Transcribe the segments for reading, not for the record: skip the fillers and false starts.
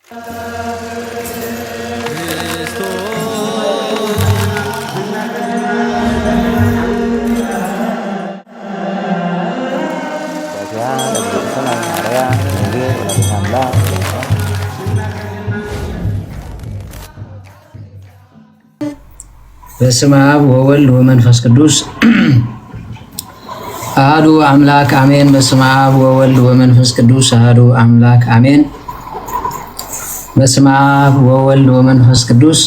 በስመ አብ ወወልድ ወመንፈስ ቅዱስ አሐዱ አምላክ አሜን። በስመ አብ ወወልድ ወመንፈስ ቅዱስ አሐዱ አምላክ አሜን። በስመ አብ ወወልድ ወመንፈስ ቅዱስ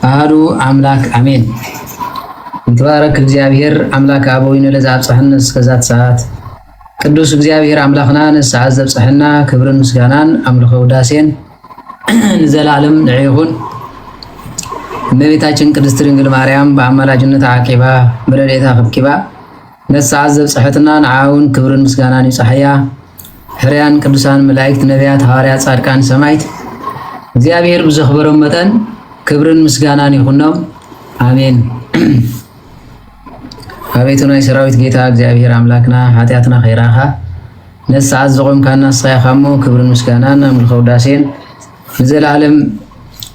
አሐዱ አምላክ አሜን። ይትባረክ እግዚአብሔር አምላክ አበዊነ ለዘአብጽሐነ እስከዛት ሰዓት ቅዱስ እግዚአብሔር አምላክና ንስዓት ዘብጽሐና ክብርን ምስጋናን አምልኮ ውዳሴን ንዘላለም ንዕይኹን። እመቤታችን ቅድስት ድንግል ማርያም በአማላጅነት አቂባ በረድኤታ ከብኪባ ነስዓት ዘብጽሐትና ንዓውን ክብርን ምስጋናን ይጽሐያ ሕርያን ቅዱሳን መላእክት ነቢያት ሐዋርያት ጻድቃን ሰማዕት እግዚአብሔር ብዘኽበሮም መጠን ክብርን ምስጋናን ይኹኖም አሜን። አቤቱ ናይ ሰራዊት ጌታ እግዚአብሔር አምላክና ኃጢአትና ኸይራኻ ነስዓት ዘቆምካና ንስኻይኻሞ ክብርን ምስጋናን አምልኮ ውዳሴን ንዘላለም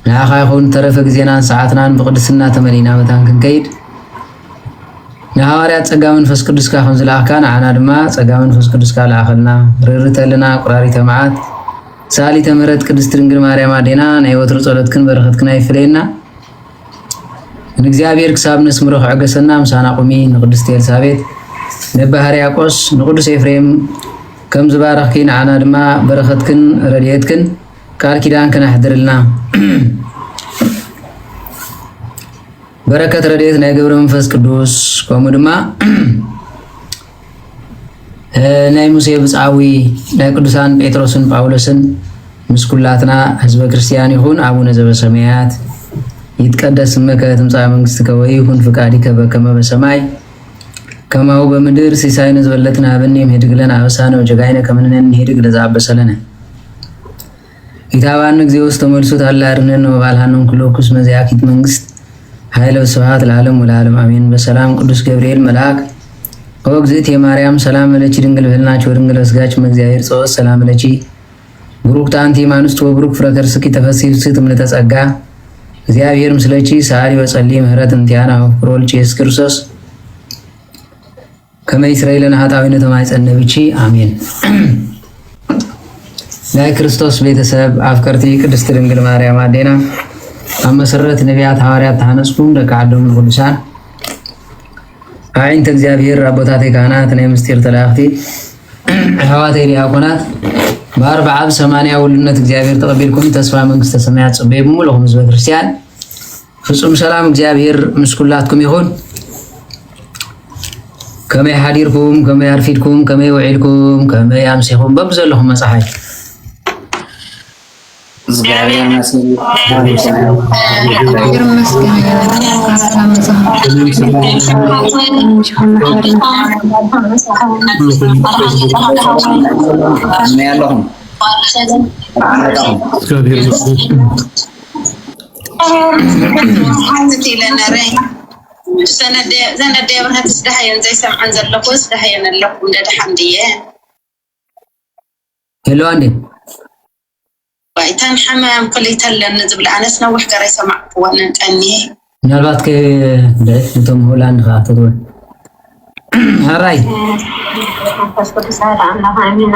ንዓኻ ይኹን። ተረፈ ጊዜናን ሰዓትናን ብቅድስና ተመሊና መታን ክንከይድ ንሐዋርያት ጸጋ መንፈስ ቅዱስካ ከም ዝለኣኽካ ንዓና ድማ ጸጋ መንፈስ ቅዱስካ ለኣኸልና ርርተልና ቁራሪተ መዓት ሳሊተ ምሕረት ቅድስት ድንግል ማርያም ኣዴና ናይ ወትሩ ጸሎትክን በረኸትክን ኣይፍለየና። ንእግዚአብሔር ክሳብ ነስምሮ ክዕገሰና ምሳና ቁሚ ንቅድስት ኤልሳቤጥ ነባ ሕርያቆስ ንቅዱስ ኤፍሬም ከም ዝባረኽኪ ንዓና ድማ በረኸትክን ረድኤትክን ቃል ኪዳን ከናሕድርልና በረከት ረድኤት ናይ ገብረ መንፈስ ቅዱስ ከምኡ ድማ ናይ ሙሴ ብፃዊ ናይ ቅዱሳን ጴጥሮስን ጳውሎስን ምስ ኩላትና ህዝበ ክርስቲያን ይኹን። አቡነ ዘበሰማያት ይትቀደስ ስምከ ትምጻእ መንግሥትከ ወይኩን ፍቃድከ በከመ በሰማይ ከማሁ በምድር ሲሳይነ ዝበለትነ ሀበነ ምህድግ ለነ አበሳነ ወጌጋየነ ከመ ንሕነኒ ለዘአበሰ ለነ ኢታባን እግዚኦ ውስጥ ተመልሶት አላርነን ወባልሃንን ኩሎ ኩስ መዚያኪት መንግስት ኃይለ ወስብሐት ለዓለም ወለዓለም አሜን። በሰላም ቅዱስ ገብርኤል መልአክ ወእግዝእት የማርያም ሰላም ለኪ ድንግል በልናች ወድንግል በስጋች መግዚአብሔር ጸወት ሰላም ለኪ ብሩክት አንቲ እማንስት ወብሩክ ፍሬ ከርስኪ ተፈሥሒ ፍሥሕት እምኔተ ጸጋ እግዚአብሔር ምስለኪ ሰአሊ ወጸልይ ምህረት እንቲአነ ወፍቅር ወልድኪ ኢየሱስ ክርስቶስ ከመ ይስረይ ለነ ኃጣውኢነ ተማኅፀነ ብኪ አሜን። ናይ ክርስቶስ ቤተሰብ አፍቀርቲ ቅድስት ድንግል ማርያም አዴና ኣብ መሰረት ነቢያት ሐዋርያት ተሃነጽኩም ደቂ ዓዶም ቅዱሳን አይንተ እግዚአብሔር አቦታቴ ካህናት ናይ ምስጢር ተላእኽቲ ኣሕዋተይ ዲያቆናት በ40 ዓብ 80 ውልነት እግዚአብሔር ተቀቢልኩም ተስፋ መንግስተ ሰማያት ጽበይኩም ለኹም ህዝበ ክርስቲያን ፍጹም ሰላም እግዚአብሔር ምስ ኩላትኩም ይኹን። ከመይ ሓዲርኩም ከመይ ኣርፊድኩም ከመይ ውዒልኩም ከመይ ኣምሲኹም በብዘለኹም መጽሓይ እግዚአብሔር ይመስገን። ሄሎ አንዴ ባይታን حمام كليتلن ዝብል ኣነስ ነውሕ ገረ ይሰማዕክዎ ነንቀኒ ምናልባት ከእንቶም ሆላንድ ካተዶል ሃራይ ተስፈሳት አምላክ አሜን።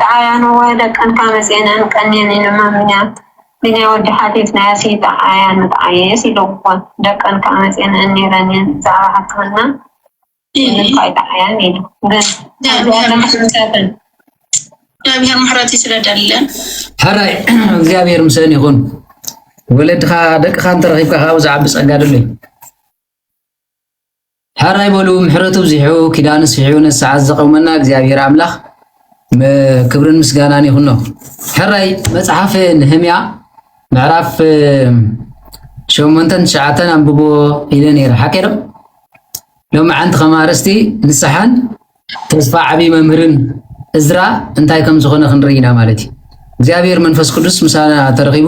አያኖ ወደቀን ካመጽናን ቀኔን ለማምኛት ቢና ወደ ሐዲስ ናያሲት አያን ታየስ ይልቁን ደቀን ካመጽናን ነረንን ዛራሐክና እንካይታ አያን ይል ግን ለማስተካከል እግዚአብሔር ምሕረት ይስረዳለን። ሃራይ እግዚአብሔር ምሰን ይኹን። ወለድኻ ደቅኻ እንተረኺብካ ካብኡ ዝዓቢ ጸጋ ደለይ ሃራይ በሉ ምሕረቱ ብዚሑ ኪዳኑ ስሒሑ ነስዓት ዘቐውመና እግዚአብሔር አምላኽ ክብርን ምስጋናን ይኹኖ። ሃራይ መጽሓፍ ነህምያ ምዕራፍ 8-9 አንብቦ ኢለ ነይረ ሓቂር ሎሚ ዓንቲ ኸማርስቲ ንስሓን ተስፋ ዓቢ መምህርን እዝራ እንታይ ከም ዝኾነ ክንርኢና ማለት እዩ። እግዚአብሔር መንፈስ ቅዱስ ምሳና ተረኺቡ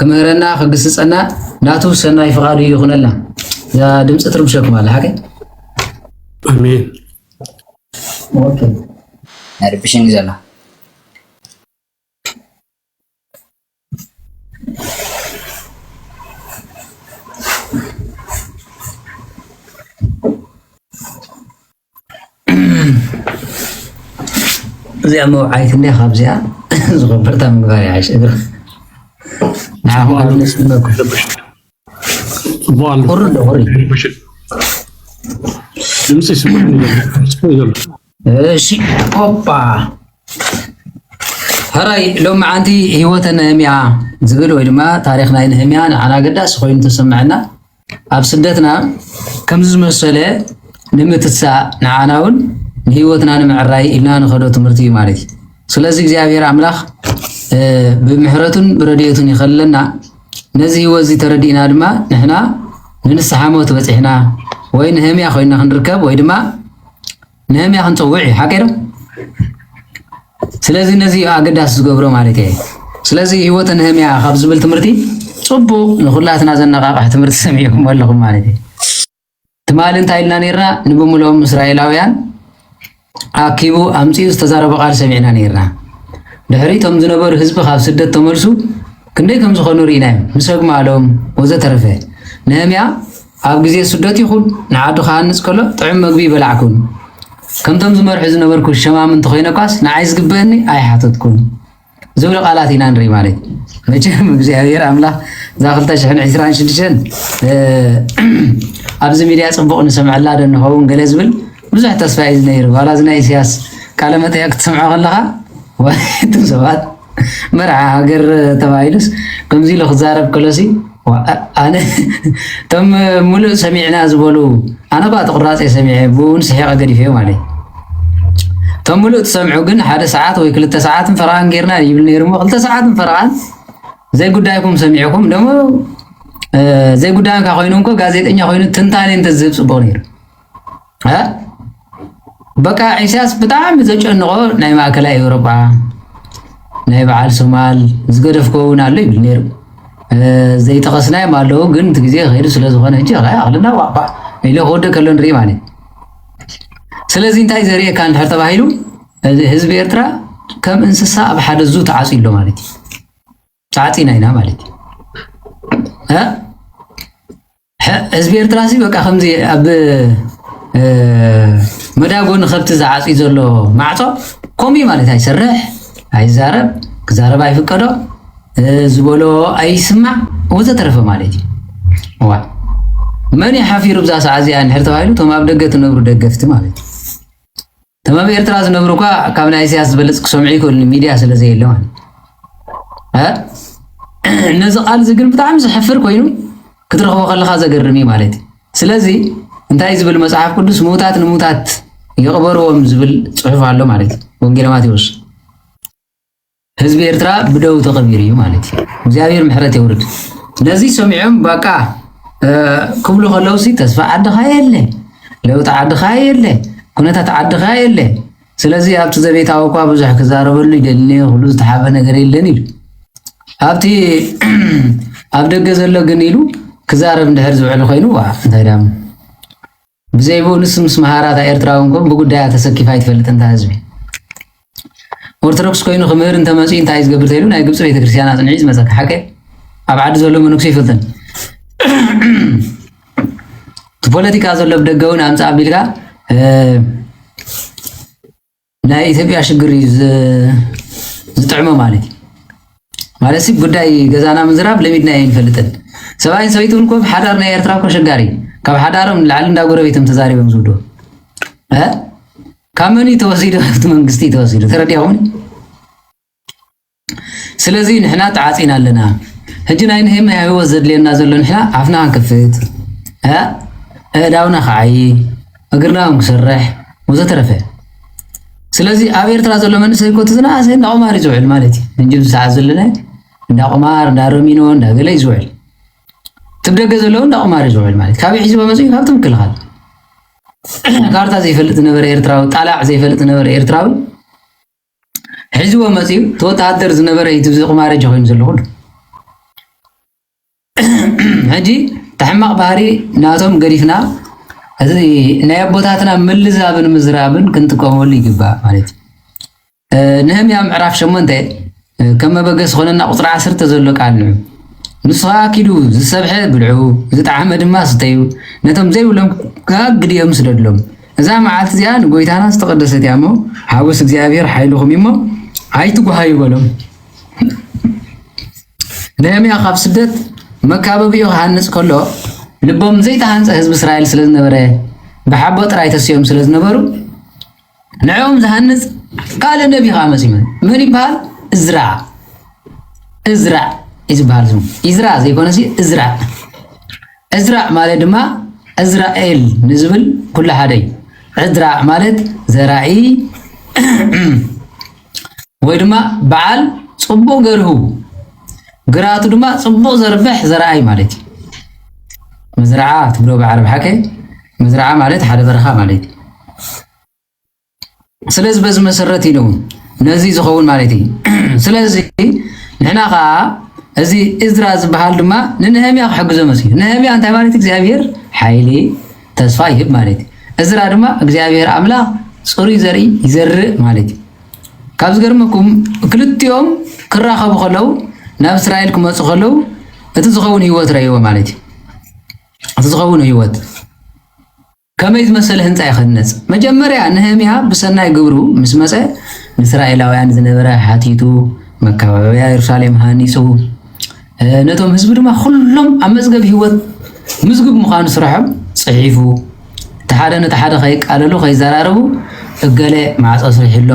ክምህረና ክግስጸና ናቱ ሰናይ ፍቃዱ ይኹነልና። ያ ድምጽ ትርብሸኩም አለ ሓቂ አሜን። ኦኬ አርብሽን ይዘላ زي موعيت اللي خابزها زغبرتها من غير عايش اقرا نعم على نسمعك قرر قرر نمسي سمعني شي اوبا هراي لو ما عندي هيوت نهميا زغل ويدما تاريخنا نهميا انا قداس خوين تسمعنا اب سدتنا كم زمسله نمتسا نعاناون هيوتنا نمعراي إلنا نخدو تمرتي مالتي سلازي እግዚአብሔር አምላክ بمحرتن برديتن يخللنا نزي وزي تردينا دما نحنا ننسح موت بصحنا وين نهميا خوينا خنركب ወይ ድማ نهميا خنصوعي حقيرو سلازي نزي አገዳስ ዝገብሮ ማለት እዩ سلازي هيوتن نهميا ካብ ዝብል ትምርቲ ጽቡ ንኹላትና ዘነቃቃሕ ትምርቲ ሰሚዕኩም ኣለኹም ማለት እዩ ትማል እንታይ ኢልና ነርና ንብሙሎም እስራኤላውያን አኪቡ አምጪ ዝተዛረበ ቃል ሰሚዕና ነርና ድሕሪቶም ዝነበሩ ህዝቢ ካብ ስደት ተመልሱ ክንደይ ከም ዝኾኑ ርኢና ምስግማሎም ወዘተረፈ ነህምያ ኣብ ግዜ ስደት ይኹን ንዓዱ ካንጽ ከሎ ጥዑም መግቢ ይበላዕኩን ከምቶም ዝመርሑ ዝነበርኩ ሸማምንቲ ኮይነኳስ ንዓይ ዝግበአኒ ኣይሓተትኩን ዝብሉ ቃላት ኢና ንርኢ ማለት መቼም እግዚአብሔር አምላክ ዛ 2026 ኣብዚ ሚድያ ጽቡቕ ንሰምዓላ ደንኸውን ገለ ዝብል ብዙሕ ተስፋ እዩ ዝነይሩ ዋላ ዝና ኢሳያስ ቃለ መጠይቅ ክትሰምዖ ከለኻ ወይቱም ሰባት መርዓ ሃገር ተባሂሉስ ከምዚ ኢሉ ክዛረብ ከሎሲ ኣነ ቶም ሙሉእ ሰሚዕና ዝበሉ ኣነ ባ ተቁራፄ ሰሚዐ ብውን ስሒቐ ገዲፈዮ ማለት ቶም ሙሉእ ትሰምዑ ግን 1 ሰዓት ወይ 2 ሰዓት ፈርቓን ጌርና ይብል ነይሩ ሞ 2 ሰዓት ፈርቓን ዘይ ጉዳይኩም ሰሚዕኩም ደሞ ዘይ ጉዳይካ ኮይኑንኮ ጋዜጠኛ ኮይኑ ትንታኔ እንተዝህብ ጽቡቕ ነይሩ በቃ ኢሳያስ በጣም ዘጨንቆ ናይ ማእከላይ ኤውሮጳ ናይ በዓል ሶማል ዝገደፍከውን አለ ይብል ነይሩ ዘይተኸስናይ ማለው ግን ትግዜ ኸይዱ ስለዝኾነ እንጂ አቕልና ዋባ ኢለ ሆደ ከሎ ንርኢ ማለት ስለዚህ እንታይ ዘርኤካ እንድሕር ተባሂሉ ህዝቢ ኤርትራ ከም እንስሳ ኣብ ሓደ ዙ ተዓፂሎ ማለት እዩ ተዓፂና ኢና ማለት እዩ ህዝቢ ኤርትራ ሲ በቃ ከምዚ ኣብ መዳጎን ከብቲ ዝዓፂ ዘሎ ማዕጾ ኮሚ ማለት ኣይሰርሕ ኣይዛረብ ክዛረብ ኣይፍቀዶ ዝበሎ ኣይስማዕ ወዘተረፈ ማለት እዩ ዋ መን ይሓፊሩ ብዛ ሰዓት እዚኣ እንድሕር ተባሂሉ ቶም ኣብ ደገ ትነብሩ ደገፍቲ ማለት እዩ ቶም ኣብ ኤርትራ ዝነብሩ እኳ ካብ ናይ ኢሳያስ ዝበለፅ ክሰምዑ ይክእሉ ሚድያ ስለዘየለ ማለት ነዚ ቃል እዚ ግን ብጣዕሚ ዝሕፍር ኮይኑ ክትረኽቦ ከለካ ዘገርም እዩ ማለት እዩ ስለዚ እንታይ ዝብል መጽሐፍ ቅዱስ ሙታት ንሙታት ይቕበርዎም ዝብል ጽሑፍ ኣሎ ማለት እዩ ወንጌል ማቴዎስ ህዝቢ ኤርትራ ብደው ተቐቢሩ እዩ ማለት እዩ እግዚአብሔር ምሕረት ይውርድ ነዚ ሰሚዖም በቃ ክብሉ ከለውሲ ተስፋ ዓድኻ የለ ለውጥ ዓድኻ የለ ኩነታት ዓድኻ የለ ስለዚ ኣብቲ ዘቤታዊ እኳ ብዙሕ ክዛረበሉ ይደሊ ኩሉ ዝተሓበ ነገር የለን ኢሉ ኣብቲ ኣብ ደገ ዘሎ ግን ኢሉ ክዛረብ እንድሕር ዝውዕል ኮይኑ እንታይ ዳም ብዘይቦ ንስ ምስ መሃራታ ኤርትራውን ኮን ብጉዳያ ተሰኪፋ ይትፈልጥ እንታ ህዝቢ ኦርቶዶክስ ኮይኑ ክምህር እንተመፂ እንታይ ዝገብር ተይሉ ናይ ግብፂ ቤተክርስትያን ኣጽንዒ ዝመፀካ ሓቀ ኣብ ዓዲ ዘሎ መነኩሴ ይፈልጥን ፖለቲካ ዘሎ ብደገውን ኣምፃ ኣቢልካ ናይ ኢትዮጵያ ሽግር ዝጥዕሞ ማለት ማለት ጉዳይ ገዛና ምዝራብ ለሚድና ይፈልጥን ሰባይን ሰበይቱን ኮ ሓዳር ናይ ኤርትራ ኮ ሸጋሪ ካብ ሓዳሮም ላዕሊ እንዳ ጎረቤቶም ተዛሪቦም ዝውዶ ካመኒ ተወሲዶ ኣብቲ መንግስቲ ተወሲዶ ተረዲያውን ስለዚ ንሕና ተዓፂና ኣለና ሕጂ ናይ ንህም ህይወት ዘድልየና ዘሎ ንሕና ኣፍና ክንክፍት ዳውና ከዓይ እግርናውን ክሰርሕ ወዘተረፈ ስለዚ ኣብ ኤርትራ ዘሎ መንእሰይ ኮ ትዝናእሰ እንዳቁማር ዝውዕል ማለት እዩ እንጂ ብሰዓት ዘለና እንዳቁማር እንዳሮሚኖ እንዳገለ ይዝውዕል ትብደገ ዘለው እንዳቁማር ይዝውዕል ማለት ካብ ሒዝቦ መፅኡ ካብቶም ክልኻል ካርታ ዘይፈልጥ ነበረ ኤርትራዊ ጣላዕ ዘይፈልጥ ነበረ ኤርትራዊ ሒዝቦ መፅኡ ተወታደር ዝነበረ ይትብዚ ቁማር ኮይኑ ዘሎ ኩሉ ሕጂ ተሕማቕ ባህሪ ናቶም ገዲፍና እዚ ናይ ኣቦታትና ምልዛብን ምዝራብን ክንጥቀመሉ ይግባእ ማለት እዩ ነህምያ ምዕራፍ 8 ከም መበገስ ኾነና ቁፅሪ 10 ዘሎ ቃል ንዑ ንስኻ ኪዱ ዝሰብሐ ብልዑ ዝጣዕመ ድማ ስተዩ ነቶም ዘይብሎም ካግድዮም ስደድሎም እዛ መዓልቲ እዚኣ ንጎይታና ዝተቀደሰት እያ እሞ ሓጎስ እግዚአብሔር ሓይልኩም እሞ ኣይትጓሃዩ በሎም ነህምያ ካብ ስደት መካበቢኡ ክሃንፅ ከሎ ልቦም ዘይተሃንፀ ህዝቢ እስራኤል ስለዝነበረ ብሓቦ ጥራይ ተስዮም ስለዝነበሩ ንዕኦም ዝሃንፅ ካልእ ነቢ ከዓ መፂኡ መን ይበሃል እዝራ ይዝበሃል ስሙ ኢዝራ ዘይኮነሲ እዝራ ማለት ድማ እዝራኤል ንዝብል ኩሉ ሓደ እዝራ ማለት ዘራኢ ወይ ድማ በዓል ጽቡቕ ገርሁ ግራቱ ድማ ጽቡቕ ዘርብሕ ዘራኢ ማለት መዝረዓ ትብሎ ብዓረብ ሓቀ መዝረዓ ማለት ሓደ በረኻ ማለት ስለዚ በዚ መሰረት ኢሉ ነዚ ዝኸውን ማለት እዩ ስለዚ ንሕና ከዓ እዚ እዝራ ዝበሃል ድማ ንነህምያ ክሕግዞ መሲሉ ነህምያ እንታይ ማለት እግዚአብሔር ሓይሊ ተስፋ ይህብ ማለት እዝራ ድማ እግዚአብሔር አምላክ ጽሩይ ዘርኢ ይዘርእ ማለት ካብ ዝገርመኩም ክልቲኦም ክራኸቡ ከለው ናብ እስራኤል ክመፁ ከለው እቲ ዝኸውን ህይወት ረእይዎ ማለት እቲ ዝኸውን ህይወት ከመይ ዝመሰለ ህንፃ ይኸነፅ መጀመርያ ነህምያ ብሰናይ ግብሩ ምስ መፀ ንእስራኤላውያን ዝነበረ ሓቲቱ መካበቢያ ኢየሩሳሌም ሃኒፁ ነቶም ህዝቢ ድማ ኩሎም ኣብ መዝገብ ህይወት ምዝግብ ምዃኑ ስርሖም ፅሒፉ ተሓደ ነተሓደ ከይቃለሉ ከይዘራረቡ እገለ ማዕፆ ስሪሕሎ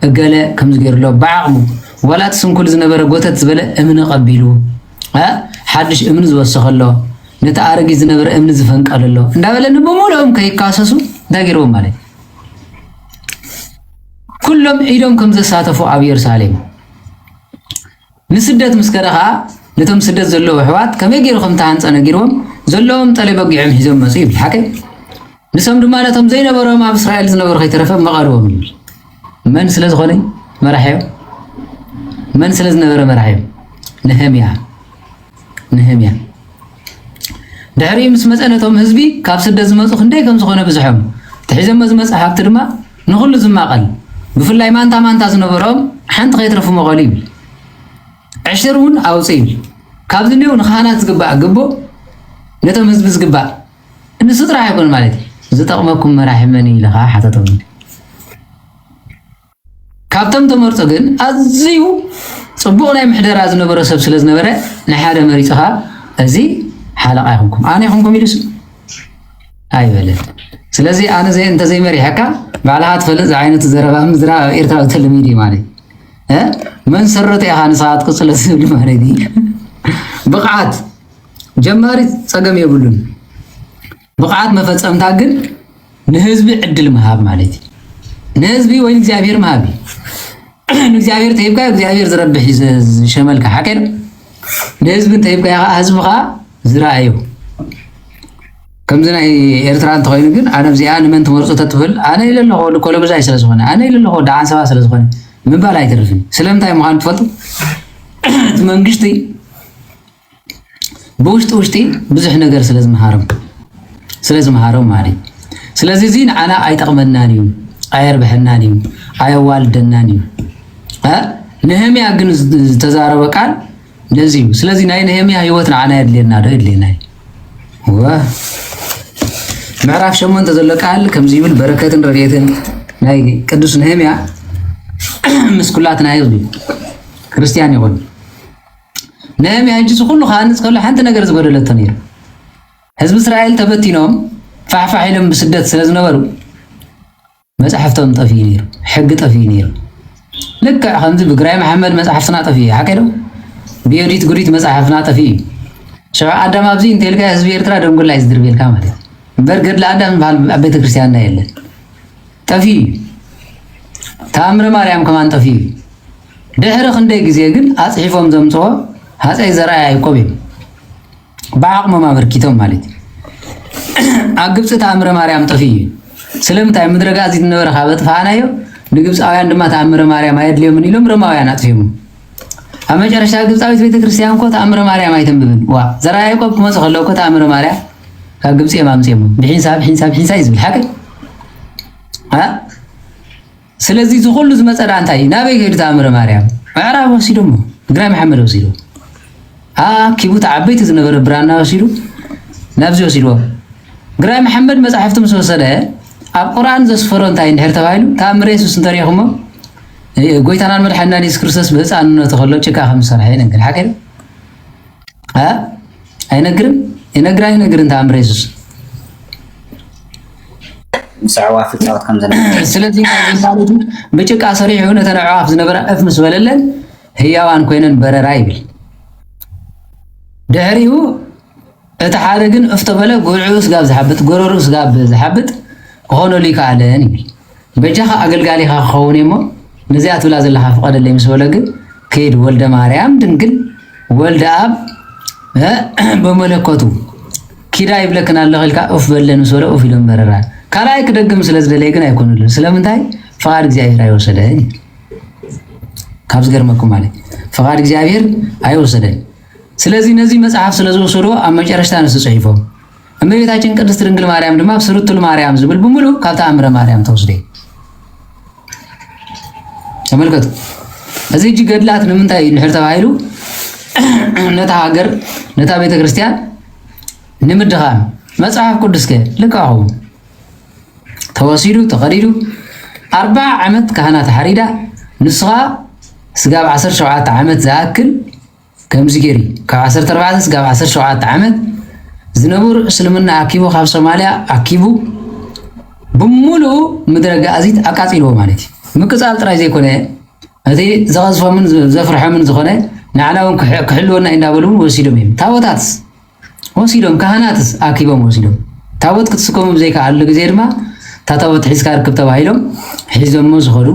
እገለ ከምዚ ገይሩሎ ብዓቕሙ ወላት ስንኩል ዝነበረ ጎተት ዝበለ እምኒ ቀቢሉ ሓድሽ እምኒ ዝወሰኸሎ ነቲ ኣረጊት ዝነበረ እምኒ ዝፈንቀለሎ እንዳበለ ንብሙሉኦም ከይካሰሱ እንታይ ገይሮም ማለት ኩሎም ዒዶም ከም ዘሳተፉ ኣብ ኢየሩሳሌም ንስደት ምስ ከደ ከዓ ነቶም ስደት ዘለዎ ኣሕዋት ከመይ ገይሩ ከም ተሃንፀ ነጊሮም ዘለዎም ጠለይ በጊዖም ሒዞም መፁ ይብል ሓቀ ንሶም ድማ ነቶም ዘይነበሮም ኣብ እስራኤል ዝነበሩ ከይተረፈ መቐርቦም ይብል መን ስለ ዝኾነ መራሕዮም መን ስለ ዝነበረ መራሕዮም ነህምያ ድሕሪኡ ምስ መፀ ነቶም ህዝቢ ካብ ስደት ዝመፁ ክንደይ ከም ዝኾነ ብዙሖም ትሒዘሞ ዝመፀ ሃብቲ ድማ ንኹሉ ዝማቐል ብፍላይ ማንታ ዝነበሮም ሓንቲ ከይትረፉ መቐሉ ይብል ዕሽር እውን ኣውፅእ ይብል ካብዚ እኒው ንካህናት ዝግባእ ግቦ ነቶም ህዝቢ ዝግባእ እንሱ ጥራሕ ይኮን ማለት ዝጠቕመኩም መራሒ መን ኢልኻ ሓተቶም ካብቶም ተመርፆ ግን ኣዝዩ ጽቡቕ ናይ ምሕደራ ዝነበረ ሰብ ስለ ዝነበረ ናይ ሓደ መሪፅኻ እዚ ሓለቓ ይኹንኩም ኣነ ይኹንኩም ኢሉስ ኣይበለን ስለዚ ኣነ እንተዘይ መሪሕካ ባዕልኻ ትፈልጥ ዝዓይነቱ ዘረባ ምዝራብ ኤርትራ ተለሚድ እዩ ማለት መን ሰረተ ኢኻ ንስኻ ትቅፅለ ዝብል ማለት እዩ ብቕዓት ጀማሪ ፀገም የብሉን ብቕዓት መፈፀምታ ግን ንህዝቢ ዕድል ምሃብ ማለት እዩ ንህዝቢ ወይ እግዚአብሔር ምሃብ ንእግዚአብሔር ተይብካ እግዚአብሔር ዝረብሕ ዝሸመልካ ሓቀን ንህዝቢ ተይብካ ህዝብኻ ዝረአዩ ከምዚ ናይ ኤርትራ እንተኮይኑ ግን ኣነ እዚኣ ንመን ትመርፁ ተትብል ኣነ ኢለለኹ ልኮሎ ገዛይ ስለ ዝኾነ ኣነ ኢለለኹ ዳዓን ሰባ ስለ ዝኾነ ምባል ኣይተርፍን ስለምንታይ ምዃኑ ትፈልጡ እቲ መንግስቲ ብውሽጢ ብዙሕ ነገር ስለዝመሃሮም ማለት ስለዚ እዚ ንዓና ኣይጠቕመናን እዩ ኣየርብሐናን እዩ ኣየዋልደናን እዩ ነህምያ ግን ዝተዛረበ ቃል ነዚ እዩ ስለዚ ናይ ነህምያ ህይወት ንዓና የድልየና ዶ የድልየና ምዕራፍ 8 ዘሎ ቃል ከምዚ ይብል በረከትን ረድኤትን ናይ ቅዱስ ነህምያ ምስ ኩላትና ህዝቢ ክርስቲያን ይኹን ነህምያ ሕጂ ኩሉ ካንፅ ከሎ ሓንቲ ነገር ዝጎደለቶ ነይሩ ህዝቢ እስራኤል ተበቲኖም ፋሕፋሕ ኢሎም ብስደት ስለ ዝነበሩ መፅሓፍቶም ጠፍዩ ነይሩ ሕጊ ጠፍዩ ነይሩ ልክዕ ከምዚ ብግራይ መሓመድ መፅሓፍትና ጠፍዩ ሓቀዶ ብዮዲት ጉዲት መፅሓፍና ጠፍዩ ሸባ ኣዳም ኣብዚ እንተልካ ህዝቢ ኤርትራ ደንጉላ እዩ ዝድርቤልካ ማለት እዩ እምበር ገድሊ ኣዳም ዝበሃል ኣብ ቤተ ክርስቲያንና የለን ጠፍዩ ተኣምረ ማርያም ከማን ጠፍዩ ድሕሪ ክንደይ ግዜ ግን ኣፅሒፎም ዘምፅዎ ሃፀይ ዘርኣይ ያዕቆብ እዮም ብዓቕሞም ኣበርኪቶም ማለት እዩ ኣብ ግብፂ ተኣምረ ማርያም ጠፍዩ ስለምንታይ ምድረ ጋዚ ዝነበረ ካብ ኣጥፋእናዮ ንግብፃውያን ድማ ተኣምረ ማርያም ኣየድልዮምን ኢሎም ሮማውያን ኣጥፊሙ ኣብ መጨረሻ ግብፃዊት ቤተክርስትያን እኮ ተኣምረ ማርያም ኣይተንብብን ዋ ዘርኣይ ያዕቆብ ክመፅእ ከለዉ እኮ ተኣምረ ማርያም ካብ ግብፂ እዮም ኣምፅሞ ብሒንሳብ እዩ ዝብል ሓቂ ስለዚ ዝኩሉ ዝመፀዳ እንታይ እዩ ናበይ ከይዱ ተኣምረ ማርያም ምዕራብ ወሲዶሞ ግራይ መሓመድ ወሲዶ ኪቡት ዓበይቲ ዝነበረ ብራና ወሲዱ ናብዚ ወሲድዎ ግራይ መሓመድ መፅሓፍቲ ምስ ወሰደ ኣብ ቁርኣን ዘስፈሮ እንታይ እንድሕር ተባሂሉ ተኣምረ የሱስ እንተሪኢኹሞ ጎይታናን መድሓኒትና ኢየሱስ ክርስቶስ ብህፃንነቱ ከሎ ጭቃ ከም ዝሰርሐ ይነግር ሓቀል ኣይነግርም ይነግርን ተኣምረ የሱስ مسعوا في الصوت كم زمان ስለዚ ብጭቃ ሰሪሑ ነተን ኣዕዋፍ ዝነበራ እፍ ምስ በለለን ህያዋን ኮይነን በረራ ይብል ድሕሪኡ እቲ ሓደ ግን እፍ ተበለ ጎልዑ ስጋብ ዝሓብጥ ጎረሩ ስጋብ ዝሓብጥ ክኾነሉ ይከኣለን ይብል በጃኻ ኣገልጋሊኻ ክኸውን እሞ ነዚኣ ትብላ ዘለካ ፍቐደለይ ምስ በለ ግን ከይድ ወልደ ማርያም ድንግል ወልደ ኣብ በመለኮቱ ኪዳ ይብለክን ኣለኸ ኢልካ እፍ በለን ምስ በለ እፍ ኢሎም በረራ ካልኣይ ክደግም ስለዝደለየ ግን ኣይኮኑልን ስለምንታይ ፍቓድ እግዚኣብሔር ኣይወሰደን ካብ ዝገርመኩም ማለት ፍቓድ እግዚኣብሔር ኣይወሰደን ስለዚ ነዚ መጽሓፍ ስለዝወሰዶ ኣብ መጨረሽታ ንስ ጽሒፎም እመቤታችን ቅድስት ድንግል ማርያም ድማ ስሩቱል ማርያም ዝብል ብምሉእ ካብ ተኣምረ ማርያም ተወስደ ተመልከቱ እዚ እጅ ገድላት ንምንታይ እንድሕር ተባሂሉ ነታ ሃገር ነታ ቤተ ክርስቲያን ንምድኻም መጽሓፍ ቅዱስ ከ ልቃኹ ተወሲዱ ተኸዲዱ 40 ዓመት ካህናት ሓሪዳ ንስኻ ስጋብ 17 ዓመት ዝኣክል ከምዚ ገይሪ ካብ 14 ስጋብ 17 ዓመት ዝነብር እስልምና ኣኪቡ ካብ ሶማልያ ኣኪቡ ብምሉእ ምድረ ጋዚት ኣቃፂልዎ ማለት እዩ ምቅፃል ጥራይ ዘይኮነ እቲ ዘቐዝፎምን ዘፍርሖምን ዝኾነ ንዓናውን ክሕልወና እንዳበሉ ወሲዶም እዮም ታቦታትስ ወሲዶም ካህናትስ ኣኪቦም ወሲዶም ታቦት ክትስከሙ ብዘይከኣሉ ግዜ ድማ ታታቦት ሒዝካ ርክብ ተባሂሎም ሒዞሞ ዝኸዱ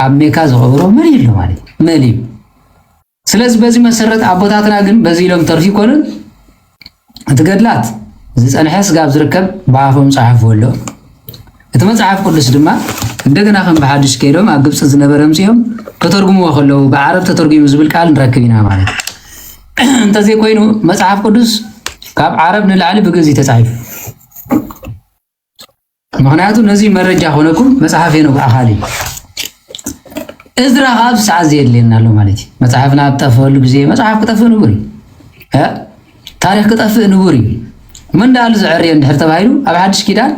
ኣብ ሜካ ዝቐብሮ መሊኡ ኣሎ ማለት መሊኡ ስለዚ በዚ መሰረት ኣቦታትና ግን በዚ ኢሎም ተርፊ ይኮኑን እቲ ገድላት ዝፀንሐ ስጋብ ዝርከብ ብኣፎም ፀሓፍዎ ኣሎ እቲ መፅሓፍ ቅዱስ ድማ እንደገና ከም ብሓድሽ ከይዶም ኣብ ግብፂ ዝነበረ ምፅኦም ከተርጉምዎ ከለዉ ብዓረብ ተተርጉሙ ዝብል ቃል ንረክብ ኢና ማለት እንተዘይኮይኑ መፅሓፍ ቅዱስ ካብ ዓረብ ንላዕሊ ብግእዝ ተፃሒፉ ምክንያቱ ነዚ መረጃ ኾነኩም መጽሐፍ ነው አኻሊ እዝራ ካብ ሰዓት ዘየለና ኣሎ ማለት መጽሐፍና አጣፈሉ ግዜ መጽሐፍ ክጠፍ ንቡሪ ታሪክ ክጠፍ ንቡሪ ምን ዳል ዝዕርየ እንድሕር ተባሂሉ ኣብ ሓድሽ ኪዳን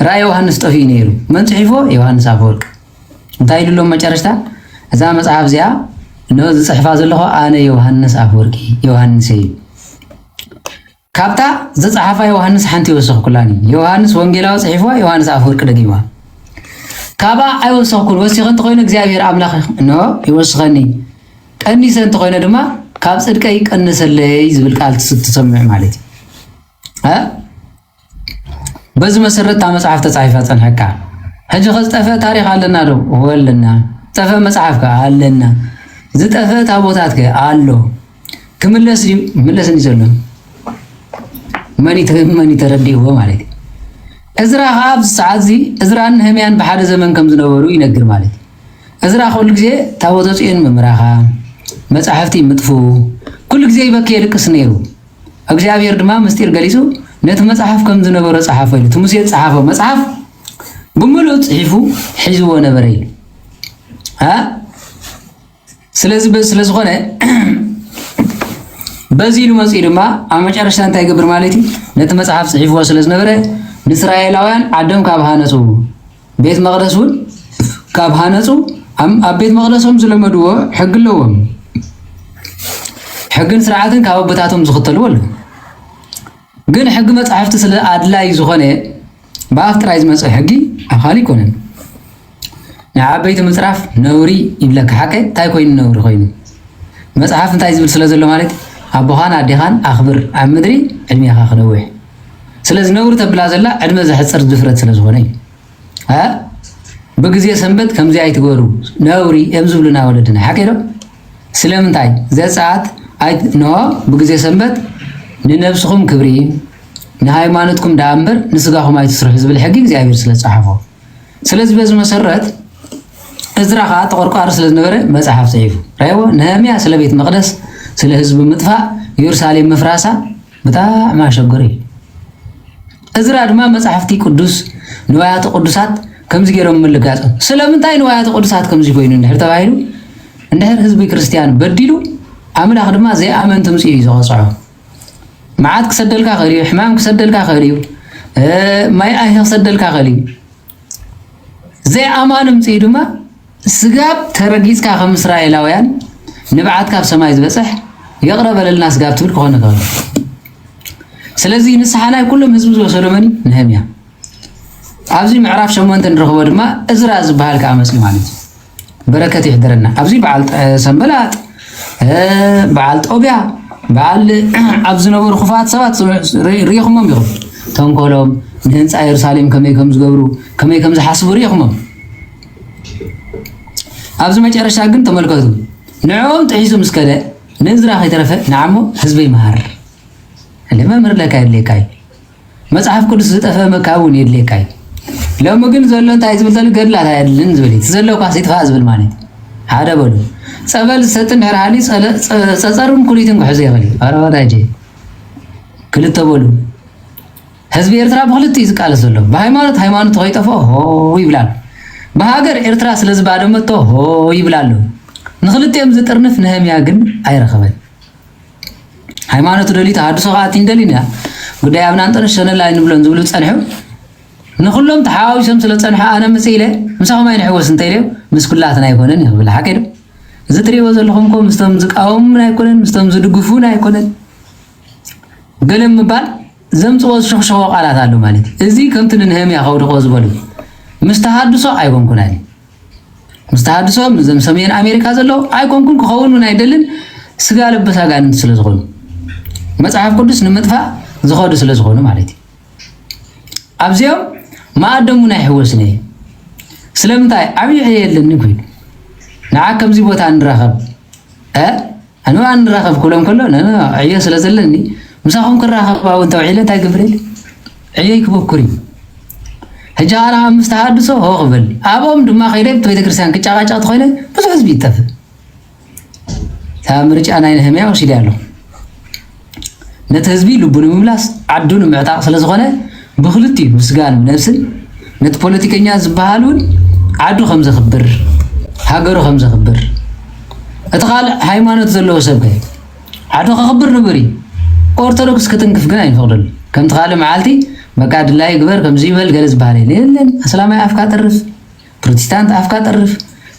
ራእይ ዮሐንስ ጠፊ ነይሩ መን ጽሒፎ ዮሐንስ አፈወርቅ እንታይ ኢሉሎም መጨረሽታ እዛ መጽሐፍ እዚኣ ነው ዝጽሕፋ ዘለኹ ኣነ ዮሐንስ አፈወርቂ ዮሐንስ እዩ ካብታ ዘጻሓፋ ዮሐንስ ሓንቲ ወሰኽ ኩላኒ ዮሐንስ ወንጌላዊ ጽሒፎ ዮሐንስ አፈወርቅ ደጊማ ካባ ኣይወሰኽኩን ወሲኸን ተኾይነ እግዚአብሔር አምላኽ ነው ይወስኸኒ ቀኒሰን ተኾይነ ድማ ካብ ጽድቀይ ቀንሰለይ ዝብል ቃል ትሰምዕ ማለት በዚ መሰረት ታ መጽሐፍ ተጻሒፋ ጸንሐካ ሕጂ ኸዝጠፈ ታሪኽ ኣለና ዶ ወለና ጠፈ መጽሐፍካ ኣለና ዝጠፈ ታቦታት ከ ኣሎ ክምለስ ምለስን ይዘሎ መኒ ተረዲእዎ ማለት እዝራ ካብ ሰዓት ዚ እዝራን ነህምያን በሓደ ዘመን ከም ዝነበሩ ይነግር ማለት እዝራ ኩሉ ግዜ ታቦተ ጽዮን መምራኻ መጽሐፍቲ ምጥፉ ኩሉ ግዜ ይበከ ይልቅስ ነይሩ እግዚአብሔር ድማ ምስጢር ገሊጹ ነቲ መጽሐፍ ከም ዝነበረ ጸሓፈ ኢሉ ሙሴ ጸሓፈው መጽሐፍ ብምሉእ ጽሒፉ ሒዝዎ ነበረ ኢሉ ስለዝኾነ በዚ ኢሉ መጽኢ ድማ ኣብ መጨረሻ እንታይ ይገብር ማለት እዩ ነቲ መጽሐፍ ጽሒፍዎ ስለዝነበረ ንእስራኤላውያን ዓዶም ካብ ሃነጹ ቤት መቅደስ እውን ካብ ሃነጹ ኣብ ቤት መቅደሶም ዝለመድዎ ሕጊ ኣለዎም ሕግን ስርዓትን ካብ ኣቦታቶም ዝኽተልዎ ኣሎ ግን ሕጊ መጽሐፍቲ ስለ ኣድላይ ዝኾነ ብኣፍ ጥራይ ዝመጽእ ሕጊ ኣብ ካሊእ ይኮነን ንዓበይቲ ምጽራፍ ነውሪ ይብለካ ሓቀ እንታይ ኮይኑ ነውሪ ኮይኑ መጽሐፍ እንታይ ዝብል ስለ ዘሎ ማለት ኣቦኻን ኣዴኻን ኣኽብር ኣብ ምድሪ ዕድሜኻ ክነውሕ ስለዚ ነውሪ ተብላ ዘላ ዕድመ ዘሕፅር ድፍረት ስለ ዝኾነ እዩ ብግዜ ሰንበት ከምዚ ኣይትገበሩ ነውሪ እዮም ዝብሉና ወለድና ሓቀ ዶ ስለምንታይ ዘፀዓት ኖ ብግዜ ሰንበት ንነብስኹም ክብሪ ንሃይማኖትኩም ዳ እምበር ንስጋኹም ኣይትስርሑ ዝብል ሕጊ እግዚኣብሔር ስለ ዝፀሓፎ ስለዚ በዚ መሰረት እዝራ ከዓ ተቆርቋሪ ስለ ዝነበረ መጽሓፍ ጽሒፉ ራይዎ ነህምያ ስለ ቤት መቅደስ ስለ ህዝቢ ምጥፋእ ኢየሩሳሌም መፍራሳ ብጣዕሚ ኣሸገረ እዩ እዝራ ድማ መጽሐፍቲ ቅዱስ ንዋያተ ቅዱሳት ከምዚ ገይሮም ምልጋጽ ስለምንታይ ንዋያተ ቅዱሳት ከምዚ ኮይኑ እንድሕር ተባሂሉ እንድሕር ህዝቢ ክርስቲያን በዲሉ ኣምላኽ ድማ ዘይኣመንቲ ምጽኢ እዩ ዘቐጽዖ መዓት ክሰደልካ ኸእል እዩ ሕማም ክሰደልካ ኸእል እዩ ማይ ኣይህ ክሰደልካ ኸእል እዩ زي أمانم سيدما سجاب ترجيز كأخم إسرائيلاويان نبعت كاب سمايز بسح يقرب للناس جاب تقول كهنا قال سلزي نسحنا كلهم هزبز وسلمني نهميا أبزي معرف شمون تنرخوا دما إزراز بهالك عمسلي مالك بركة يحضرنا أبزي بعلت سنبلات بعلت أوبيا بعل أبزي نور خفات سوات ريخهم بيخم تنقولهم نهنس يرساليم كم يكم زجبرو كم يكم زحسبوا ريخهم أبزي ما جرى شاقن تملكتهم نعم تعيسوا مسكلة نزرع خيترفة نعمو حزبي مهار اللي ما مر لك يدليكاي مصحف كل ستفه مكاون يدليكاي لو مجن زلون تعيز بتل قدلا تعيدلن زبلي تزلو قاسيت فاز بالمانيت هذا بقول صبل ستن هرالي صصرم كليتن كحزي يبلي ارا داجي كل تبولو حزب ኤርትራ በሁለት ይዝቃለ ዘሎ በሃይማኖት ሆይጠፎ ሆ ይብላል በሀገር ኤርትራ ስለዚህ ባደመቶ ሆ ይብላሉ ንخلتهم ዝጥርንፍ ነህምያ ግን አይረኸበን ሃይማኖት ደሊት አድሶ ቃት እንደሊና ጉዳይ አብናንጠን ሸነላይ ንብሎን ዝብሉ ጸንሑ ንኹሎም ተሓዋዊሶም ስለ ጸንሑ አነ መጽኢለ ምሳኹም አይንሕወስ እንተይለው ምስኩላትና አይኮነን ይብል ሓቀደ ዝጥሪዎ ዘለኹም ኮ ምስቶም ዝቃወሙ አይኮነን ምስቶም ዝድግፉን አይኮነን ገለም ባል ዘምጽኦ ሸኽሸኽ ቃላት አሉ ማለት እዚ ከምት ነህምያ ኸውድቆ ዝበሉ ምስተሐድሶ አይኮንኩናኒ مستحدث من سمين أمريكا زلوا أيكون كخون من عدلن سجال بس عن سلزخون ما تعرف كودس نمتفع زخود سلزخون مالتي أبزيو ما أدمنا حوسني سلمتاي أبي عيال لنقول نعكم زبوت عن رخب أنا عن رخب كلهم أنا عيال سلزلني مساهم كرخب أو أنت عيلة تاي قبريل عيالك بكريم هجارة مستحدثه هو قبل أبوهم دم خيرب تويت كرسان كجاعة خيله بس حس بيتف تامرج أنا ينهمي أو شيء نتهزبي لبون مبلاس عدون معتاق سلزخانة بخلتي مسجان نفسن نت بوليتيكيا زبالون عدو خمسة خبر هاجرو خمسة خبر أتقال هايمانة زلوا سبكة عدو خبر نبري أورتودوكس كتنكف جناين فضل كم تقال معالتي مقعد الله يقبر كم زيبل جلس بحالي لين أسلامي أفكار تعرف بروتستانت أفكار تعرف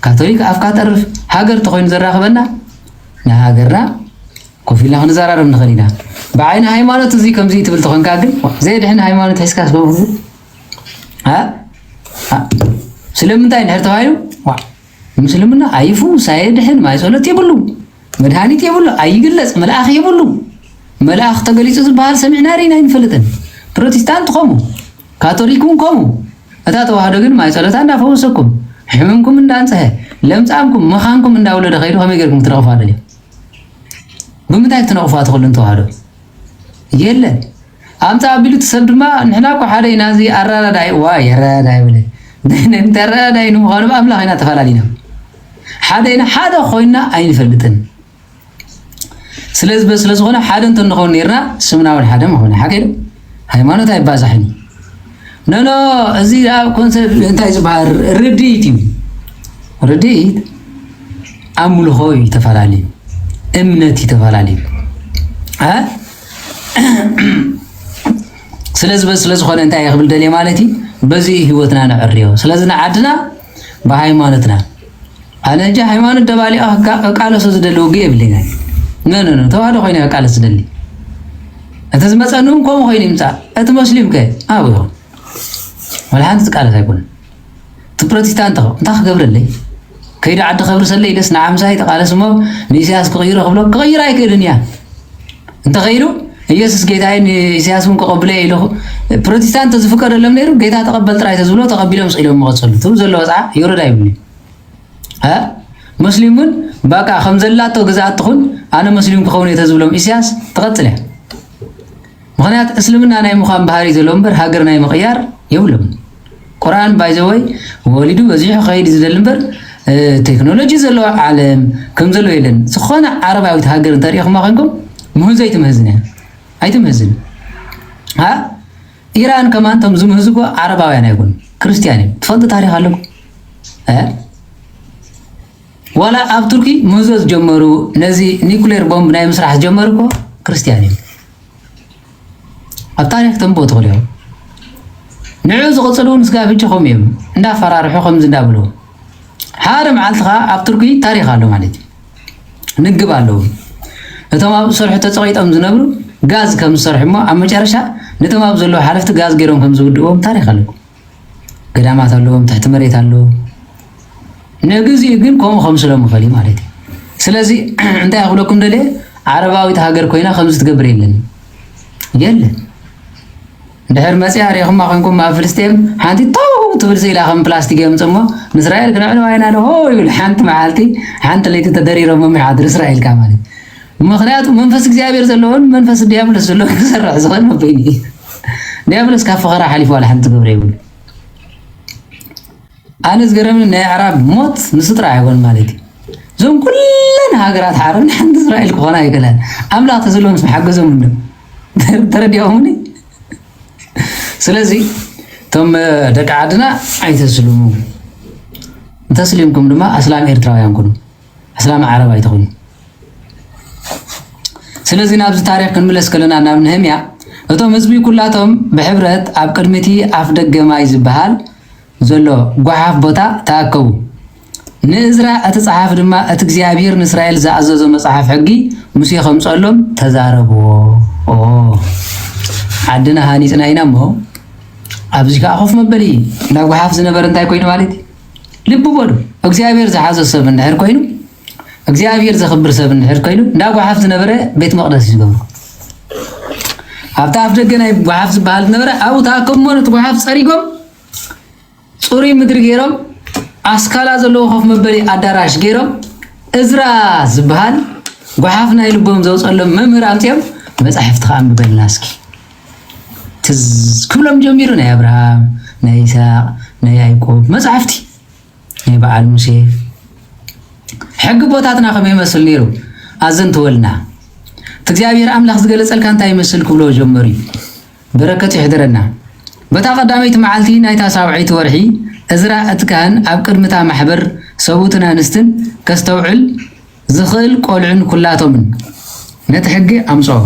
كاثوليك أفكار تعرف هاجر تخوين زرع خبرنا نهاجرنا كوفي الله نزارة من خلينا بعين هايمانة تزي كم زي تبل تخوين كاجل زيد إحنا هايمانة تحس كاس بوفو ها سلمنا إن هرتوايو مسلمنا عيفو سايد إحنا ما يسولو تيبلو مدهاني تيبلو أي جلس ملاخ يبلو ملاخ تقليس البحر سمعنا رينا ينفلتن بروتستانت قوموا كاثوليكون قوموا أتاتوا هذا جن ما يسألوا تانا فوسكم حممكم من دانسه لم تعمكم مخانكم من دولة غيره هم يقولكم ترافع عليه بمتى تنافع تقول أنتوا هذا يلا أم تعبيلوا تسبب ما نحنا كحدا ينازي أرى داي واي أرى داي ولا نترى داي نمخانو أملا هنا تفعلينا حدا خوينا أين فلتن سلز بس لزغنا حدا تنخون نيرنا سمنا والحدا ما هون حكينا ሃይማኖት አይባዛህኒ ነኖ እዚ ኮንሰፕት እንታይ ዝበሃል ርድኢት አምልኾ ይተፈላለዩ እምነት ይተፈላለዩ ስለዝኾነ እንታይ ይኽብል ደልየ ማለት በዚ ህይወትና ንዕርዮ ስለዚ ንዓድና ብሃይማኖትና ኣነ እንጂ ሃይማኖት ደባሊኣ ቃለሶ ዝደልው ግ የብለኛ ኖ ተዋህዶ ኮይነ ቃለስ ዝደሊ أتزمسنهم كم خير يمسح أتمسلم كه أبوه ولا هانت قال سيكون تبروتستان تخو تاخ قبر اللي كيدا عد خبر سلي لس نعم ساي تقال اسمه نيساس كغيره قبله كغيره هيك الدنيا انت غيره يسوس جيتاين نيساسون كقبله له بروتستان تزفكر لم نيرو جيتا تقبل تراي تزبلو تقبلهم مسئلهم مغصل تو زلو وصع يورد ايبني ها مسلمون بقى خمزلاتو غزات تخون انا مسلم كخون يتزبلهم اسياس تقتله مخنيات اسلمنا ناي مخان بحاري زلومبر هاجر ناي مقيار يولم قرآن بايزوي وليدو وزيح خير زلومبر تكنولوجي زلو عالم كم زلو يلن سخونا عرباوي هاجر تاريخ ما خنكم مو زي تمهزنا اي تمهزن ها إيران كمان تمزو مهزكو عرباوي انا يكون كريستياني تفضل تاريخ لكم ها ولا اب تركي مهزوز جمرو نزي نيكولير بومب ناي مسرح جمرو كريستياني التاريخ تنبوت غليو نعوز قصلون سقافيتش خميم ندا فرارحو خمز ندابلو حارم عالتها اب تركي تاريخ አለው ማለት ንግባለው እተማብ ሰርሕ ተጸቂጦም ዝነብሩ ጋዝ ከም ሰርሕሞ ኣብ መጨረሻ ነተማብ ዘሎ ሓለፍቲ ጋዝ ገይሮም ከም ዝውድዎም ታሪክ አለው ገዳማት አለዎም ታሕቲ መሬት አለው ነግዚ ግን ከም ስለም ኸሊ ማለት ስለዚህ እንታይ አኽለኩም ደለ ዓረባዊት ሃገር ኮይና ከምዝ ትገብር የለን دهر مسيح ريخم ما خنكم ما فلسطين حانتي تو تبرز إلى خم بلاستيك يوم سمو إسرائيل كنا عنو وين أنا هو يقول حانت معالتي حانت اللي تتدري رم من حاضر إسرائيل كمان مخنات منفس جابير زلون منفس ديابلس زلون سرع زغن ما بيني ديابلس كاف غرا حليف ولا حانت قبريول أنا زجرم إن عرب موت نسطر عيون مالتي زوم كلنا هاجرات حارم حانت إسرائيل كونا يقولن أملا تزلون اسم حق زوم منه ترى ديومني سلازي ثم دك عدنا أيتسلمو تسليمكم دما أسلام إيرتراويان كونو أسلام عرب أيتكونو سلازي نابز تاريخ كنملس كلنا نام نهميا እቶም ህዝቢ ኩላቶም ብሕብረት ኣብ ቅድሚቲ ኣፍ ደገ ማይ ዝበሃል ዘሎ ጓሓፍ ቦታ ተኣከቡ ንእዝራ እቲ ጸሓፍ ድማ እቲ እግዚአብሔር ንእስራኤል ዝኣዘዞ መጽሓፍ ሕጊ ሙሴ ከምጸሎም ተዛረብዎ ዓድና ሃኒጽና ኢና እሞ ኣብዚ ከዓ ኾፍ መበሊ ናብ ጓሓፍ ዝነበረ እንታይ ኮይኑ ማለት ልብ በሉ እግዚአብሔር ዝሓዘ ሰብ እንድሕር ኮይኑ እግዚአብሔር ዘኽብር ሰብ እንድሕር ኮይኑ ናብ ጓሓፍ ዝነበረ ቤት መቕደስ ይገብሩ ኣብታ ኣፍ ደገ ናይ ጓሓፍ ዝበሃል ዝነበረ ኣብኡ ተኣከቡ ነቲ ጓሓፍ ፀሪጎም ፅሩይ ምድሪ ገይሮም ኣስካላ ዘለዎ ኾፍ መበሊ ኣዳራሽ ገይሮም እዝራ ዝበሃል ጓሓፍ ናይ ልቦም ዘውፀሎም መምህር ኣምፅኦም መጻሕፍቲ ከዓ አንብበልና እስኪ ትዝ ክብሎም ጀሚሩ ናይ አብርሃም ናይ ይስሐቅ ናይ ያዕቆብ መጻሕፍቲ ናይ በዓል ሙሴ ሕጊ ቦታትና ከመይ ይመስል ነይሩ ኣዘን ተወልና እግዚአብሔር አምላክ ዝገለጸልካ እንታይ ይመስል ክብሎ ጀመሩ በረከት ይሕድረና በታ ቀዳመይቲ መዓልቲ ናይታ ሳብዒቲ ወርሒ እዝራ እትካህን ኣብ ቅድምታ ማሕበር ሰቡትን ኣንስትን ከስተውዕል ዝኽእል ቆልዑን ኩላቶምን ነቲ ሕጊ ኣምጽኦ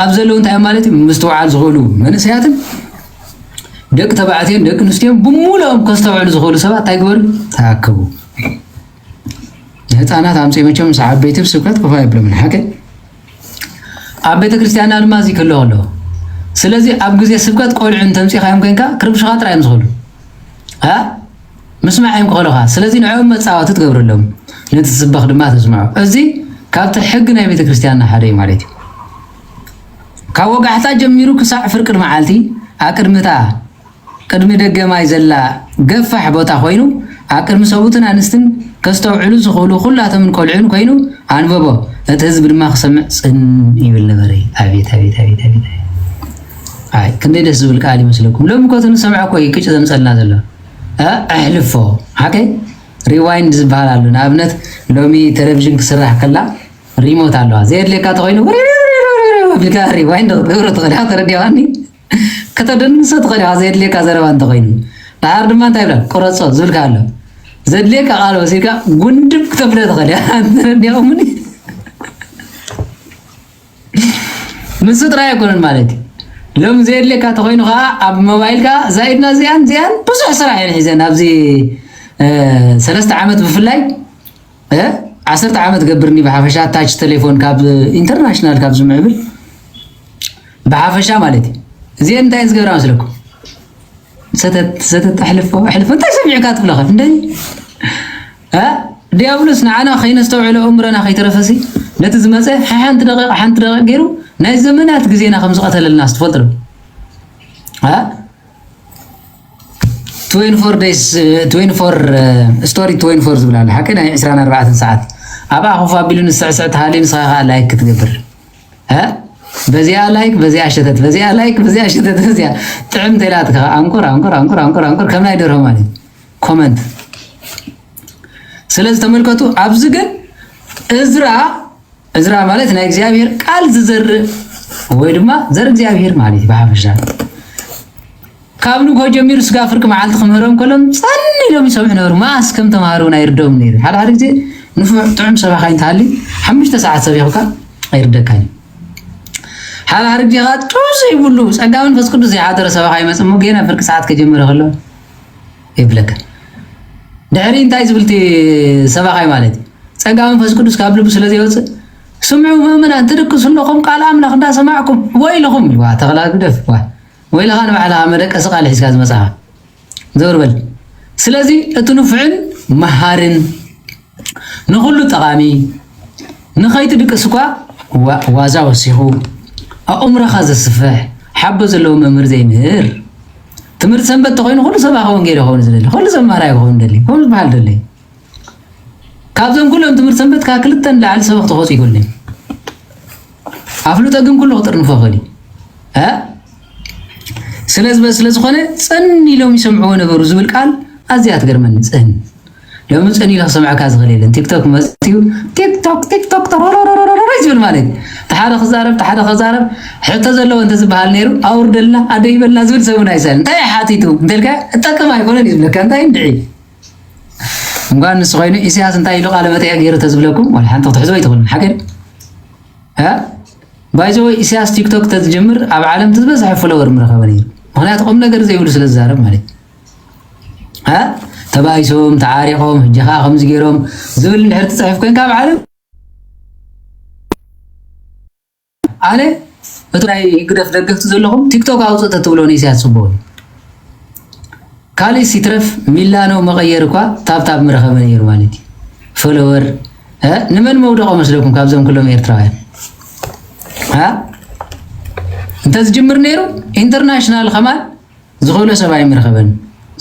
ኣብ ዘለዉ እንታይ ማለት ምስትውዓል ዝኽእሉ መንእሰያትን ደቂ ተባዕትዮን ደቂ ኣንስትዮን ብሙሉኦም ከስተውዕሉ ዝኽእሉ ሰባት እንታይ ግበሩ ተኣከቡ ህፃናት ኣምጽኦ መቸም ሰዓብ ቤት ስብከት ክፋ ይብሎምን ሓቀ ኣብ ቤተ ክርስቲያንና ድማ እዚ ክህልዎ ኣለዎ ስለዚ ኣብ ግዜ ስብከት ቆልዑን ተምፂኻዮም ኮይንካ ክርብሽኻ ጥራዮም ዝኽእሉ ምስማዕዮም ክኽእሉኻ ስለዚ ንዕኦም መፃወቲ ትገብረሎም ነቲ ዝስበኽ ድማ ተስምዑ እዚ ካብቲ ሕጊ ናይ ቤተ ክርስቲያንና ሓደ እዩ ማለት እዩ ካብ ወጋሕታ ጀሚሩ ክሳዕ ፍርቂ መዓልቲ ኣብ ቅድሚታ ቅድሚ ደገ ማይ ዘላ ገፋሕ ቦታ ኮይኑ ኣብ ቅድሚ ሰቡትን ኣንስትን ከስተውዕሉ ዝኽእሉ ኩላቶምን ቆልዑን ኮይኑ ኣንበቦ እቲ ህዝቢ ድማ ክሰምዕ ፅን ይብል ነበረ ኣቤት ኣቤት ኣቤት ኣቤት ኣይ ክንደይ ደስ ዝብል ቃል ይመስለኩም ሎሚ እኮ ትንሰምዖ እኮ ቅጭ ዘምፀልና ዘሎ ኣሕልፎ ሓቀ ሪዋይንድ ዝበሃል ኣሎ ንኣብነት ሎሚ ቴሌቪዥን ክስራሕ ከላ ሪሞት ኣለዋ ዘየድልየካ ተኮይኑ ብልካ ሪዋይንድ ክትገብሮ ትኽእልካ ተረዲዋኒ ከተደንሶ ትኽእልካ ዘየድልየካ ዘረባ እንተኮይኑ ድሓር ድማ እንታይ ብላ ቁረፆ ዝብልካ ኣሎ ዘድልየካ ቃል ወሲድካ ጉንድብ ክተብለ ትኽእል እያ ተረዲኹምኒ ንሱ ጥራይ ኣይኮነን ማለት እዩ ሎሚ ዘየድልየካ ተኮይኑ ከዓ ኣብ ሞባይልካ ዛኢድና እዚኣን ብዙሕ ስራሕ እየን ሒዘን ኣብዚ 3 ዓመት ብፍላይ 10 ዓመት ገብርኒ ብሓፈሻ ታች ቴሌፎን ካብ ኢንተርናሽናል ካብ ዝምዕብል ብሓፈሻ ማለት እዩ እዚአን እንታይ ዝገብራ መስለኩም ሰተት ኣሕልፎ እንታይ ሰሚዕካ ትብለኸ እንደይ ዲያብሎስ ንዓና ከይነስተውዕሎ እምረና ከይተረፈሲ ነቲ ዝመፀ ሓንቲ ደቂቕ ገይሩ ናይ ዘመናት ግዜና ከም ዝቐተለልና ስትፈልጥ ዶ 24 days 24 ስቶሪ 24 ዝብላለ ሓቂ ናይ 24 ሰዓት ኣብኣ ኾፍ ኣቢሉ ንስዕስዕ ተሃልዩ ንስኻ ላይክ ክትገብር በዚያ ላይክ በዚያ ሸተት በዚያ ላይክ በዚያ ሸተት በዚያ ጥዕም ተላትካ አንቆር ከም ናይ ደርሆ ማለት ኮመንት ስለዚህ ተመልከቱ ኣብዚ ግን እዝራ ማለት ናይ እግዚአብሔር ቃል ዝዘርእ ወይ ድማ ዘር እግዚአብሔር ማለት በሓፈሻ ካብ ንጎ ጀሚሩ ስጋ ፍርቂ መዓልቲ ክምህሮም ከሎም ፀኒ ኢሎም ይሰምዑ ነበሩ ማስ ከም ተምሃሩን ኣይርደኦም ነይሩ ሓደ ግዜ ንፍዕ ጥዑም ሰባኻ እንተሃልዩ 5 ሰዓት ሰቢኽካ ኣይርደካን حال هرجي غاد توسي يقولوا صقامن فس قدوس يحضر سبا يمصمو جينا فرق ساعات كجمر خلو يبلك دحري انتي زبلتي سبا مالتي صقامن فس قدوس كابلو سلازي يوص سمعوا مؤمنا تركوا لكم قال املاك دا سمعكم ويلكم وا تغلا قدف ويل غان على مدك اسقال حساب مصحف زور بل سلازي اتنفعن مهارن نقول طقامي نخيت دك سكوا وازا وسيخو عمره خاز السفاح حبز له ممر زي مهر تمر سنبت تخوين كل سبا خون غير خون زلل كل سما راي خون دلي كل بحال دلي كابزم كلهم تمر سنبت كاكلتن لعل سبق تخوص يقولني افلو تقم كله خطر نفخلي ها سلاز خونه صني لهم يسمعوا نبرو زبل قال ازيات غرمن صن لو صني له سمعك ازغليل تيك توك مستيو تيك توك رجل مالك تحاد خزارب حتى زلو انت زبال نيرو اوردلنا ادي بلنا زول سونا يسال انت حاتيتو دلكا تقم ايكونن يزلك انت يندعي مغان نسخينو اسياس انت يلو قال متى غير تزبلكم ولا حنت تحزو يتقول حاجه ها بايزو اسياس تيك توك تجمر اب عالم تزبس حفلور مرخبنير معناته قوم ነገር ዘይብሉ ስለዛረብ ማለት ها تبايسوم تعاريقهم جخا خمس غيرهم زبل نحر تصحف كان كاب عالم انا بتراي يقدف دغفت زلهم تيك توك اوصت تبلوني سياسبو كالي سيترف ميلانو مغير كوا تاب مرخبنير مالتي فولور ها نمن مودقو مسلكم كابزم كلهم ايرترايان ها انت تجمر نيرو انترناشنال خمال زغوله سباي مرخبن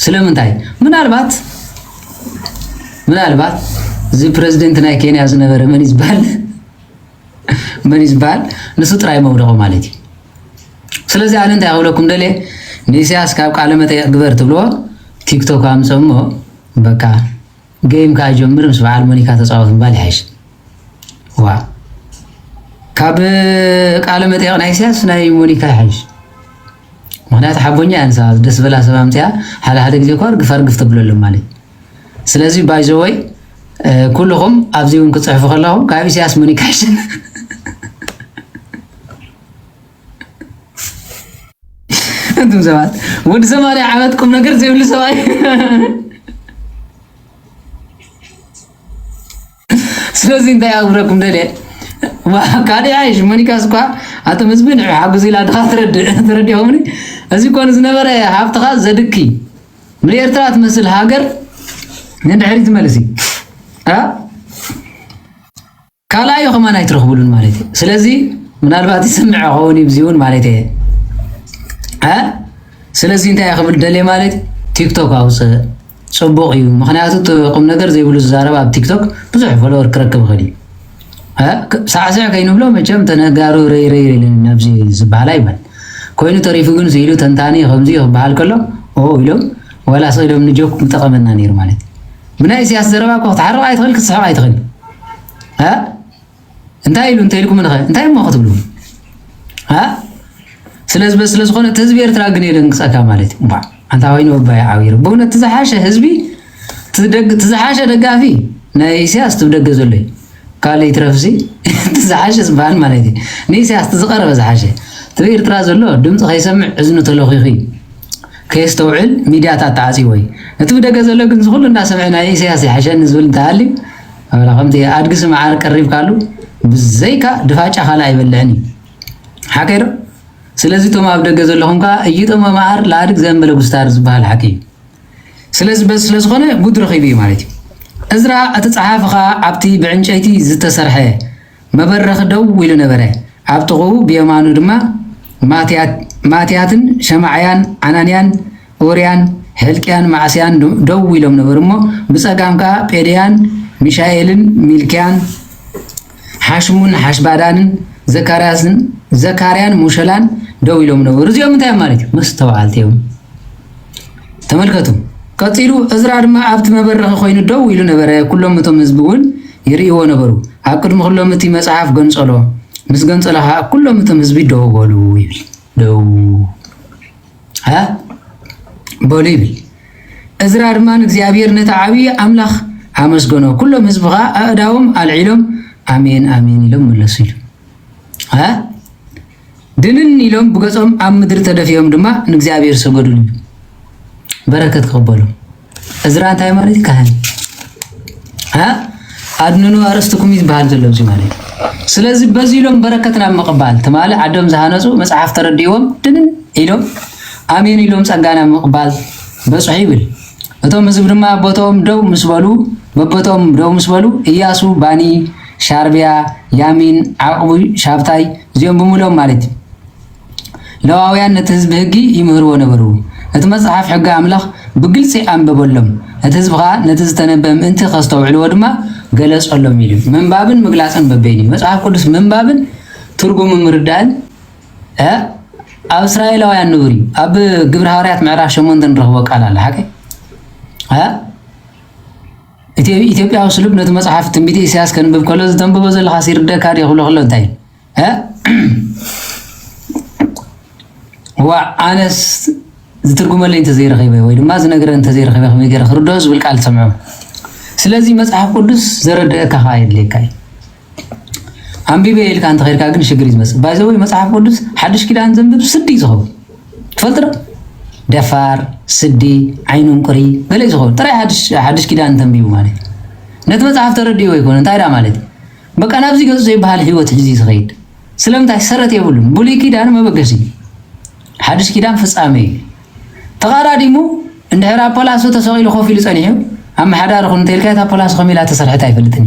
سلامنتاي ምናልባት زي بريزيدنت ናይ ኬንያ ዝነበረ መን ይዝባል ንሱ ጥራይ መውደቆ ማለት እዩ ስለዚህ አለ እንታይ ያውለኩም ደለ ንኢሳያስ ካብ ቃለ መጠይቅ ግበር ትብሎ ቲክቶክ አምሰሞ በቃ ጌም ካጀምር ምስ በዓል ሞኒካ ተጻወት ባል ይሐሽ ዋ ካብ ቃለ መጠይቅ ናይ ኢሳያስ ናይ ሞኒካ ይሐሽ ምክንያቱ ሓቦኛ አንሳ ደስ በላ ሰባምጥያ ሓደ ግዜ ኮር ግፋር ተብለሉ ማለት ስለዚህ ባይዘወይ ኩልኩም ኣብዚውን ክጽሕፉ ከለኹም ካብ ኢሳያስ ሞኒካሽን انتم زمان ود زمان عملتكم ነገር ዘይብሉ ሰባይ ስለዚህ እንታይ አብረኩም ደለ ወካዲ አይሽ ሞኒካስ ኳ አተ መዝብን ሓጉዚ ላ ተረድየውኒ እዚ ኮን ዝነበረ ሃብትኻ ዘድኪ ምን ኤርትራ ትመስል ሃገር ንድሕሪት መልሲ ካላዩ ከማን አይትረኽቡሉን ማለት እዩ ስለዚህ ምናልባት ይስምዕ ሆኒ ብዚውን ማለት እዩ ስለዚህ እንታይ ያኽብል ደለ ማለት ቲክቶክ አውጽ ጽቡቅ እዩ ምክንያቱ ቁም ነገር ዘይብሉ ዝዛረብ ኣብ ቲክቶክ ብዙሕ ፎሎወር ክረክብ ኸዲ ሳዕሳዕ ከይንብሎ መቸም ተነጋሩ ረይ ነብዚ ዝበሃል ይባል ኮይኑ ተሪፉ ግን ዘይሉ ተንታኒ ከምዚ ይባሃል ከሎ ኢሎም ወላ ሰይሎም ንጆክ ምጠቀመና ነይሩ ማለት ብናይ ሲያስ ዘረባ ኮ ተሓረቕ ኣይትኽእል ክትስሕቕ ኣይትኽእል እንታይ ኢሉ እንታይ ኢልኩም እንታይ ሞ ክትብሉ ስለዝኾነ ህዝቢ ኤርትራ ግን የደንግጸካ ማለት እዩ አንተ ወይኑ ባይ ዓዊር በእውነት ተዛሓሸ ህዝቢ ተዛሓሸ ደጋፊ ናይ ኢሳያስ ትብደገ ዘሎይ ካለ ይትረፍሲ ተዛሓሸ ዝባል ማለት እዩ ንኢሳያስ ተዝቀረበ ዝሓሸ ትብ ኤርትራ ዘሎ ድምፂ ከይሰምዕ እዝኑ ተለኺኺ ከይስተውዕል ሚድያታት ተዓፂ ወይ እቲ ብደገ ዘሎ ግን ዝኩሉ እንዳሰምዕ ናይ ኢሳያስ ይሓሸን ዝብል እንተሃልዩ ኣብላ ከምቲ ኣድግስ መዓር ቀሪብ ካሉ ብዘይካ ድፋጫ ካላ ኣይበልዕኒ ሓከይዶ ስለዚህ ቶም ኣብ ደገ ዘለኹምካ እይጦም መዓር ለኣድግ ዘንበለ ጉስታር ዝበሃል ሓቂ ስለዚህ ስለዝኾነ ጉድ ረኺቡ እዩ ማለት እዩ እዝራ እቲ ፀሓፍኻ ኣብቲ ብዕንጨይቲ ዝተሰርሐ መበረኺ ደው ኢሉ ነበረ ኣብ ጥቕኡ ብየማኑ ድማ ማትያትን ሸማዕያን ዓናንያን ኦርያን ሕልቅያን ማዕስያን ደው ኢሎም ነበሩ እሞ ብፀጋም ከዓ ጴድያን ሚሻኤልን ሚልክያን ሓሽሙን ሓሽባዳንን ዘካርያን ሙሸላን ደው ኢሎም ነበሩ እዚኦም እንታይ ማለት እዩ መስተውዓልቲ እዮም ተመልከቱ ቀፂሉ እዝራ ድማ ኣብቲ መበረኺ ኮይኑ ደው ኢሉ ነበረ ኩሎም እቶም ህዝቢ እውን ይርእይዎ ነበሩ ኣብ ቅድሚ ኩሎም እቲ መፅሓፍ ገንፀሎ ምስ ገንፀሎ ከዓ ኩሎም እቶም ህዝቢ ደው በሉ ይብል ደው በሉ ይብል እዝራ ድማ ንእግዚኣብሔር ነቲ ዓብዪ ኣምላኽ ኣመስገኖ ኩሎም ህዝቢ ከዓ ኣእዳዎም ኣልዒሎም ኣሜን ኣሜን ኢሎም መለሱ ኢሉ ድንን ኢሎም ብገጾም ኣብ ምድሪ ተደፊዮም ድማ ንእግዚአብሔር ሰገዱን በረከት ተቀበሉ እዝራ እንታይ ማለት ካህን አድንኑ አርስቱኩም ይባል ዘለው ማለት ስለዚህ በዚህ ኢሎም በረከትና መቀበል ተማለ አደም ዘሃነጹ መጽሐፍ ተረዲዮም ድንን ኢሎም አሜን ኢሎም ጸጋና መቀበል በጽሑ ይብል እቶም ህዝብ ድማ ቦታኦም ደው ምስበሉ በቦታኦም ደው ምስበሉ ኢያሱ ባኒ ሻርቢያ ያሚን ዓቁብ ሻብታይ እዚኦም ብሙሎም ማለት ለዋውያን ነቲ ህዝብ ህጊ ይምህርዎ ነበሩ እቲ መጽሐፍ ሕጊ አምላኽ ብግልጽ አንበበሎም እቲ ህዝብኻ ነቲ ዝተነበየ ምእንቲ ከስተውዕልዎ ድማ ገለጸሎም ኢሉ መንባብን ምግላጽን በበይኒ መጽሐፍ ቅዱስ መንባብን ትርጉም ምርዳን ኣብ እስራኤላውያን ንብሪ ኣብ ግብረ ሐዋርያት ምዕራፍ 8 ንረኽቦ ቃል አለ ሓቀ ኢትዮጵያዊ ስሉብ ነቲ መጽሐፍ ትንቢት ኢሳያስ ከንብብ ከሎ ዝተንበበ ዘለኻ ሲርደካ ይኽእሉ ከሎ እንታይ ወአነስ ዝትርጉመለይ እንተዘይረኺበ ወይ ድማ ዝነገረ እንተዘይረኺበ ከመይ ገይረ ክርድኦ ዝብል ቃል ሰምዑ ስለዚህ መጽሐፍ ቅዱስ ዘረድአካ የድልየካ አንቢበ ኢልካ እንተ ኸይርካ ግን ሽግር ይዝመጽእ ባይዘወይ መጽሐፍ ቅዱስ ሓድሽ ኪዳን ዘንብብ ስዲ ዝኸውን ትፈልጥ ዶ ደፋር ስዲ ዓይኑን ቁሪ በለ ዝኸውን ጥራይ ሓድሽ ኪዳን ተንቢቡ ማለት ነቲ መጽሐፍ ተረድዮ ይኮነ እንታይ ዳ ማለት በቃ ናብዚ ገጽ ዘይበሃል ህይወት ሕዚ ዝኸይድ ስለምንታይ ሰረት የብሉን ብሉይ ኪዳን መበገሲ ሓድሽ ኪዳን ፍጻሜ ተቃራዲሙ እንድሕር ኣፖላስ ተሰቂሉ ኮፍ ኢሉ ጸኒሑ ኣብ ማሕዳርኹን እንተይልካ እታ ኣፖላስ ከመይ ኢላ ተሰርሐት ኣይፈልጥኒ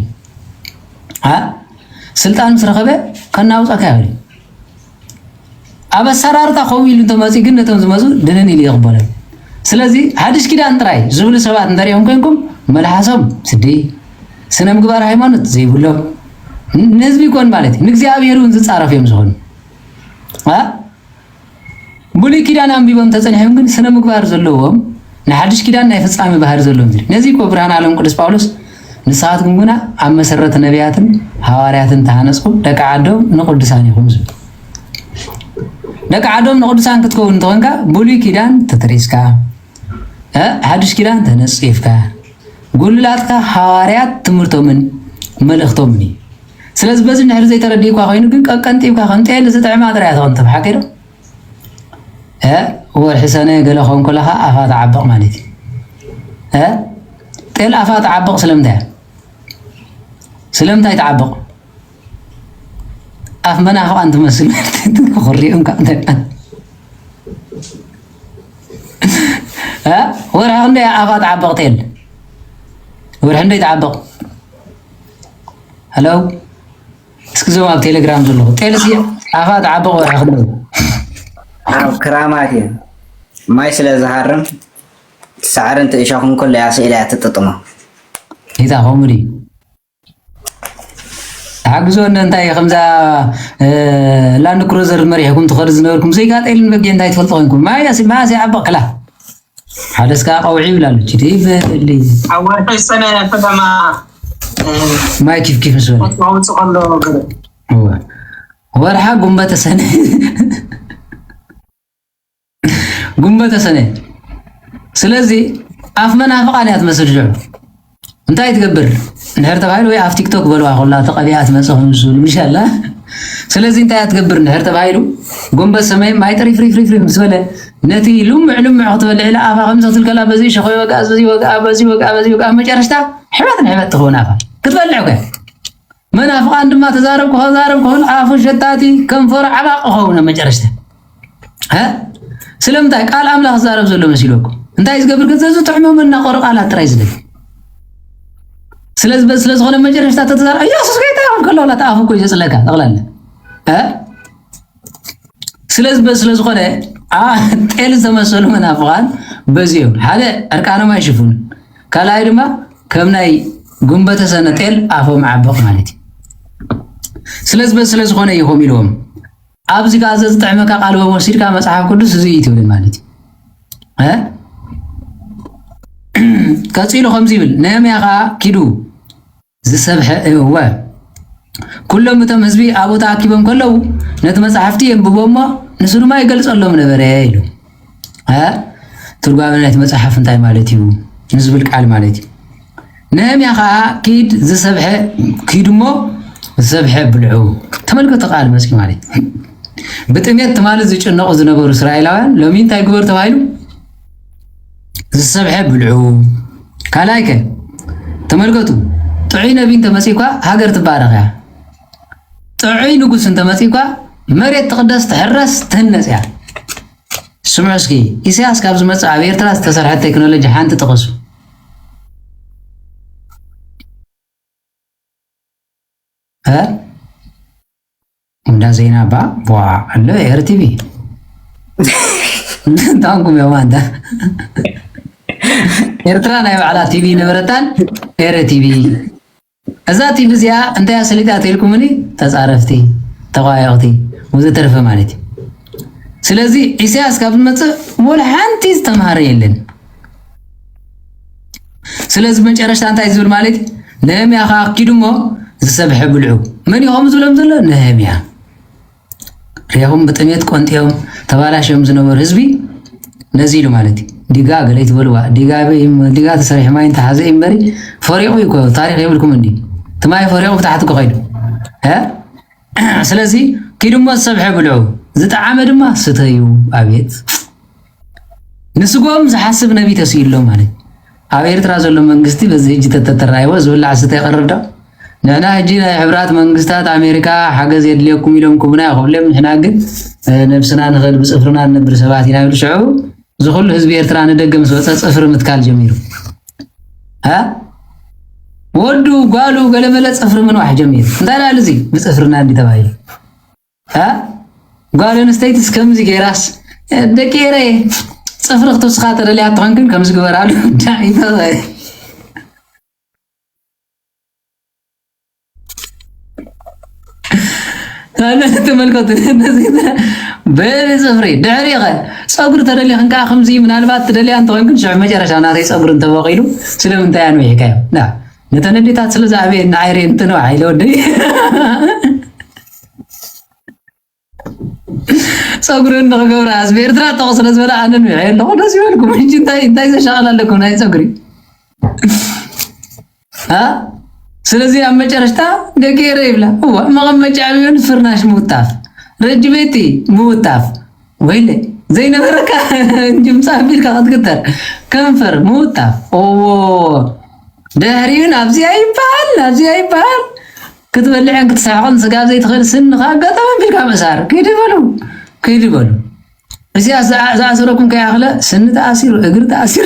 ስልጣን ምስ ረኸበ ከናውፀካ ይኽእል ኣብ ኣሰራርታ ከምኡ ኢሉ እንተመፂ ግን ነቶም ዝመፁ ድንን ኢሉ ይቕበሎም ስለዚ ሓድሽ ኪዳን ጥራይ ዝብሉ ሰባት እንተሪኦም ኮይንኩም መልሓሶም ስዲ ስነ ምግባር ሃይማኖት ዘይብሎም ንህዝቢ ይኮን ማለት ንእግዚአብሔር እውን ዝፃረፍ እዮም ዝኾኑ ብሉይ ኪዳን አንቢቦም ተጸኒሖም ግን ስነ ምግባር ዘለዎም ንሓድሽ ኪዳን ናይ ፍጻሜ ባህር ዘለዎም ነዚ እኮ ብርሃን ዓለም ቅዱስ ጳውሎስ ንስኻትኩም ግና ኣብ መሰረተ ነቢያትን ሐዋርያትን ተሃነጽኩም ደቂ ዓዶም ንቅዱሳን ይኹም ዝብል ደቂ ዓዶም ንቅዱሳን ክትከውን እንተኾንካ ብሉይ ኪዳን ተተሪስካ ሓድሽ ኪዳን ተነጽፍካ ጉልላትካ ሐዋርያት ትምህርቶምን መልእኽቶምን እዩ ስለዚ በዚ ንሕር ዘይተረዲእኳ ኮይኑ ግን ቀንጢብካ ከምጤል ዝጥዕማ ጥራያ ተቐንጥብ ሓቂዶ ወርሒ ሰነ ገለ ኾን ከለኻ ኣፋ ተዓብቕ ማለት እዩ ጤል ኣፋ ተዓብቕ ስለምንታይ ተዓብቕ ኣፍ መናፍቕ እንትመስል ክሪኦም ወርሒ ክንደይ ኣፋ ተዓብቕ ጤል ወርሒ ክንደይ ተዓብቕ ሃሎ እስኪ ዞም ኣብ ቴሌግራም ዘለኹ ጤልስ ኣፋ ተዓብቕ ወርሒ ክንደይ ክራማት እዩ ማይ ስለ ዝሃርም ሳዕሪ እንተእሻኹም ከሎ ያ ስእላ ትጥጥሞ ኢታ ከምኡ ድዩ ሓግዞን እንታይ ከምዛ ላንድ ክሩዘር መሪሕኩም ትኸዱ ዝነበርኩም ዘይካ ጤልን በጊዕ እንታይ ትፈልጡ ኮይንኩም ማያሲ ዓበቕ ክላ ሓደስካ ቀውዒ ይብላሉ በሊ ኣብ ወርሒ ሰነ ከተማ ማይ ኪፍኪፍ ምስ በለ ወፅእ ከሎ ወርሓ ጉንበተ ሰነ ጉንበተ ሰነ ስለዚ ኣፍ መናፍቃን እያ ትመስል ጅዑ እንታይ ትገብር ንሕር ተባሂሉ ወይ ኣብ ቲክቶክ በልዋ ኮላ ተቐቢኣ ትመፅእ ከም ዝብሉ ምሻላ ስለዚ እንታይ እያ ትገብር ንሕር ተባሂሉ ጉንበት ሰማይ ማይ ጥሪ ፍሪ ምስ በለ ነቲ ልሙዕ ክትበልዕ ኢላ ኣፋ ከምዚ ክትልከላ በዚ ሸኾ ይወቃ በዚ ወቃ መጨረሽታ ሕበት ትኸውን ኣፋ ክትበልዕ ኮ መናፍቃን ድማ ተዛረብ ክኸውን ኣፉ ሸታቲ ከንፈሩ ዓባቕ ክኸውን መጨረሽታ ስለምንታይ ቃል ኣምላኽ ዝዛረብ ዘሎ መሲለኩም እንታይ ዝገብር ገዘዙ ጥዕሞም እናቆረ ቃላት ጥራይ ዝደል ስለዝኾነ መጨረሽታ ተዛረብ ኢየሱስ ጌታ ይሁን ከሎላ ተኣፉ እኮ ይዘፅለካ ጠቕላላ ስለዝኾነ ጤል ዝተመሰሉ መናፍቃን በዚኦም ሓደ ዕርቃኖም ኣይሽፉን ካልኣይ ድማ ከም ናይ ጉንበተ ሰነ ጤል ኣፎም ዓበቕ ማለት እዩ ስለዝኾነ ይኹም ኢልዎም ኣብዚ ጋር ዘጥዕመካ ቃል ወሲድካ መጽሐፍ ቅዱስ እዚ ይትብል ማለት እዩ ቀፂሉ ከምዚ ይብል ነህምያ ከዓ ኪዱ ዝሰብሐ እወ ኩሎም እቶም ህዝቢ ኣብኡ ተኣኪቦም ከለዉ ነቲ መጽሓፍቲ የንብቦሞ ንሱ ድማ ይገልጸሎም ነበረ ኢሉ ትርጓሜ ናይቲ መጽሓፍ እንታይ ማለት እዩ ንዝብል ቃል ማለት እዩ ነህምያ ከዓ ኪድ ዝሰብሐ ኪድሞ ዝሰብሐ ብልዑ ተመልከቱ ቃል መጽ ማለት بتميت تمالز يجنقو زنبرو اسرائيلاوያን لومي እንታይ ግበር ተባይሉ ዝሰብሐ ብልዑ ካላይከ ተመልከቱ ጥዑይ ነብይ ተመሲኳ ሃገር ትባረኸ ጥዑይ ንጉስ ተመሲኳ መሬት ተቀደስ ተሕረስ ተነጽያ ስምዑስኪ ኢሳያስ ካብ ዝመጽእ ኣብ ኤርትራ ዝተሰርሐ ቴክኖሎጂ ሓንቲ ተቐሱ እንዳ ዜና ባ ዋ አለ ኤርቲቪ ታንኩም ያማንታ ኤርትራ ናይ ባዕላ ቲቪ ንብረታን ኤርቲቪ እዛ ቲቪ እዚኣ እንታይ ኣሰሊጣ ተልኩምኒ ተጻረፍቲ ተቋያቕቲ ወዘተረፈ ማለት ስለዚህ ኢሳያስ ካብ ዝመጽእ ወላ ሓንቲ ዝተምሃረ የለን ስለዚህ መጨረሻ እንታይ ዝብል ማለት ነህምያ ካኪዱሞ ዝሰብሐ ብልዑ ምን ይሆም ዝብሎም ዘሎ ነህምያ ሪያሁም በጥሜት ቆንጤው ተባላሽም ዝነበር ህዝቢ ነዚሉ ማለት ዲጋ ገለይት ወልዋ ዲጋ ተሰሪሕ ማይን ተሓዘ ይምበሪ ፈሪቁ ይኮ ታሪክ ይብልኩም እንዲ ተማይ ፈሪቁ ተሓት ቆይዱ ስለዚህ ኪዱሞ ዝሰብሐ ብልዑ ዝጣዓመ ድማ ስተዩ አቤት ንስጎም ዝሓስብ ነቢ ተስይሎ ማለት ኣብ ኤርትራ ዘሎ መንግስቲ በዚ እጅ ተተራይዎ ዝብላዕ ስተ ይቀርዳ نحن هجينا حبرات منقستات أمريكا حجز يدليكم يلوم كمنا قبلهم نحن عقد نفسنا نغلب صفرنا نبر سبعتنا بالشعوب زخل حزب إيرترا ندقم صفر متكال جميل ها ودو قالوا قال ملا صفر من واحد جميل ده لا لزي بصفرنا دي تبعي ها قالوا نستيتس كم زي كراس دكيرة صفر اختوس خاطر اللي عطانكم كم زي قبرالو داعي تبعي أنا تملكت نزيد بين صفري دعريقة صقر ترى اللي خنكا خمسين من البات ترى اللي أنت وينكم شو مجرى عشان هذا صقر أنت باقيلو سلام أنت يعني وياك لا نتندي تحصل زعبي نعيري أنت نوعي لو دي صقر إنك كوراس بيرترا توصل زبالة أنا نوعي لو ده سيولكم أنت إذا شغال لكم هاي صقري ها ስለዚህ አመጨረሽታ ደገረ ይብላ ወ ማቀመጫ ቢሆን ፍርናሽ ሙጣፍ ረጅቤቲ ሙጣፍ ወይለ ዘይነበረካ እንጅምጻ ቢልካ ከተከተር ከንፈር ሙጣፍ ኦ ደህሪውን አብዚ አይባል ክትበልዕን ክትሳዕን ስጋ ዘይ ተኸልስን ካጋጠመ ቢልካ መሳር ከይድበሉ እዚያ ዘአስረኩም ከያخله ስን ተአሲሩ እግር ተአሲሩ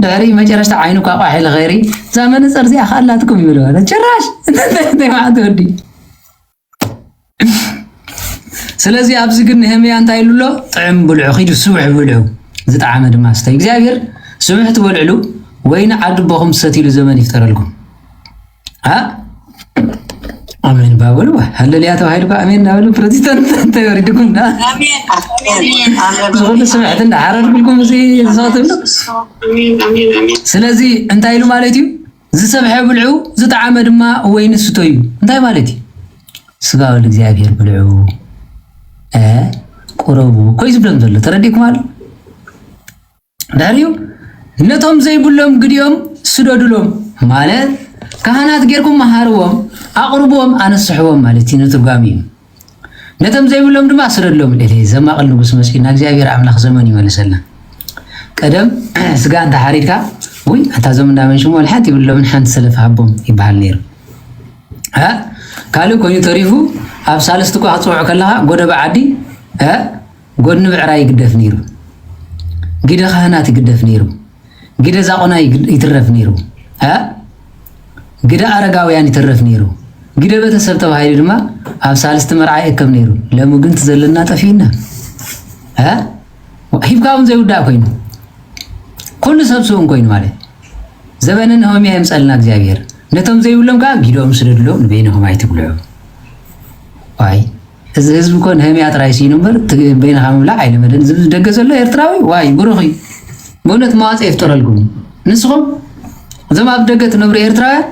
ዳሪ መጨረሻ አይኑ ካቋሕለ ኸይሪ ዘመን ጸርዚ አኻላትኩም ይብለዋል ጭራሽ ተማዓት ወዲ ስለዚህ አብዚ ግን ነህምያ እንታይ ኢሉሎ ጥዕም ብልዑ ኺዱ ስውዕ ብልዑ ዝጣዓመ ድማ ስታይ እግዚአብሔር ስውዕ ትበልዕሉ ወይና ዓድቦኹም ሰቲሉ ዘመን ይፍጠረልኩም አሜን ባበሉ ሃሌሉያ ተባሂሉ አሜን ናበሉ ፕሮቴስታንት ተወሪድኩም ዳ አሜን አሜን ሰማዕት እንደ አረድኩልኩም እዚ ዘውተብሉ አሜን ስለዚህ እንታይ ኢሉ ማለት እዩ ዝሰብሐ ብልዑ ዝጣዓመ ድማ ወይን ስተዩ እንታይ ማለት እዩ ስጋው ለእግዚአብሔር ብልዑ ቆረቡ ኮይስ ብለም ዘሎ ተረዲኩም አለ ዳሪው ነቶም ዘይብሎም ግዲዮም ስደድሎም ማለት ካህናት ጌርኩም ማሃርዎም አቅርቦም አነስሕዎም ማለት ነው ትርጓሚ ነተም ዘይብሎም ድማ ስደድሎም ለለ ዘማቅል ንጉስ መስኪና እግዚአብሔር አምላክ ዘመን ይመልሰልና ቀደም ስጋ እንተ ሓሪድካ ወይ አታ ዘመን እንዳመንሽሞ ለሓት ይብሎም ሓንት ሰለፍ ሃቦም ይባሃል ነይሩ ካሉ ኮይኑ ተሪፉ ኣብ ሳልስት ቋ ጽውዕ ከለኻ ጎደብ ዓዲ ጎድኒ ብዕራ ይግደፍ ነይሩ ግደ ካህናት ይግደፍ ነይሩ ግደ ዛቆና ይትረፍ ነይሩ ግደ አረጋውያን ይትረፍ ነይሩ ግደ ቤተሰብ ተባሂሉ ድማ ኣብ ሳልስት መርዓ ይከም ነይሩ ለሙግን ተዘለና ጠፊና ሂብካውን ዘይውዳ ኮይኑ ኩሉ ሰብስውን ኮይኑ ማለት ዘበነን ሆሚያ ይምጸልና እግዚአብሔር ነቶም ዘይብሎም ካ ግዶም ስለድሎም በይነهم አይትብልዑ ዋይ እዚ ህዝብ ኮን ሆሚያ ጥራይሲ ነበር በይነኻ ምብላዕ አይለመደን ዝብ ደገዘሎ ኤርትራዊ ዋይ ብሩኺ በእውነት ማዋጽ ይፍጠረልኩም ንስኹም ዘም ኣብ ደገት ነብሩ ኤርትራውያን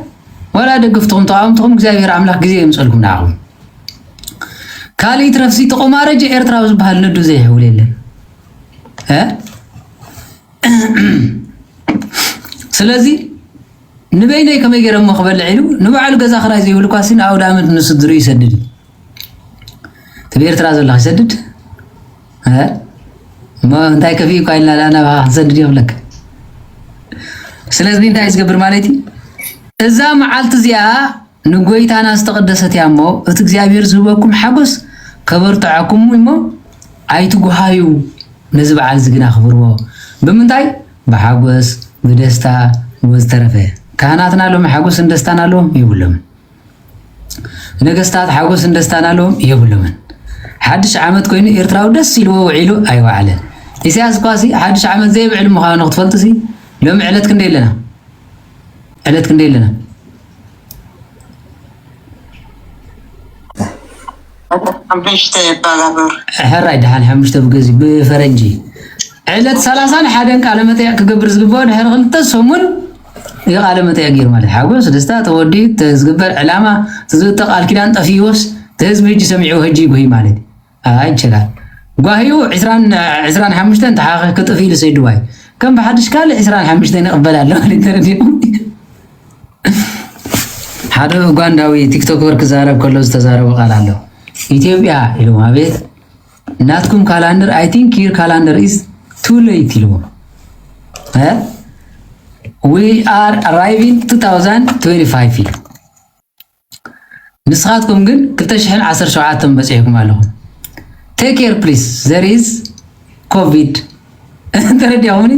ወላ ደግፍትኩም ተቃውምትኩም እግዚአብሔር አምላክ ጊዜ ይምጸልኩም ናኹም ካሊ ትረፍሲ ተቆማረጀ ኤርትራው ዝባሃል ነዱ ዘይሕውል የለን ስለዚህ ንበይነይ ከመይ ገይሮም ክበልዕ ኢሉ ንባዕሉ ገዛ ክራይ ዘይብሉ ኳሲን ኣውደ ዓመት ንስድሩ ይሰድድ تبير ترى زلها يسدد ما انت كفي قايل لا انا هسدد يفلك ስለዚህ እንታይ ዝገብር ማለት እዛ መዓልት እዚኣ ንጎይታና ዝተቀደሰት ያሞ እቲ እግዚአብሔር ዝህበኩም ሓጎስ ከበርታዓኩም እሞ ኣይትጓሃዩ ነዚ በዓል ዝግና ክብርዎ ብምንታይ በሓጎስ በደስታ ወዝተረፈ ካህናትና ሎም ሓጎስን ደስታን አለዎም ይብሎም ነገስታት ሓጎስን ደስታን አለዎም ይብሎም ሓድሽ ዓመት ኮይኑ ኤርትራው ደስ ይልዎ ውዒሉ ኣይዋዕለን ኢሳያስ ኳሲ ሓድሽ ዓመት ዘይብዕል ምዃኑ ክትፈልጥሲ لو معلتك نديلنا علتك نديلنا حمشت يبالغ حراي دحال حمشت بغزي بفرنجي علت 30 حدن قال متى كغبر زغبو دحر خلت سمون يقال متى يغير مال حاجوس دستا تودي تزغبر علامه تزوت قال كيدان طفيوس تهزم يجي سمعو هجي غوي مالتي اي يشغال غايو 20 حمشت انت حاجه كطفي لسيدواي كم بحدش قال 25 نقبل له لتردي هذا غانداوي تيك توك ورك زارب كله تزارب قال له ኢትዮጵያ ይለው አቤት ናትኩም ካላንደር አይ ቲንክ ዩር ካላንደር ኢዝ ቱ ሌት ይለው we are arriving 2025 ይለው ንስኻትኩም ግን 2017 በጽይኩም ኣለኹም take care please there is covid ተረዲያውኒ